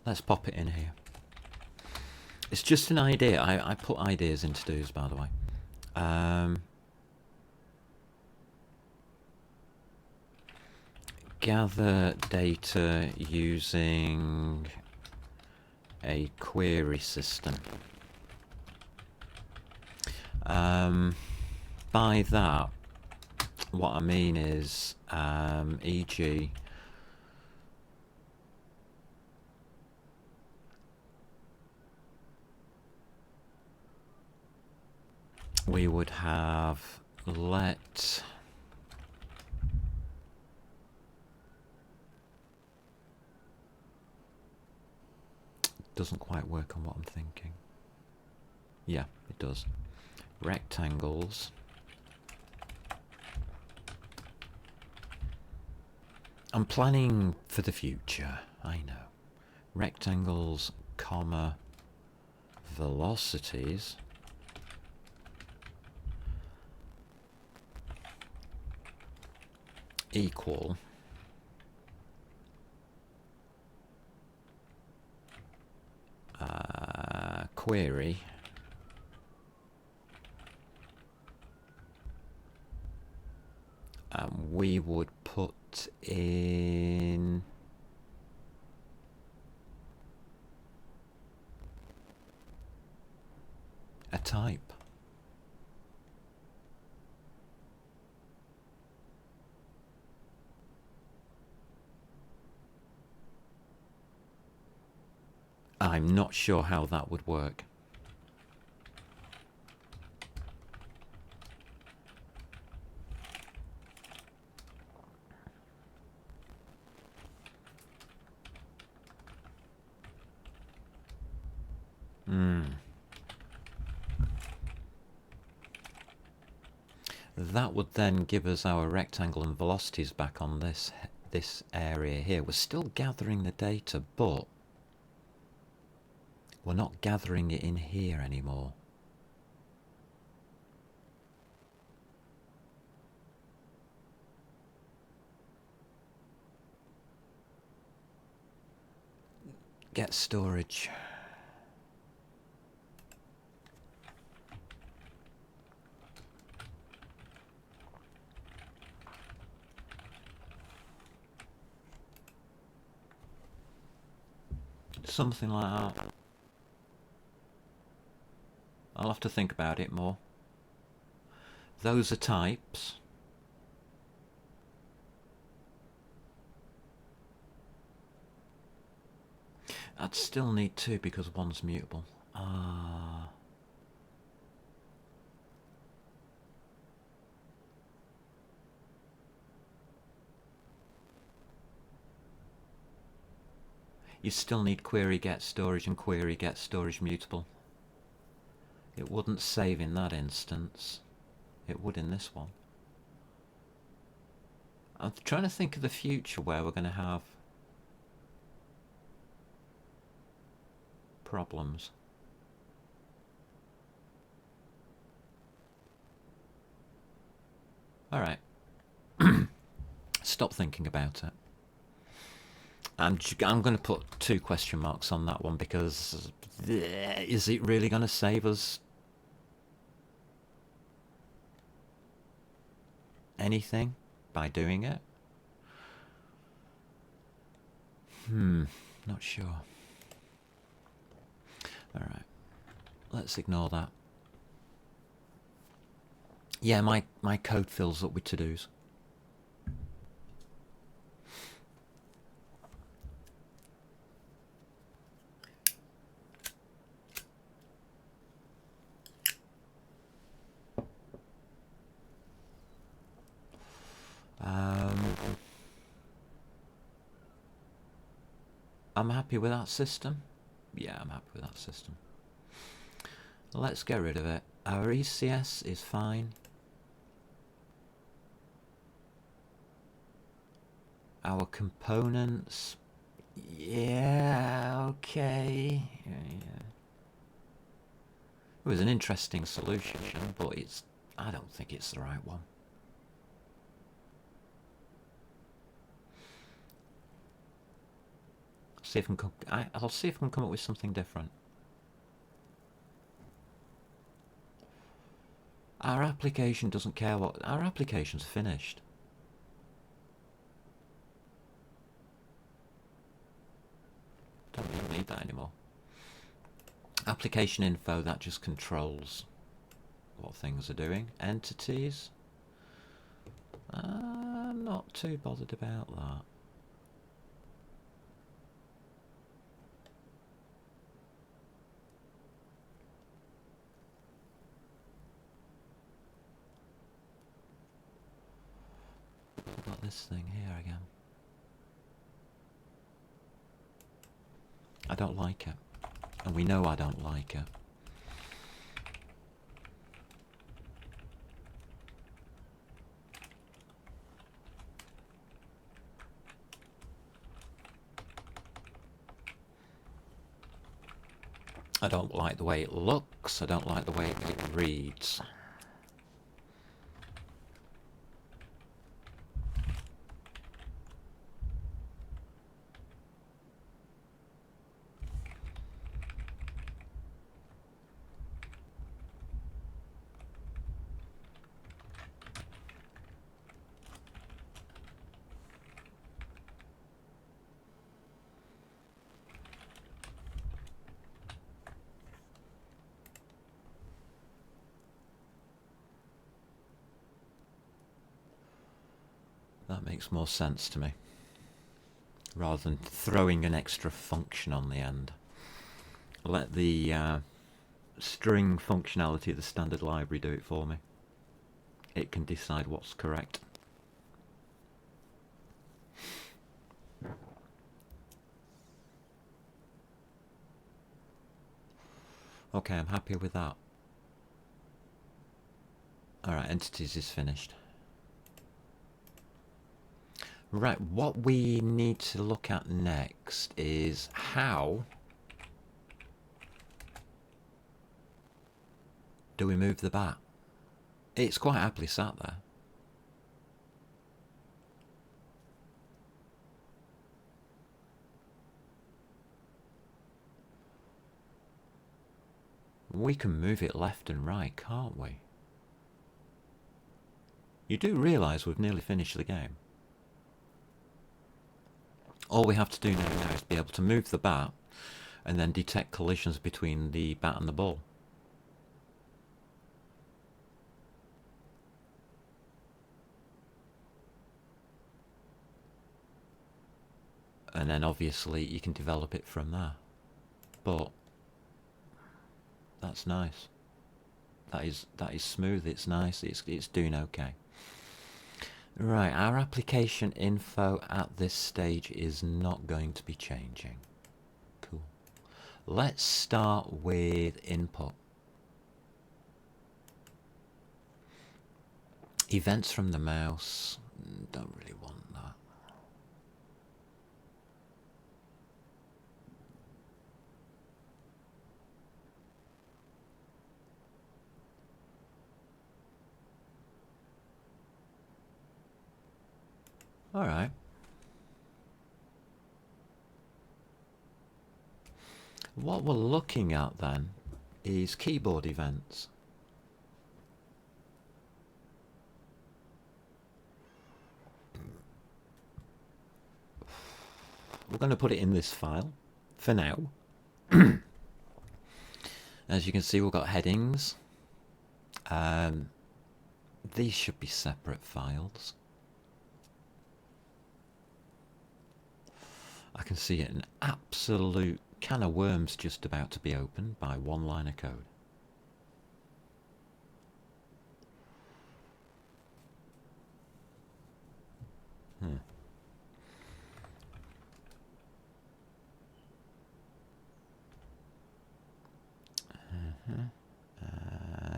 let's pop it in here. It's just an idea. I put ideas into do's, by the way. Gather data using a query system. By that, what I mean is, e.g., we would have let doesn't quite work on what I'm thinking. Yeah, it does. Rectangles. I'm planning for the future, I know. Rectangles, comma, velocities equal query we would put in a type. I'm not sure how that would work. That would then give us our rectangle and velocities back on this area here. We're still gathering the data, but we're not gathering it in here anymore. Get storage. Something like that. I'll have to think about it more. Those are types. I'd still need two because one's mutable. You still need query get storage and query get storage mutable. It wouldn't save in that instance. It would in this one. I'm trying to think of the future where we're going to have problems. Alright. Stop thinking about it. I'm going to put 2 question marks on that one because is it really going to save us anything by doing it? Not sure. Alright, let's ignore that. Yeah, my code fills up with to-dos. I'm happy with that system. Yeah, I'm happy with that system. Let's get rid of it. Our ECS is fine. our components. Yeah, okay. Yeah. It was an interesting solution, but I don't think it's the right one. See if I'll see if I can come up with something different. Our application doesn't care what... Our application's finished. Don't really need that anymore. Application info, that just controls what things are doing. Entities, I'm not too bothered about that. I've got this thing here again. I don't like it. And we know I don't like it. I don't like the way it looks. I don't like the way it reads. That makes more sense to me, rather than throwing an extra function on the end. Let the string functionality of the standard library do it for me. It can decide what's correct. Okay, I'm happy with that. Alright, entities is finished. Right, what we need to look at next is how do we move the bat? It's quite happily sat there. We can move it left and right, can't we? You do realise we've nearly finished the game. All we have to do now is be able to move the bat and then detect collisions between the bat and the ball. And then obviously you can develop it from there. But that's nice. That is smooth, it's nice, it's doing okay. Right, our application info at this stage is not going to be changing. Cool. Let's start with input. Events from the mouse, don't really want that. All right. What we're looking at then is keyboard events. We're going to put it in this file for now. As you can see, we've got headings. These should be separate files. I can see an absolute can of worms just about to be opened by one line of code.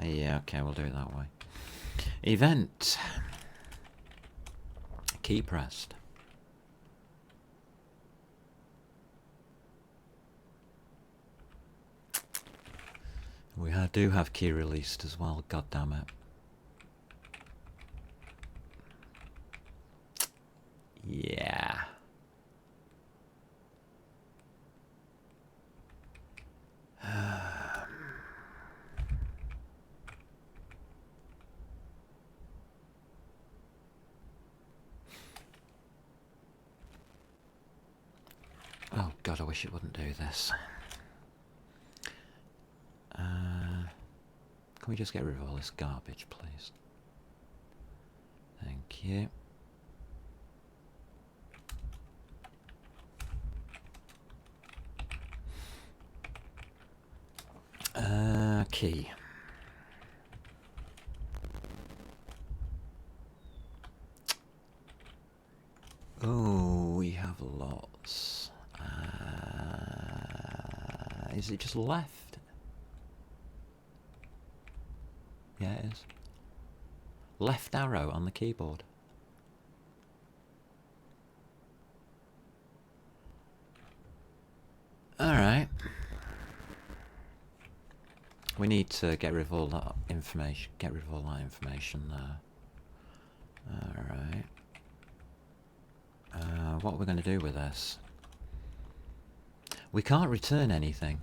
Yeah, okay, we'll do it that way. Event. Key pressed. do have key released as well, god damn it. Yeah. Oh god, I wish it wouldn't do this. Can we just get rid of all this garbage, please? Thank you. Key. Oh, we have lots. Is it just left? Yeah, it is. Left arrow on the keyboard. Alright. We need to get rid of all that information. Get rid of all that information there. Alright. What are we going to do with this? We can't return anything.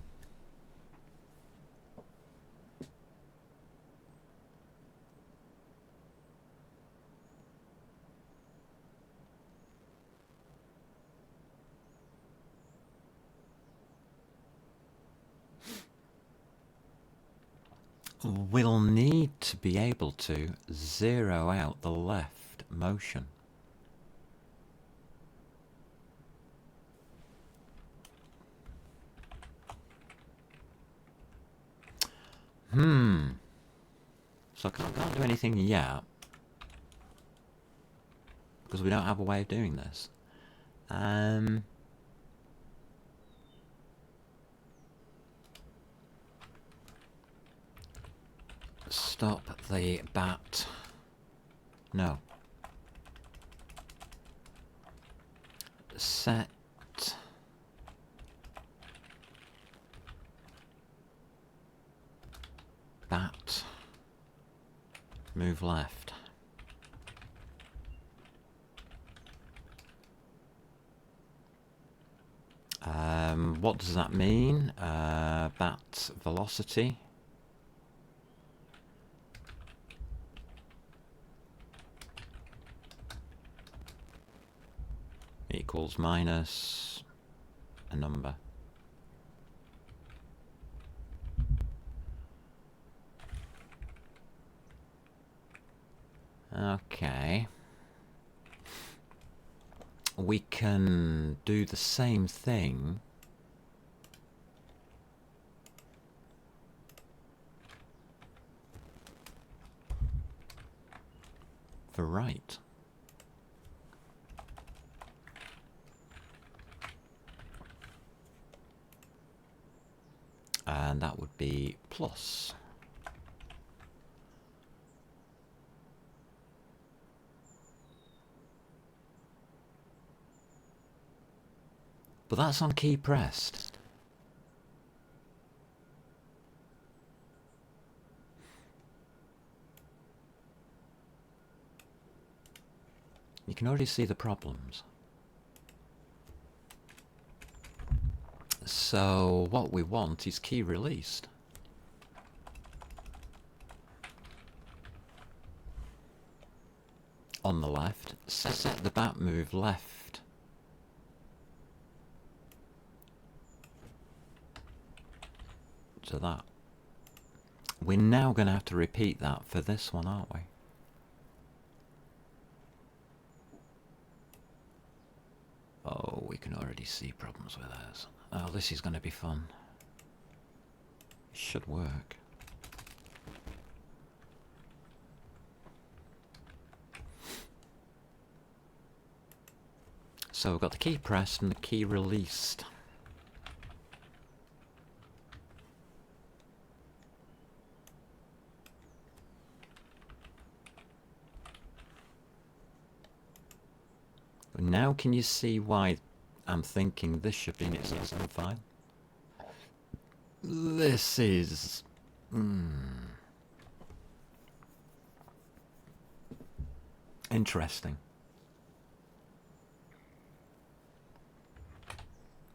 We'll need to be able to zero out the left motion. So I can't do anything yet, because we don't have a way of doing this. Stop the bat. No. Set bat. Move left. What does that mean? Bat velocity. Equals minus a number. Okay. We can do the same thing for right. And that would be plus. But that's on key pressed. You can already see the problems. So what we want is key released. On the left, set the bat move left. To that. We're now going to have to repeat that for this one, aren't we? Oh, we can already see problems with ours. Oh, this is going to be fun. It should work. So we've got the key pressed and the key released. Now can you see why I'm thinking this should be in its own file? This is Interesting.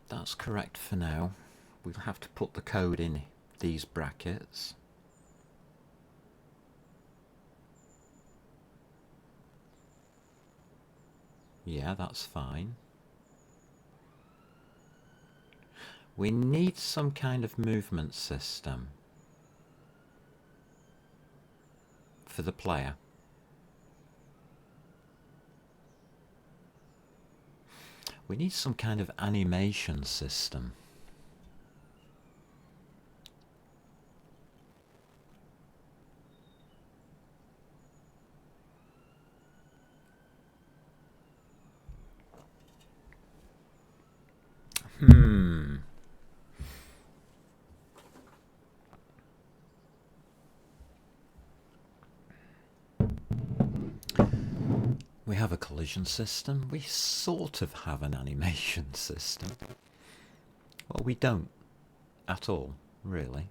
That's correct for now. We'll have to put the code in these brackets. Yeah, that's fine. We need some kind of movement system for the player. We need some kind of animation system. We have a collision system. We sort of have an animation system. Well, we don't at all, really.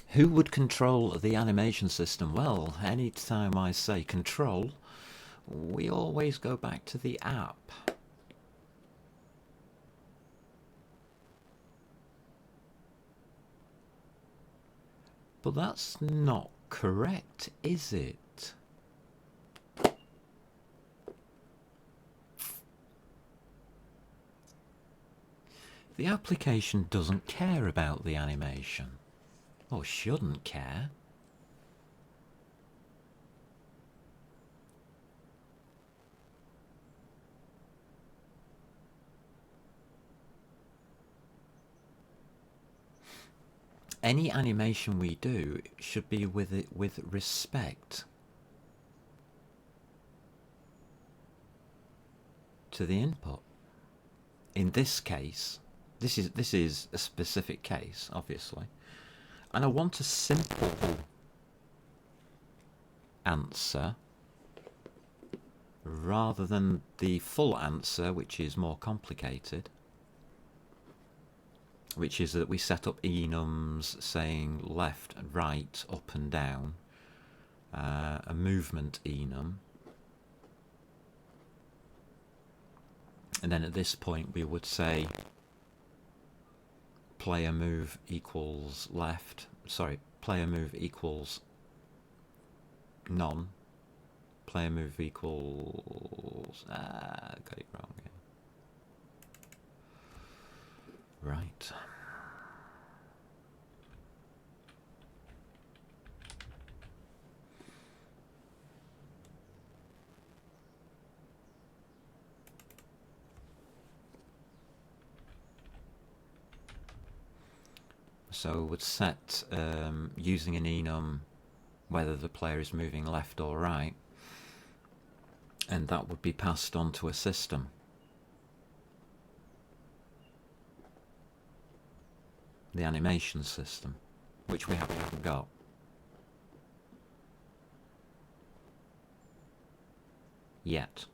Who would control the animation system? Well, anytime I say control, we always go back to the app. But that's not correct, is it? The application doesn't care about the animation, or shouldn't care. Any animation we do should be with respect to the input. In this case, this is a specific case, obviously, and I want a simple answer rather than the full answer, which is more complicated, which is that we set up enums saying left and right, up and down, a movement enum, and then at this point we would say player move equals left, sorry, player move equals none, player move equals, got it wrong here. Right. So would set using an enum whether the player is moving left or right, and that would be passed on to a system. The animation system, which we haven't got. Yet.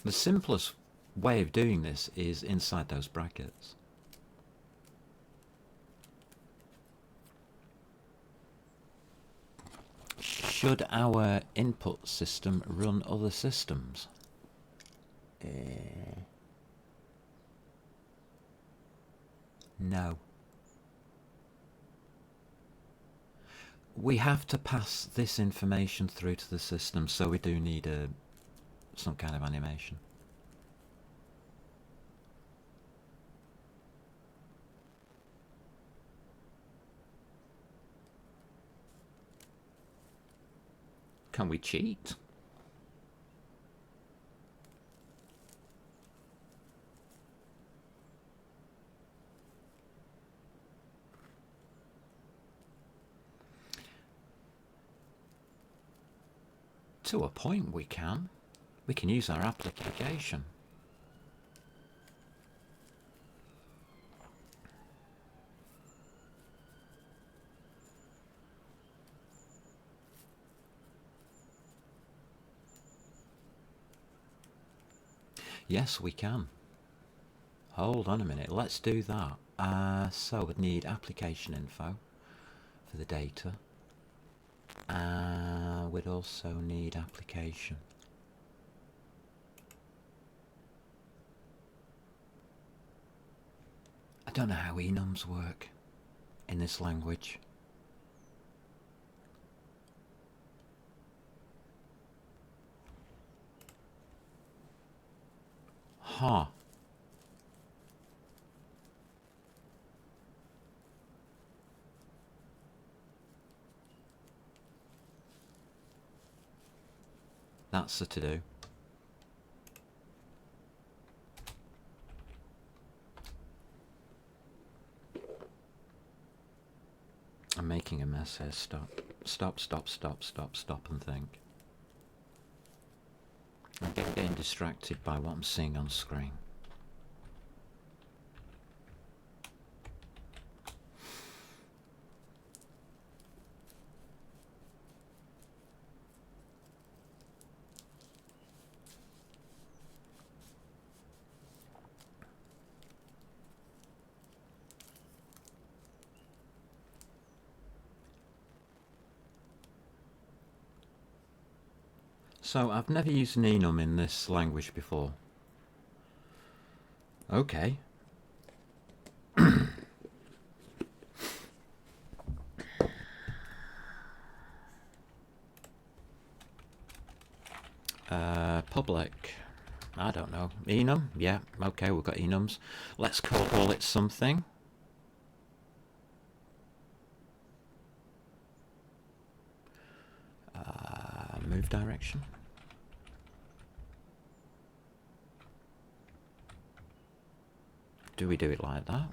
The simplest way of doing this is inside those brackets. Should our input system run other systems? No. We have to pass this information through to the system, so we do need some kind of animation. Can we cheat? To a point we can. We can use our application. Yes, we can. Hold on a minute, let's do that. So we'd need application info for the data. We'd also need application. I don't know how enums work in this language. Huh. That's the to-do. I'm making a mess here. Stop. Stop, stop, stop, stop, stop and think. I'm getting distracted by what I'm seeing on screen. So I've never used an enum in this language before. Okay. Public. I don't know. Enum? Yeah, okay, we've got enums. Let's call it something. Move direction. Do we do it like that?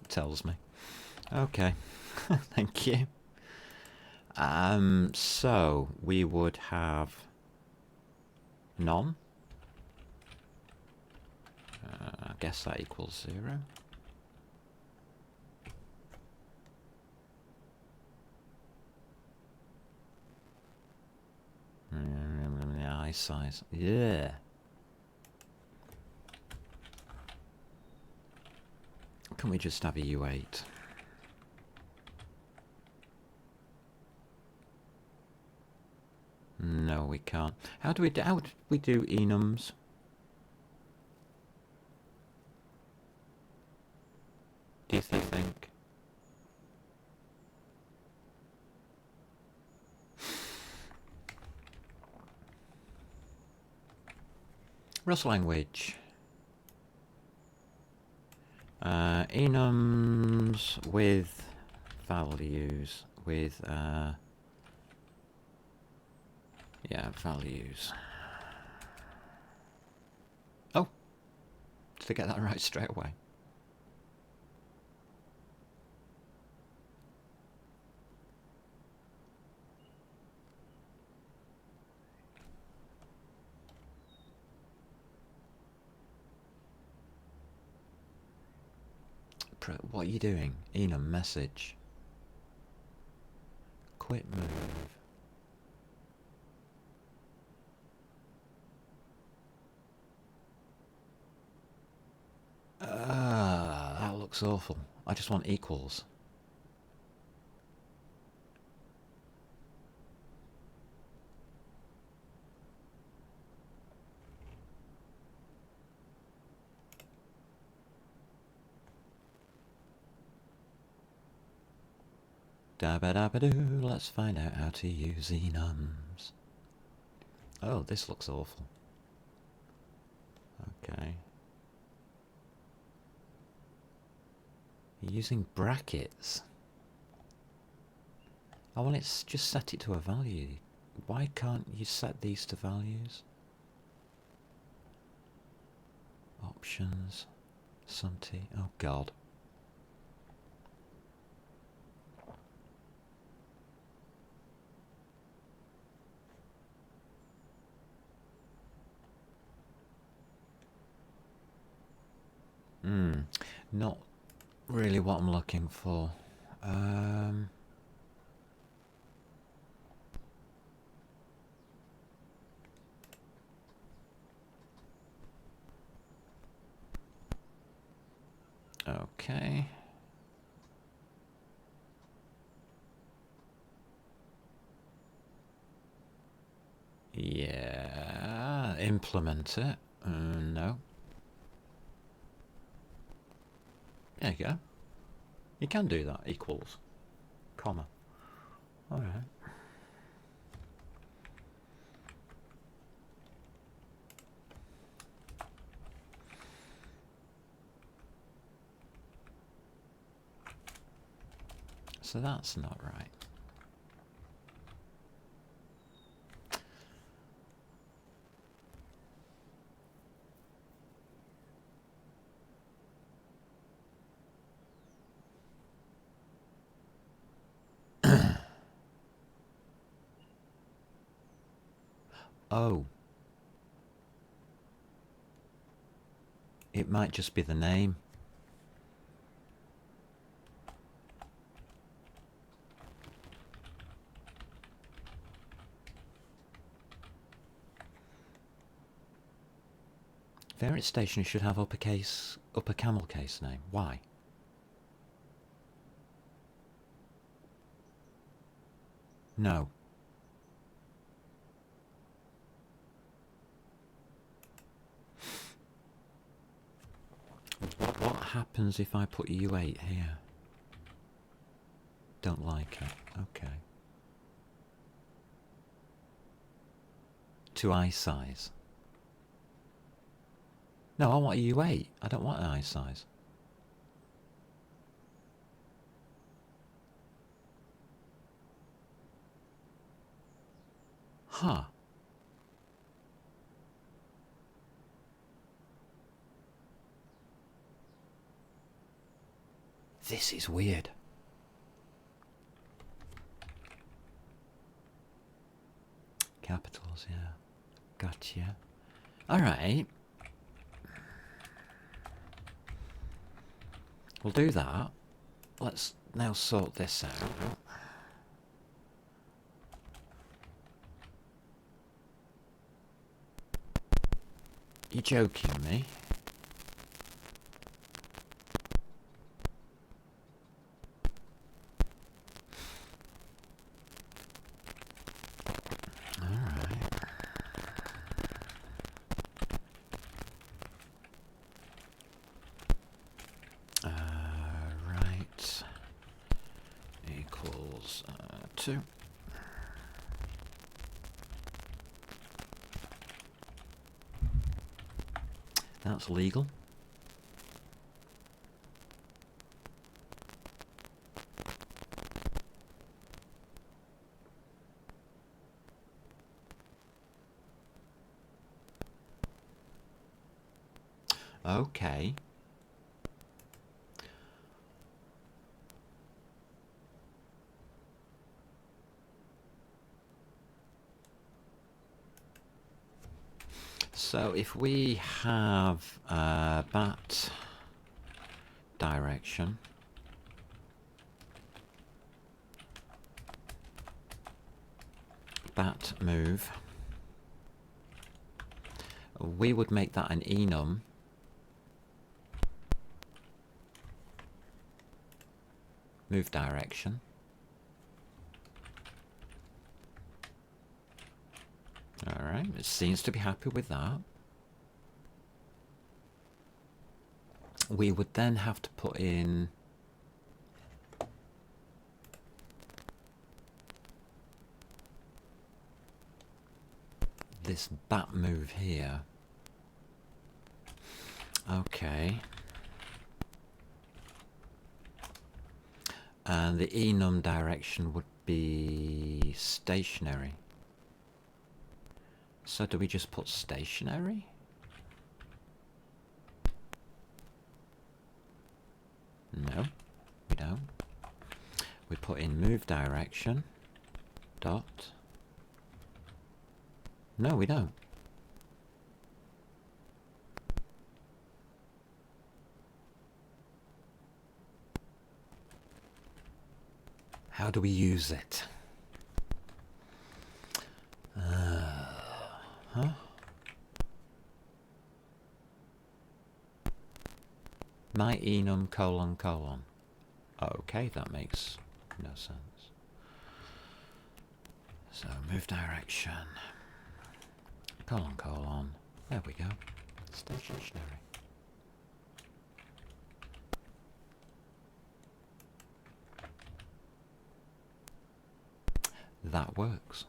Tells me. Okay. Thank you. So we would have none. I guess that equals 0. Eye size. Yeah. Can we just have a U8? No, we can't. How do we do enums? Do you think? Rust language. Enums with values with yeah, values. Oh, did I get that right straight away? What are you doing? Enum message. Quit move. That looks awful. I just want equals. Da-ba-da-ba-doo, let's find out how to use enums. Oh, this looks awful. Okay. Using brackets. Oh, well, it's just set it to a value. Why can't you set these to values? Options. Sunty. Oh, God. Hmm. Not really what I'm looking for. Okay. Yeah, implement it. No. There you go. You can do that. Equals, comma. All right. So that's not right. Oh. It might just be the name. Variant stationery should have upper camel case name. Why? No. What happens if I put U8 here? Don't like it. Okay. To eye size. No, I want a U8. I don't want an eye size. Huh. This is weird. Capitals, yeah. Gotcha. Alright. We'll do that. Let's now sort this out. You're joking me? Right. Equals 2. That's legal. Okay. So if we have bat direction, bat move, we would make that an enum. Move direction. Alright, it seems to be happy with that. We would then have to put in this bat move here. Okay. And the enum direction would be stationary. So do we just put stationary? No, we don't. We put in move direction dot. No, we don't. How do we use it? My enum : Okay, that makes no sense. So move direction, : there we go, stationary. That works.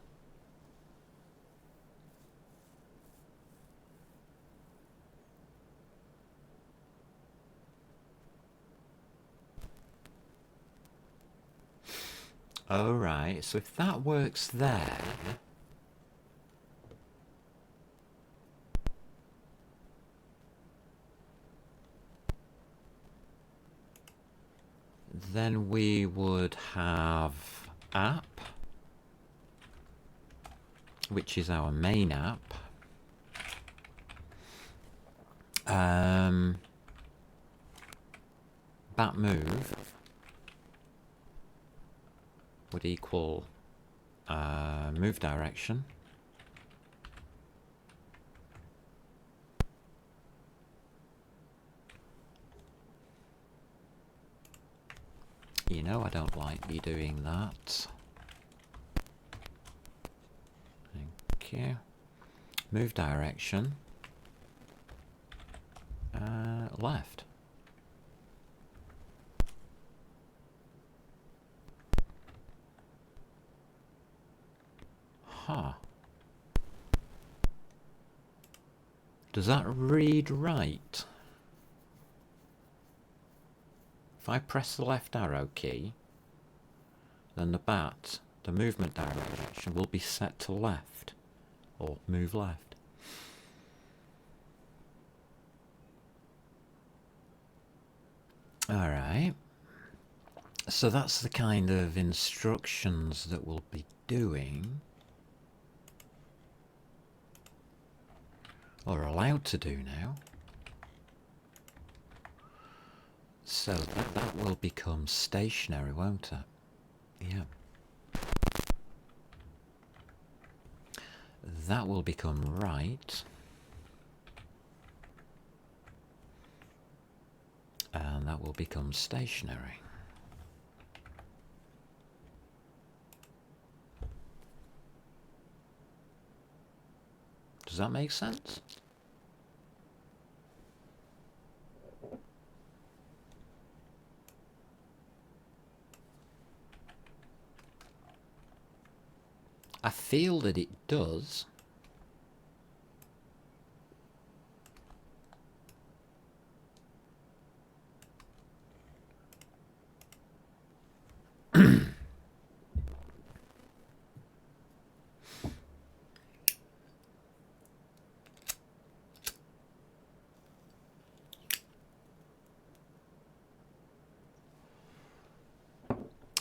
Alright, so if that works there, then we would have app, which is our main app. Bat move would equal move direction. You know I don't like you doing that. Thank you. Move direction. Left. Huh. Does that read right? If I press the left arrow key, then the bat, the movement direction, will be set to left, or move left. Alright, so that's the kind of instructions that we'll be doing, or allowed to do now. So that will become stationary, won't it? Yeah. That will become right. And that will become stationary. Does that make sense? I feel that it does.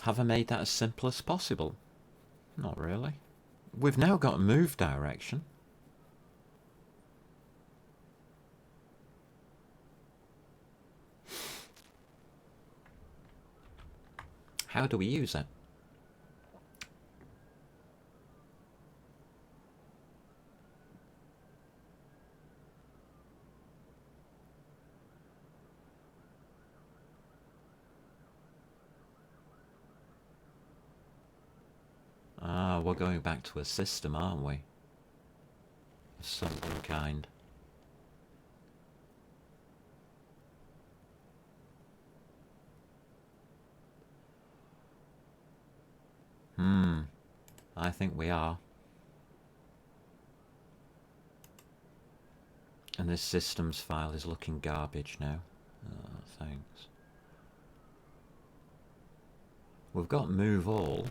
Have I made that as simple as possible? Not really. We've now got a move direction. How do we use it? Ah, we're going back to a system, aren't we? Of some kind. I think we are. And this systems file is looking garbage now. Oh, thanks. We've got move all.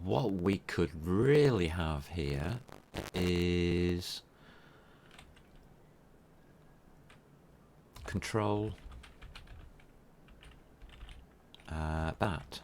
What we could really have here is control bat.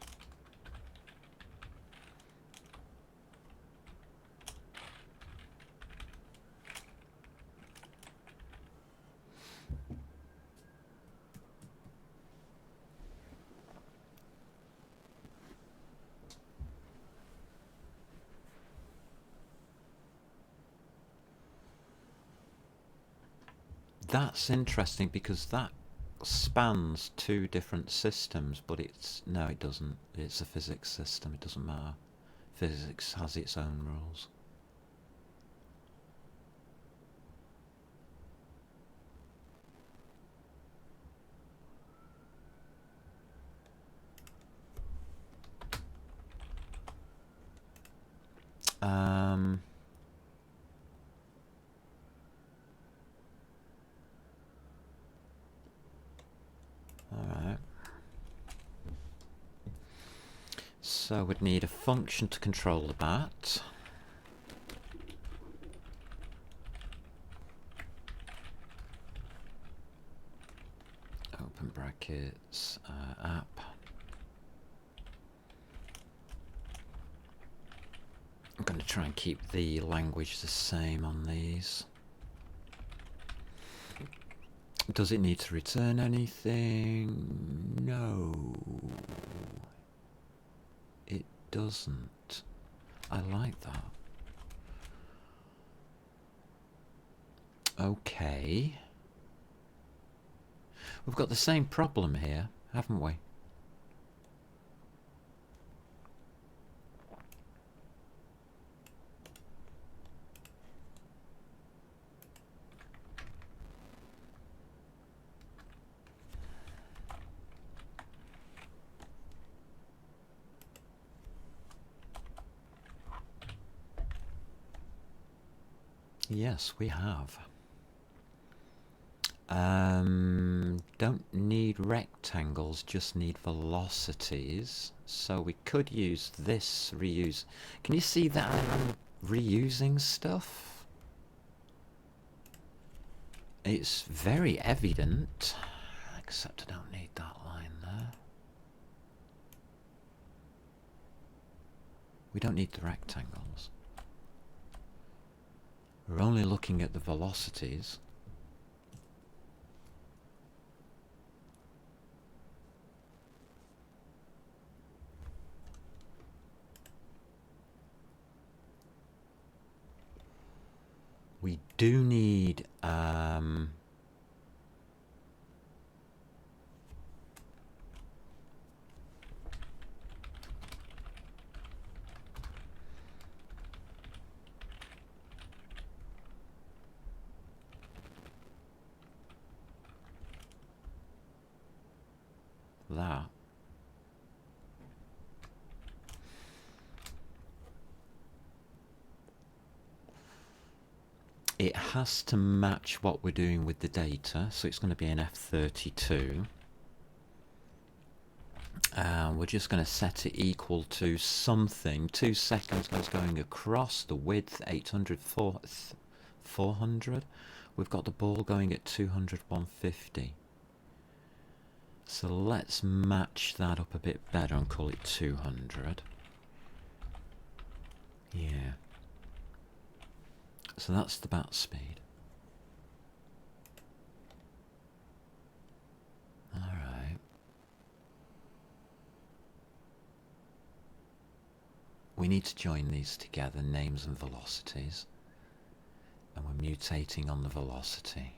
That's interesting because that spans two different systems, but no, it doesn't. It's a physics system. It doesn't matter. Physics has its own rules. Alright. So we'd need a function to control the bat. Open brackets, app. I'm going to try and keep the language the same on these. Does it need to return anything? No. It doesn't. I like that. Okay. We've got the same problem here, haven't we? Yes, we have. Don't need rectangles, just need velocities. So we could use this reuse. Can you see that I'm reusing stuff? It's very evident, except I don't need that line there. We don't need the rectangles. We're only looking at the velocities. We do need that. It has to match what we're doing with the data, so it's going to be an F32. We're just going to set it equal to something. 2 seconds goes going across, the width 800, 400. We've got the ball going at 200, 150. So let's match that up a bit better and call it 200. Yeah. So that's the bat speed. Alright. We need to join these together, names and velocities. And we're mutating on the velocity.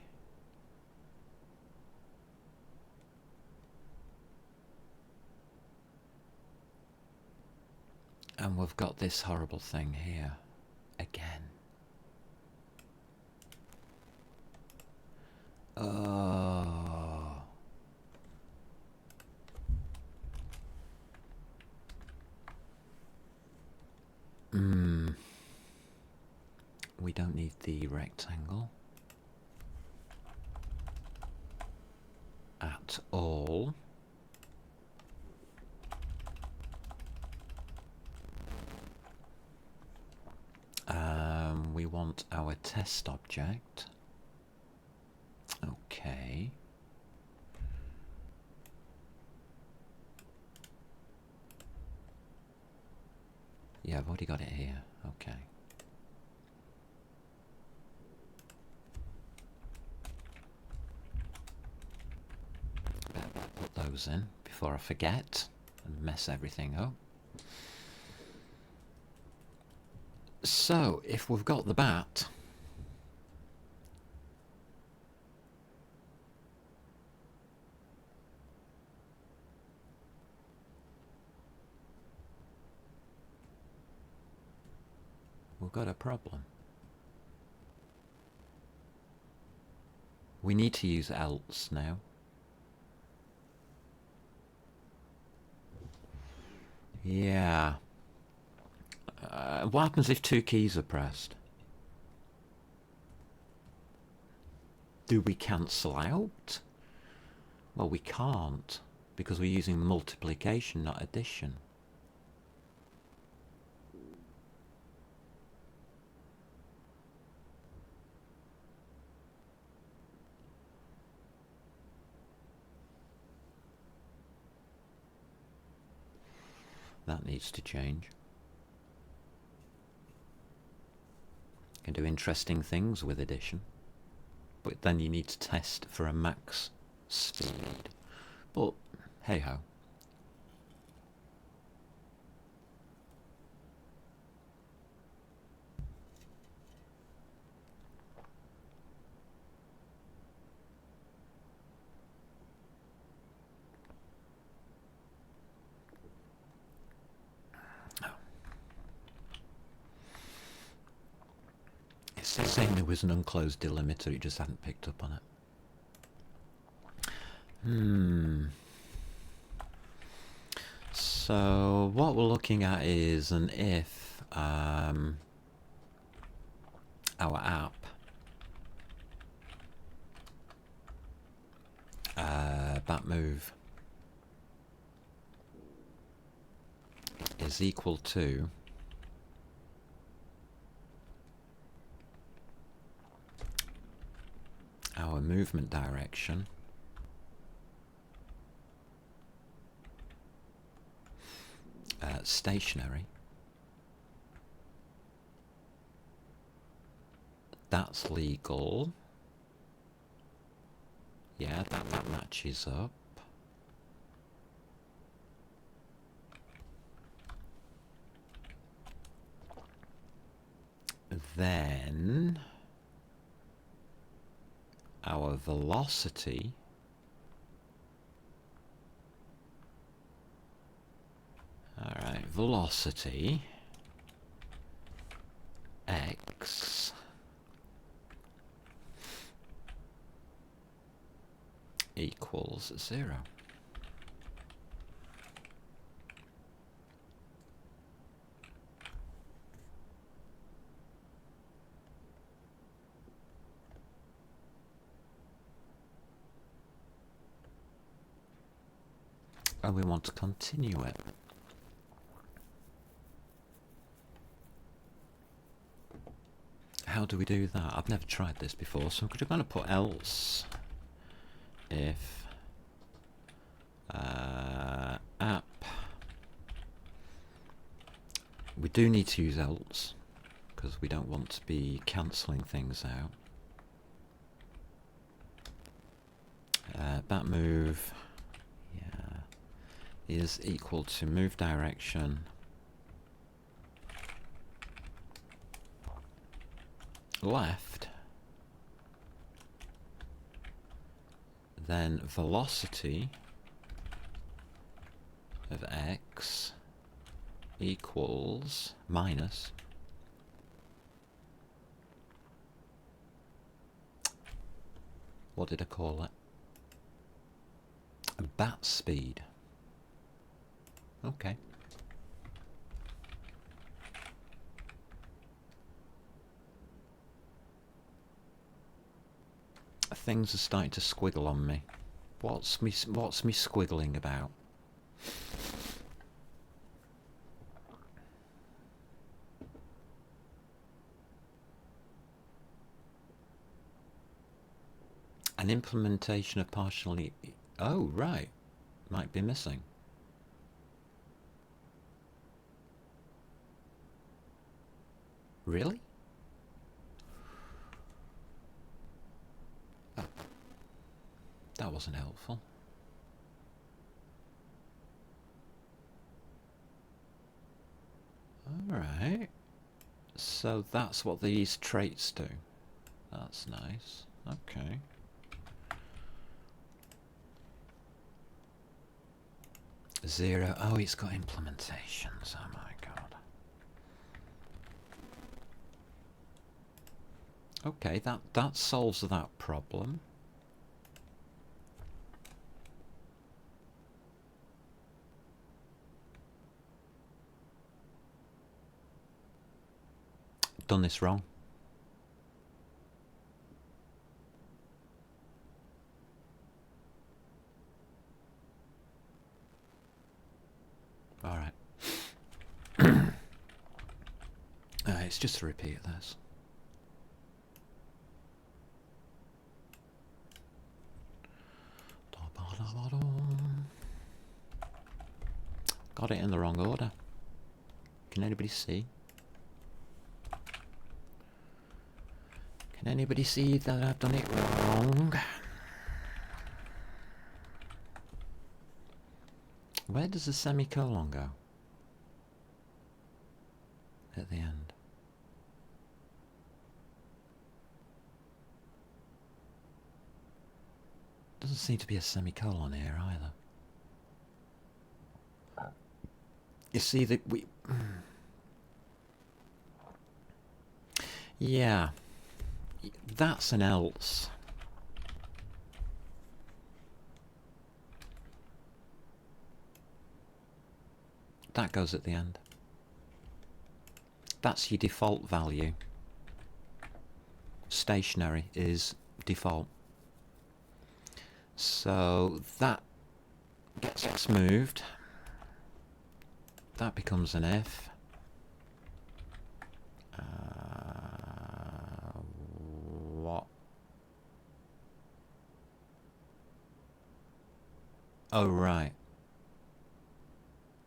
And we've got this horrible thing here again. Oh. We don't need the rectangle at all. We want our test object. Okay. Yeah, I've already got it here. Okay. Better put those in before I forget and mess everything up. So, if we've got the bat, we've got a problem. We need to use else now. Yeah. What happens if two keys are pressed? Do we cancel out? Well, we can't, because we're using multiplication, not addition. That needs to change. Can do interesting things with addition, but then you need to test for a max speed. But hey ho. It's saying there was an unclosed delimiter, it just hadn't picked up on it. So what we're looking at is an if our app bat move is equal to our movement direction stationary. That's legal. Yeah, that matches up. Then our velocity velocity x equals 0. And we want to continue it. How do we do that? I've never tried this before, so I'm going to put else if app. We do need to use else because we don't want to be cancelling things out. Bat move, yeah, is equal to move direction left, then velocity of x equals minus what did I call it? Bat speed. Okay. Things are starting to squiggle on me. What's me squiggling about? An implementation of partially... Oh, right. Might be missing. Really? Oh, that wasn't helpful. Alright. So that's what these traits do. That's nice. Okay. Zero. Oh, it's got implementations. Oh my god. Okay, that solves that problem. Done this wrong. Alright. It's just a repeat of this. Got it in the wrong order. Can anybody see? Can anybody see that I've done it wrong? Where does the semicolon go? At the end. Doesn't seem to be a semicolon here either. You see that we... Yeah. That's an else. That goes at the end. That's your default value. Stationary is default. So that gets moved. That becomes an F. What? Oh, right.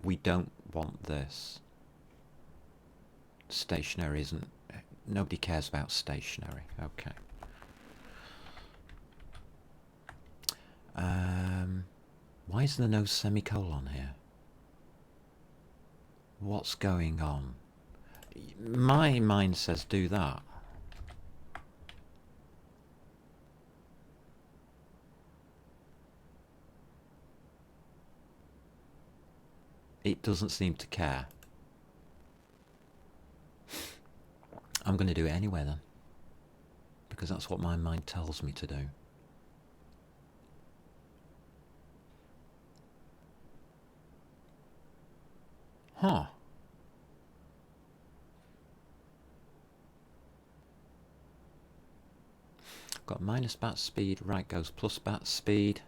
We don't want this. Stationary isn't... Nobody cares about stationary. Okay. Why is there no semicolon here? What's going on? My mind says do that. It doesn't seem to care. I'm going to do it anyway then. Because that's what my mind tells me to do. Huh. Got minus bat speed, right goes plus bat speed.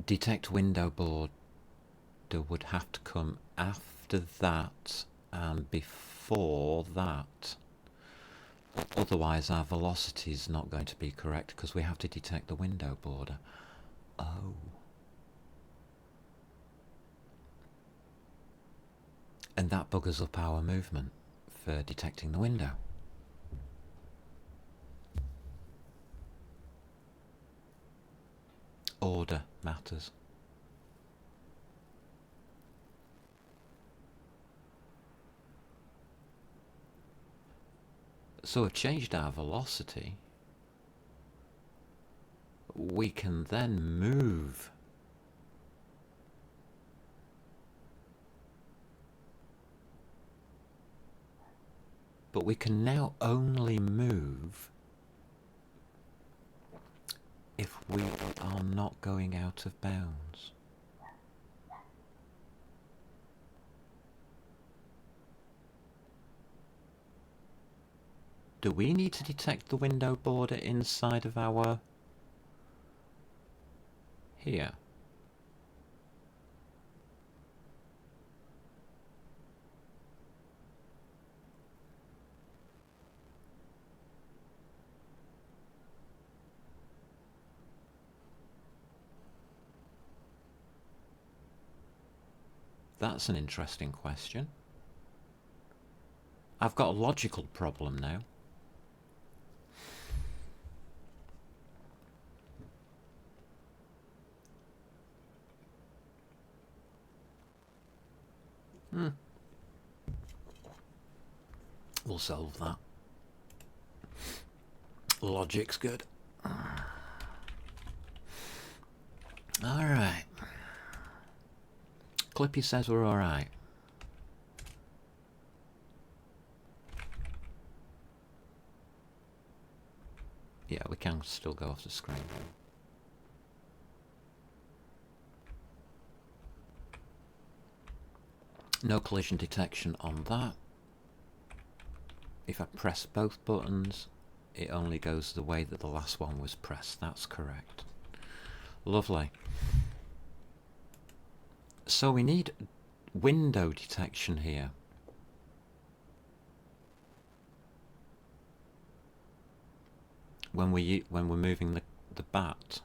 Detect window border would have to come after that and before that. Otherwise our velocity is not going to be correct because we have to detect the window border. Oh. And that buggers up our movement for detecting the window. Order matters. So we've changed our velocity. We can then move. But we can now only move if we are not going out of bounds. Do we need to detect the window border inside of our... here? That's an interesting question. I've got a logical problem now. We'll solve that. Logic's good. Alright. Clippy says we're alright. Yeah, we can still go off the screen. No collision detection on that. If I press both buttons, it only goes the way that the last one was pressed. That's correct. Lovely. So we need window detection here. When we're moving the bat.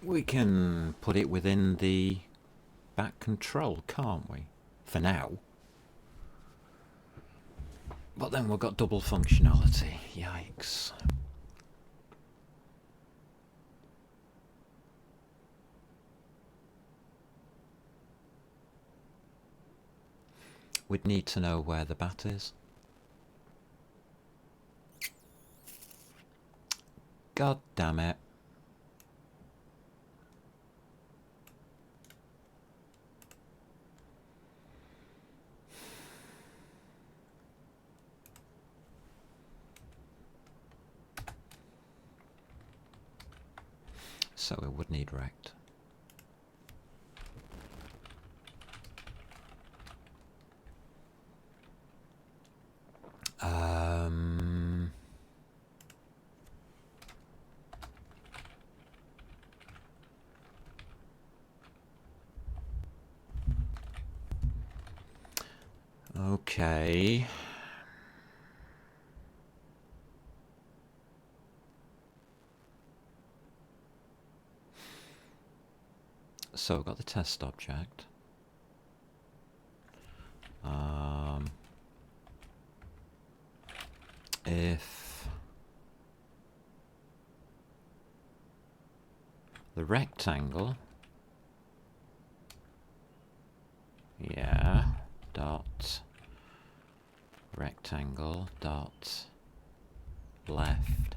We can put it within the back control, can't we? For now. But then we've got double functionality. Yikes. We'd need to know where the bat is. God damn it. So we would need rect. Okay. So we've got the test object. If the rectangle, yeah, dot rectangle dot left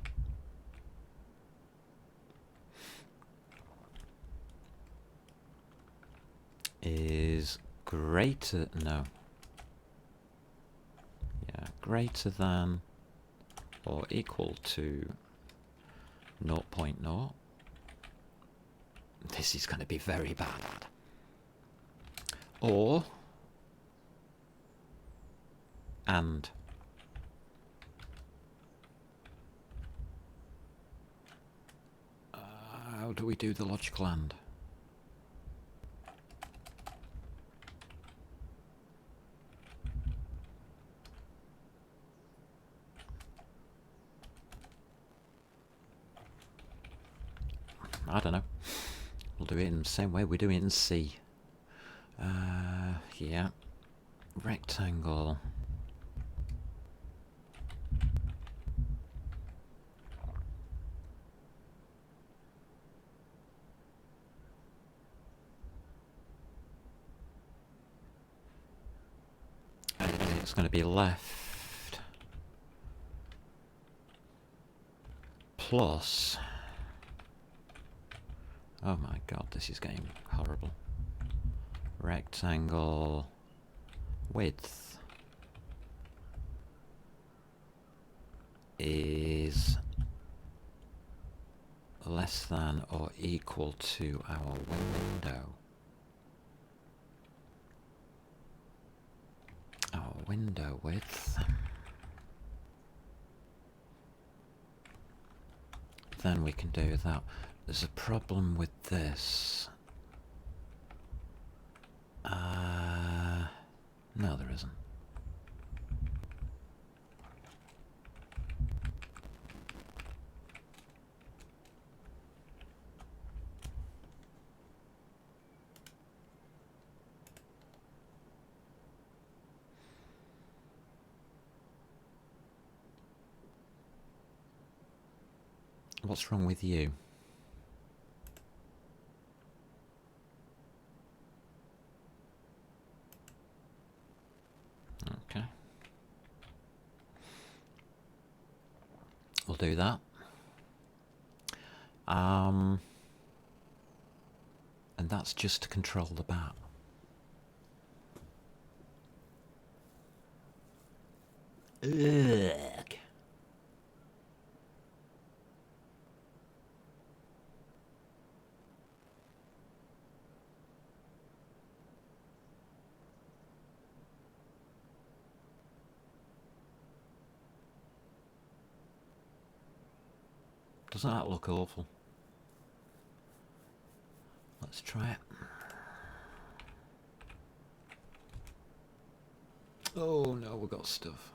is greater, no, yeah, greater than or equal to 0.0. This is going to be very bad. Or and how do we do the logical and? I don't know. We'll do it in the same way we do it in C. Yeah. Rectangle. And it's going to be left plus. Oh my god, this is getting horrible. Rectangle width is less than or equal to our window. Our window width. Then we can do that. There's a problem with this. No, there isn't. What's wrong with you? Okay. We'll do that. And that's just to control the bat. Ugh. Doesn't that look awful? Let's try it. Oh no, we've got stuff.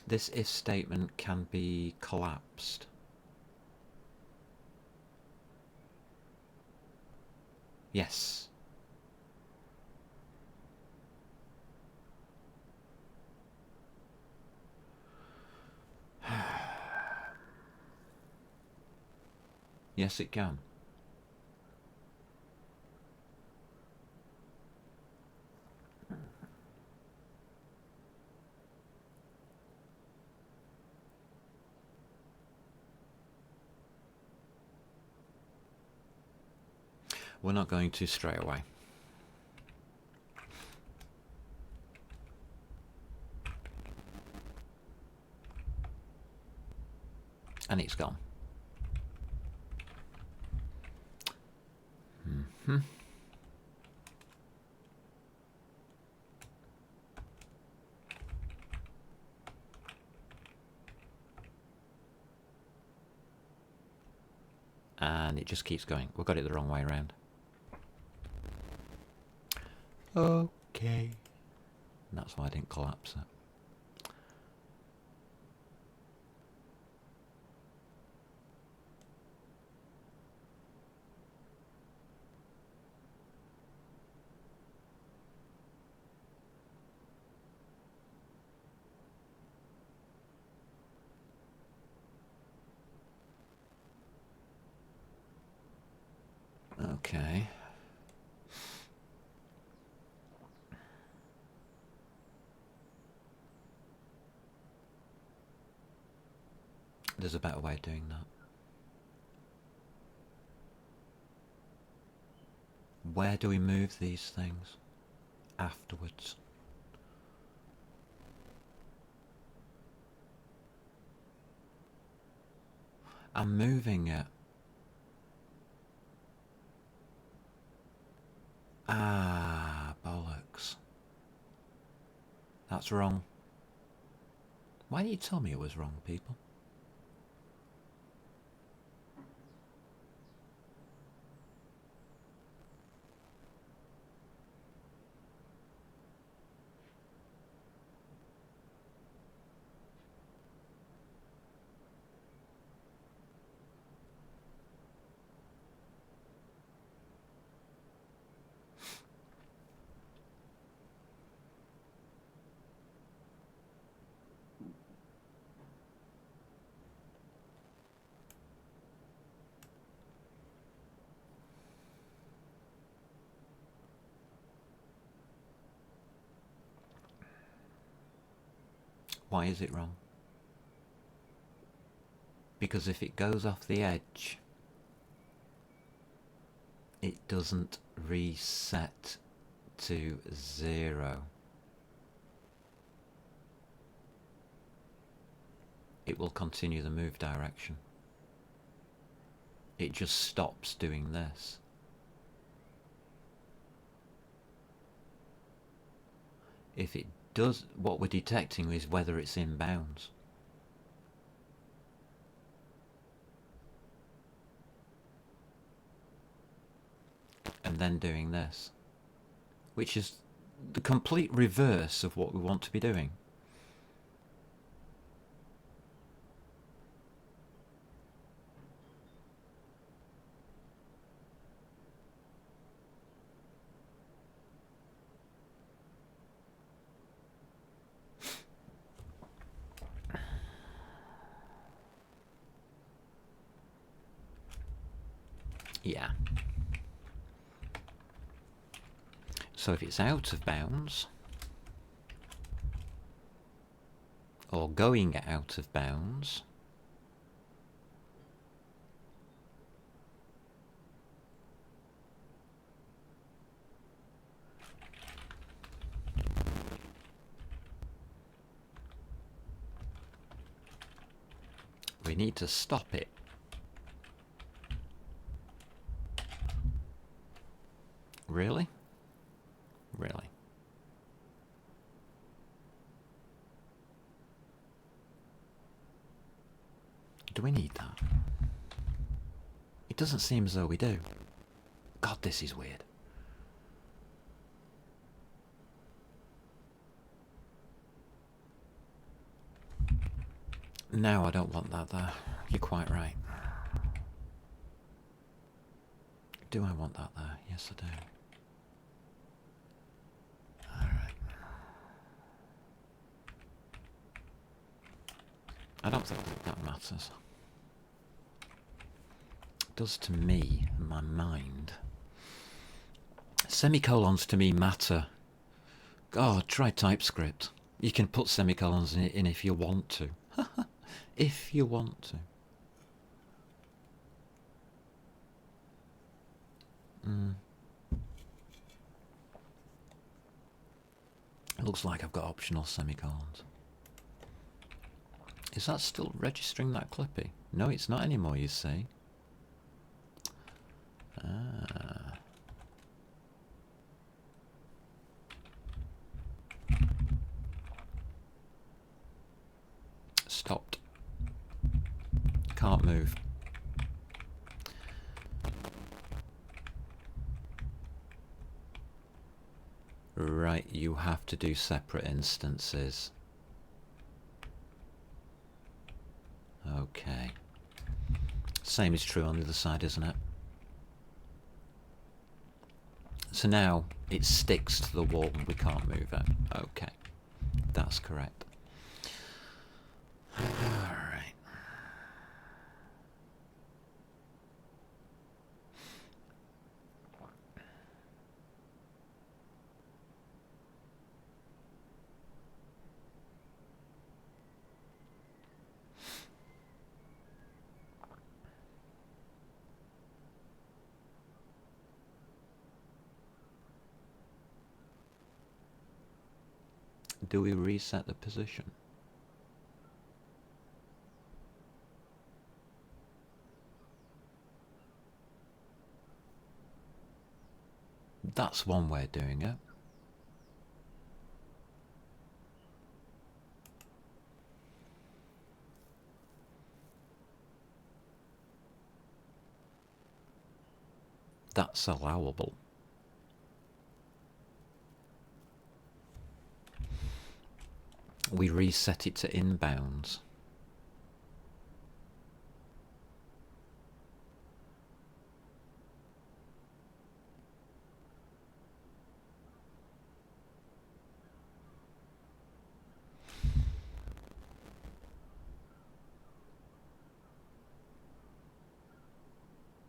This if statement can be collapsed. Yes. Yes, it can. We're not going to straight away. And it's gone. And it just keeps going. We've got it the wrong way around. Okay. And that's why I didn't collapse it. Okay. There's a better way of doing that. Where do we move these things afterwards? I'm moving it. Ah, bollocks. That's wrong. Why didn't you tell me it was wrong, people? Why is it wrong? Because if it goes off the edge, it doesn't reset to 0. It will continue the move direction. It just stops doing this. If it does, what we're detecting is whether it's in bounds. And then doing this, which is the complete reverse of what we want to be doing. Yeah. So if it's out of bounds, or going out of bounds, we need to stop it. Really? Really? Do we need that? It doesn't seem as though we do. God, this is weird. No, I don't want that there. You're quite right. Do I want that there? Yes, I do. Alright. I don't think that matters. It does to me, in my mind. Semicolons to me matter. God, try TypeScript. You can put semicolons in if you want to. If you want to. It looks like I've got optional semicolons. Is that still registering that Clippy? No, it's not anymore, you see. Ah. Stopped. Can't move. Right, you have to do separate instances. Okay. Same is true on the other side, isn't it? So now it sticks to the wall and we can't move it. Okay, that's correct. Alright. Do we reset the position? That's one way of doing it. That's allowable. We reset it to inbounds.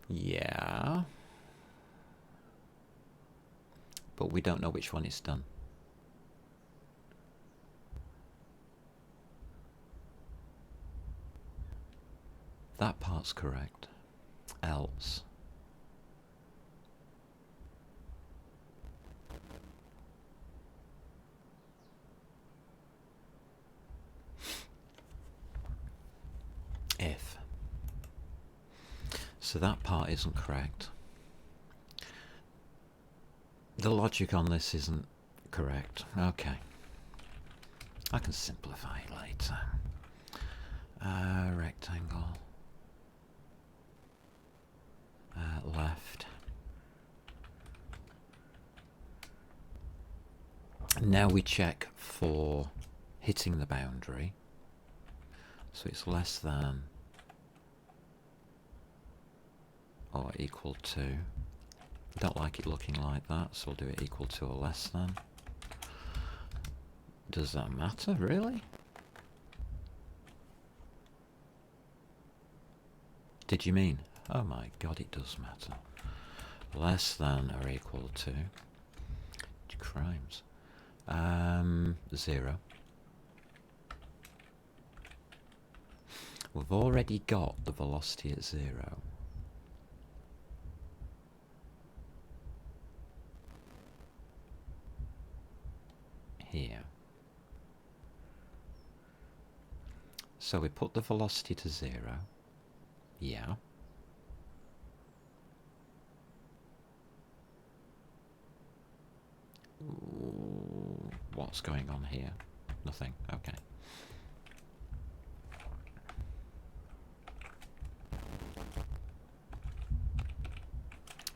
Yeah. But we don't know which one it's done. That part's correct. Else. If. So that part isn't correct. The logic on this isn't correct. Okay. I can simplify it later. Rectangle. Left. Now we check for hitting the boundary. So it's less than or equal to. Don't like it looking like that, so we'll do it equal to or less than. Does that matter, really? Did you mean? Oh my god, it does matter. Less than or equal to. Crimes. 0. We've already got the velocity at 0. Here. So we put the velocity to 0. Yeah. Ooh, what's going on here? Nothing. Okay.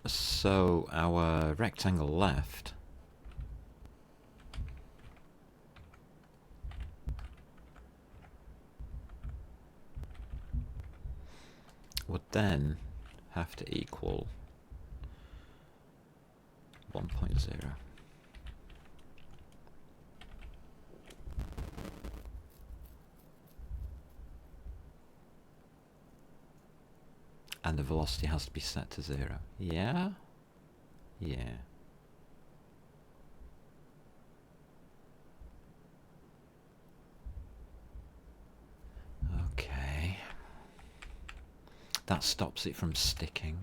So our rectangle left would then have to equal 1.0. And the velocity has to be set to 0. Yeah? Yeah. Okay. That stops it from sticking.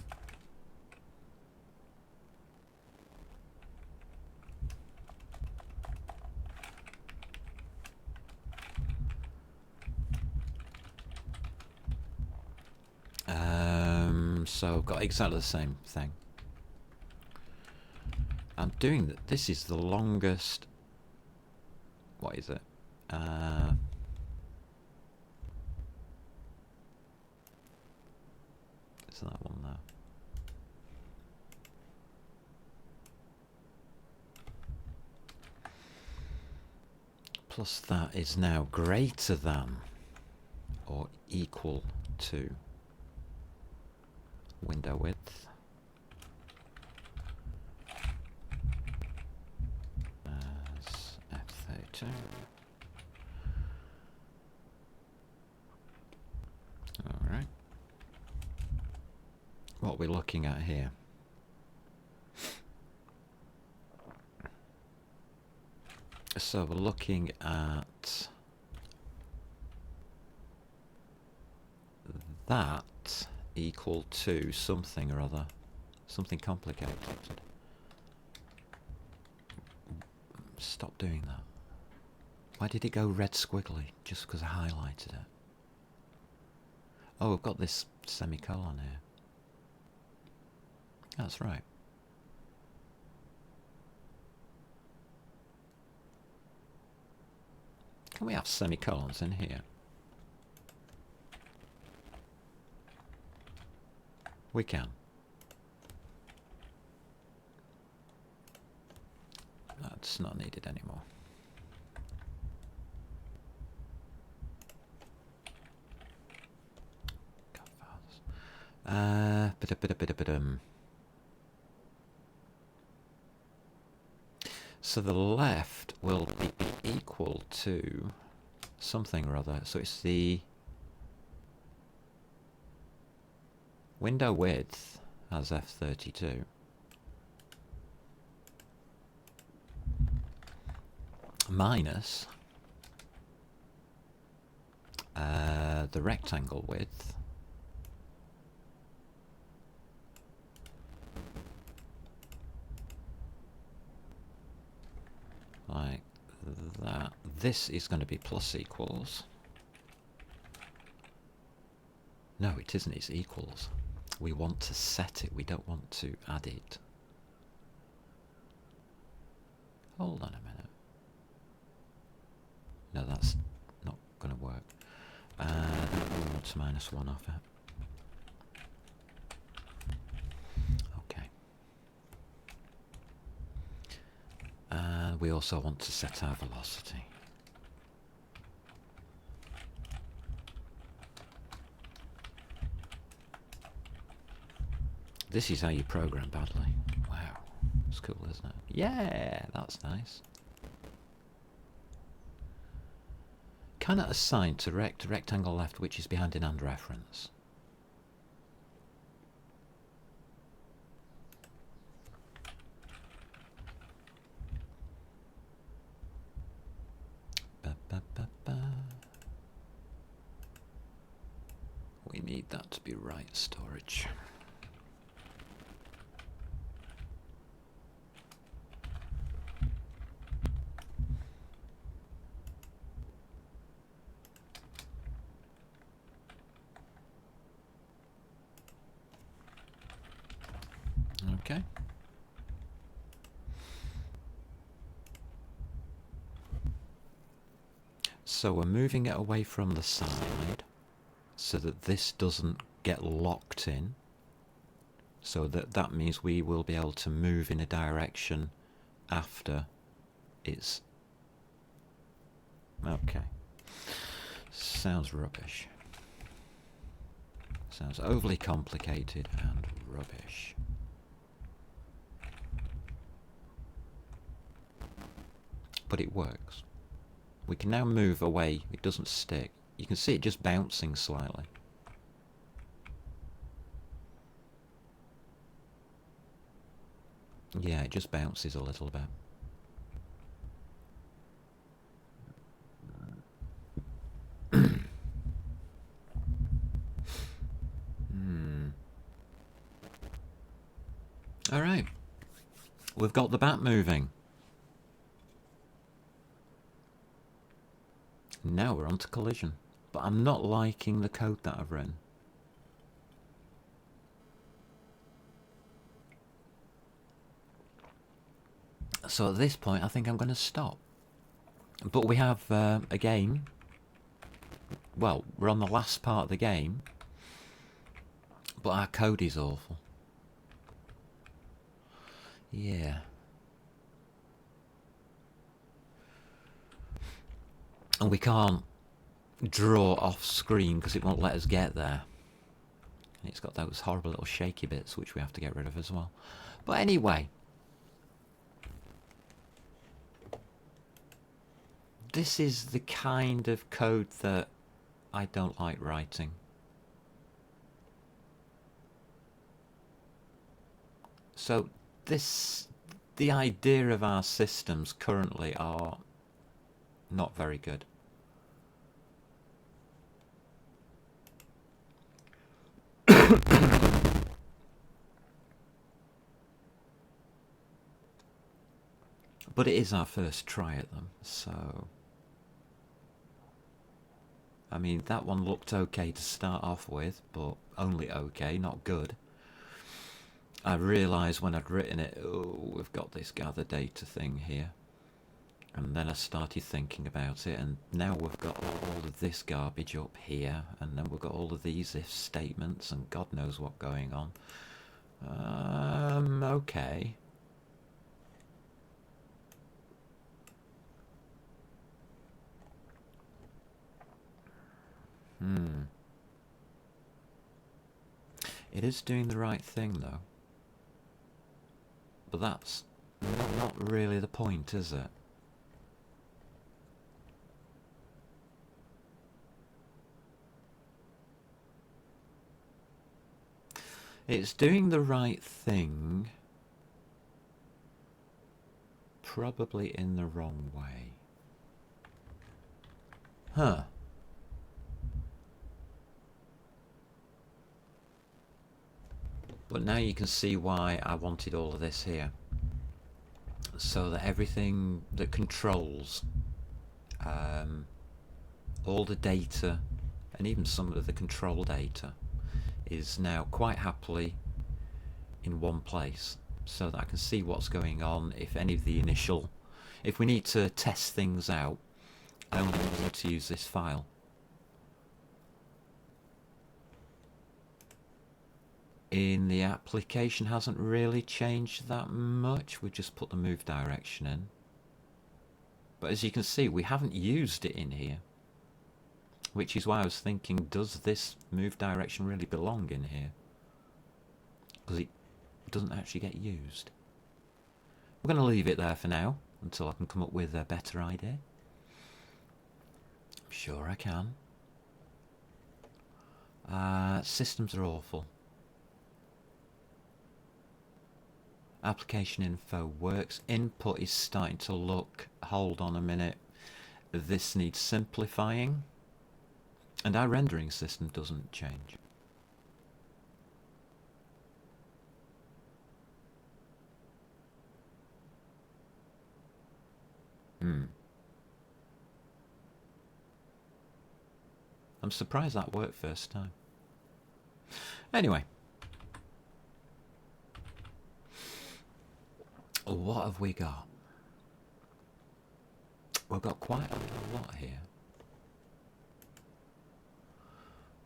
So I've got exactly the same thing. I'm doing that. This is the longest. What is it? Is that one there? Plus that is now greater than or equal to window width as F32. Alright. What we're looking at here. So we're looking at that equal to something or other, something complicated. Stop doing that. Why did it go red squiggly? Just because I highlighted it. Oh, we've got this semicolon here. That's right. Can we have semicolons in here? We can. That's not needed anymore. So the left will be equal to something or other. So it's the window width as F32 minus the rectangle width like that. This is going to be plus equals. No, it isn't. It's equals. We want to set it. We don't want to add it. Hold on a minute. No, that's not going to work. We want to minus 1 off it. Okay. And we also want to set our velocity. This is how you program badly. Wow. It's cool, isn't it? Yeah, that's nice. Cannot assign to rectangle left which is behind an and reference. Ba, ba, ba, ba. We need that to be right storage. Okay. So we're moving it away from the side so that this doesn't get locked in. So that means we will be able to move in a direction after it's... Okay. Sounds rubbish. Sounds overly complicated and rubbish. But it works. We can now move away. It doesn't stick. You can see it just bouncing slightly. Yeah, it just bounces a little bit. All right. We've got the bat moving. Now we're on to collision. But I'm not liking the code that I've written. So at this point, I think I'm going to stop. But we have a game. Well, we're on the last part of the game. But our code is awful. Yeah. And we can't draw off screen because it won't let us get there. It's got those horrible little shaky bits which we have to get rid of as well. But anyway. This is the kind of code that I don't like writing. So the idea of our systems currently are not very good. But it is our first try at them, so... I mean, that one looked okay to start off with, but only okay, not good. I realised when I'd written it, oh, we've got this gather data thing here. And then I started thinking about it, and now we've got all of this garbage up here, and then we've got all of these if statements, and God knows what going on. Okay. It is doing the right thing, though. But that's not really the point, is it? It's doing the right thing, probably in the wrong way. Huh. But now you can see why I wanted all of this here. So that everything that controls all the data, and even some of the control data, is now quite happily in one place. So that I can see what's going on, if any of the initial... If we need to test things out, only need to use this file. In the application hasn't really changed that much. We just put the move direction in. But as you can see, we haven't used it in here. Which is why I was thinking, does this move direction really belong in here? Because it doesn't actually get used. We're going to leave it there for now, until I can come up with a better idea. I'm sure I can. Systems are awful. Application info works. Input is starting to look, hold on a minute, this needs simplifying. And our rendering system doesn't change. I'm surprised that worked first time. Anyway. What have we got? We've got quite a lot here.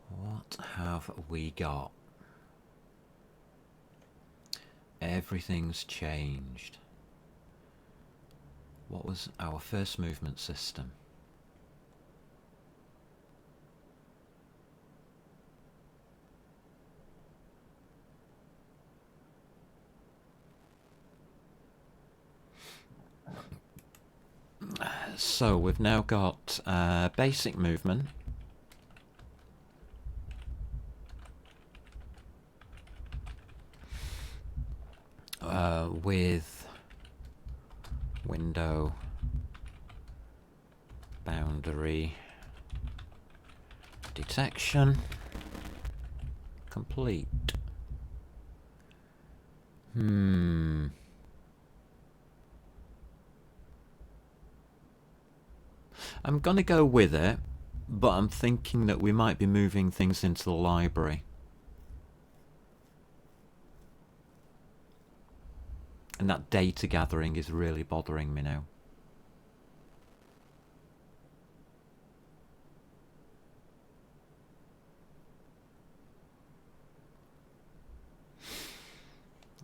What have we got? Everything's changed. What was our first movement system? So we've now got basic movement. With window boundary detection complete. I'm going to go with it, but I'm thinking that we might be moving things into the library. And that data gathering is really bothering me now.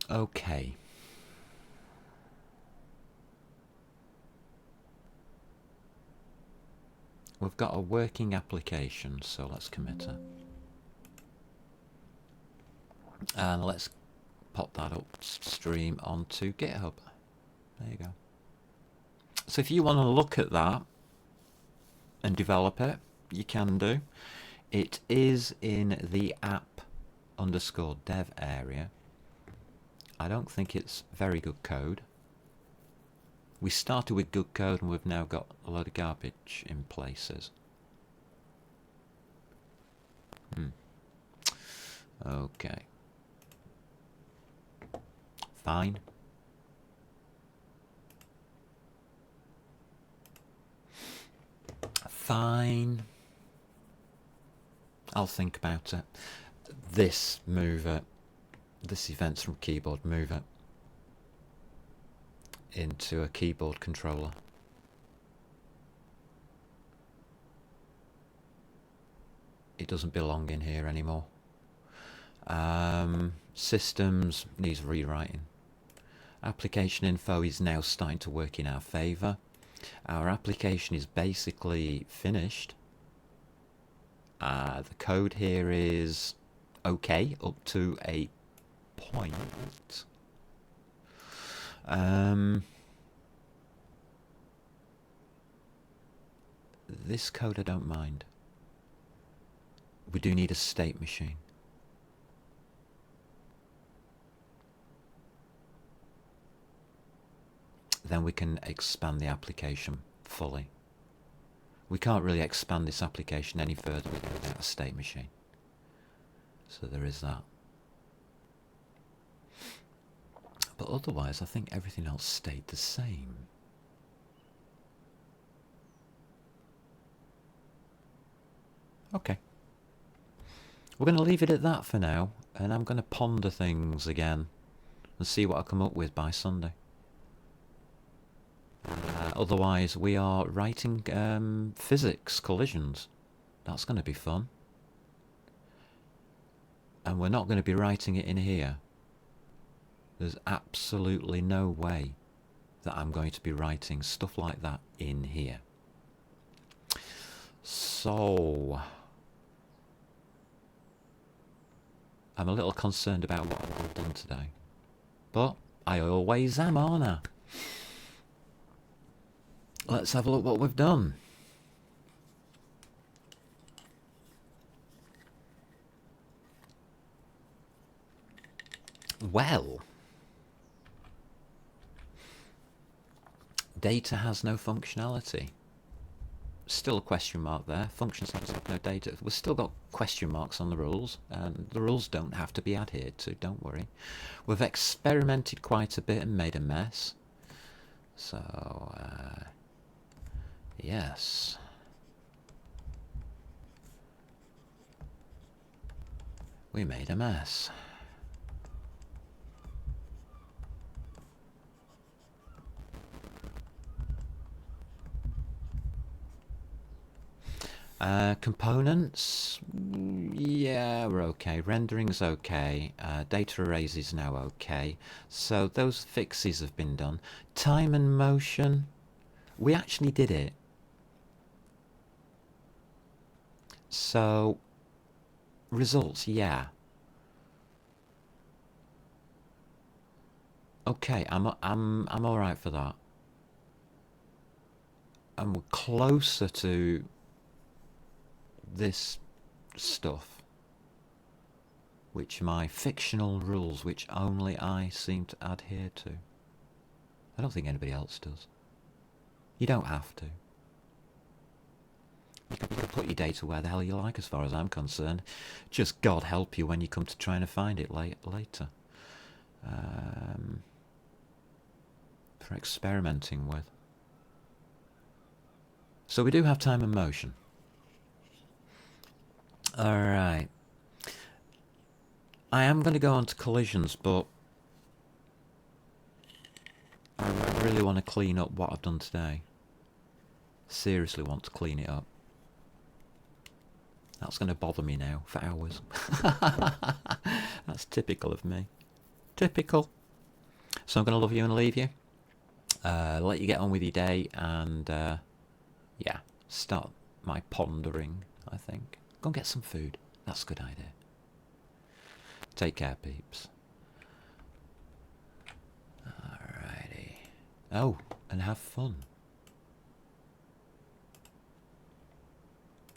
Okay. We've got a working application, so let's commit it. And let's pop that upstream onto GitHub. There you go. So if you want to look at that and develop it, you can do. It is in the app_dev area. I don't think it's very good code. We started with good code and we've now got a load of garbage in places. Okay. Fine. Fine. I'll think about it. This mover, this events from keyboard, move it into a keyboard controller. It doesn't belong in here anymore. Systems needs rewriting. Application info is now starting to work in our favour. Our application is basically finished. The code here is okay up to a point. This code I don't mind. We do need a state machine. Then we can expand the application fully. We can't really expand this application any further without a state machine. So there is that. But otherwise, I think everything else stayed the same. Okay. We're going to leave it at that for now, and I'm going to ponder things again and see what I come up with by Sunday. Otherwise, we are writing physics collisions. That's going to be fun. And we're not going to be writing it in here. There's absolutely no way that I'm going to be writing stuff like that in here. So, I'm a little concerned about what I've done today. But I always am, aren't I? Let's have a look what we've done. Well, data has no functionality. Still a question mark there. Functions have no data. We've still got question marks on the rules, and the rules don't have to be adhered to, don't worry. We've experimented quite a bit and made a mess. So, yes. We made a mess. Components, yeah, we're okay. Rendering's okay. Data arrays is now okay. So those fixes have been done. Time and motion, we actually did it. So results, yeah. Okay, I'm all right for that. And we're closer to this stuff, which my fictional rules, which only I seem to adhere to. I don't think anybody else does. You don't have to. You can put your data where the hell you like, as far as I'm concerned. Just God help you when you come to trying to find it later. For experimenting with. So we do have time and motion. Alright. I am going to go on to collisions, but I really want to clean up what I've done today. Seriously want to clean it up. That's going to bother me now for hours. That's typical of me. Typical. So I'm going to love you and leave you. Let you get on with your day and, yeah, start my pondering, I think. Go and get some food. That's a good idea. Take care, peeps. Alrighty. Oh, and have fun.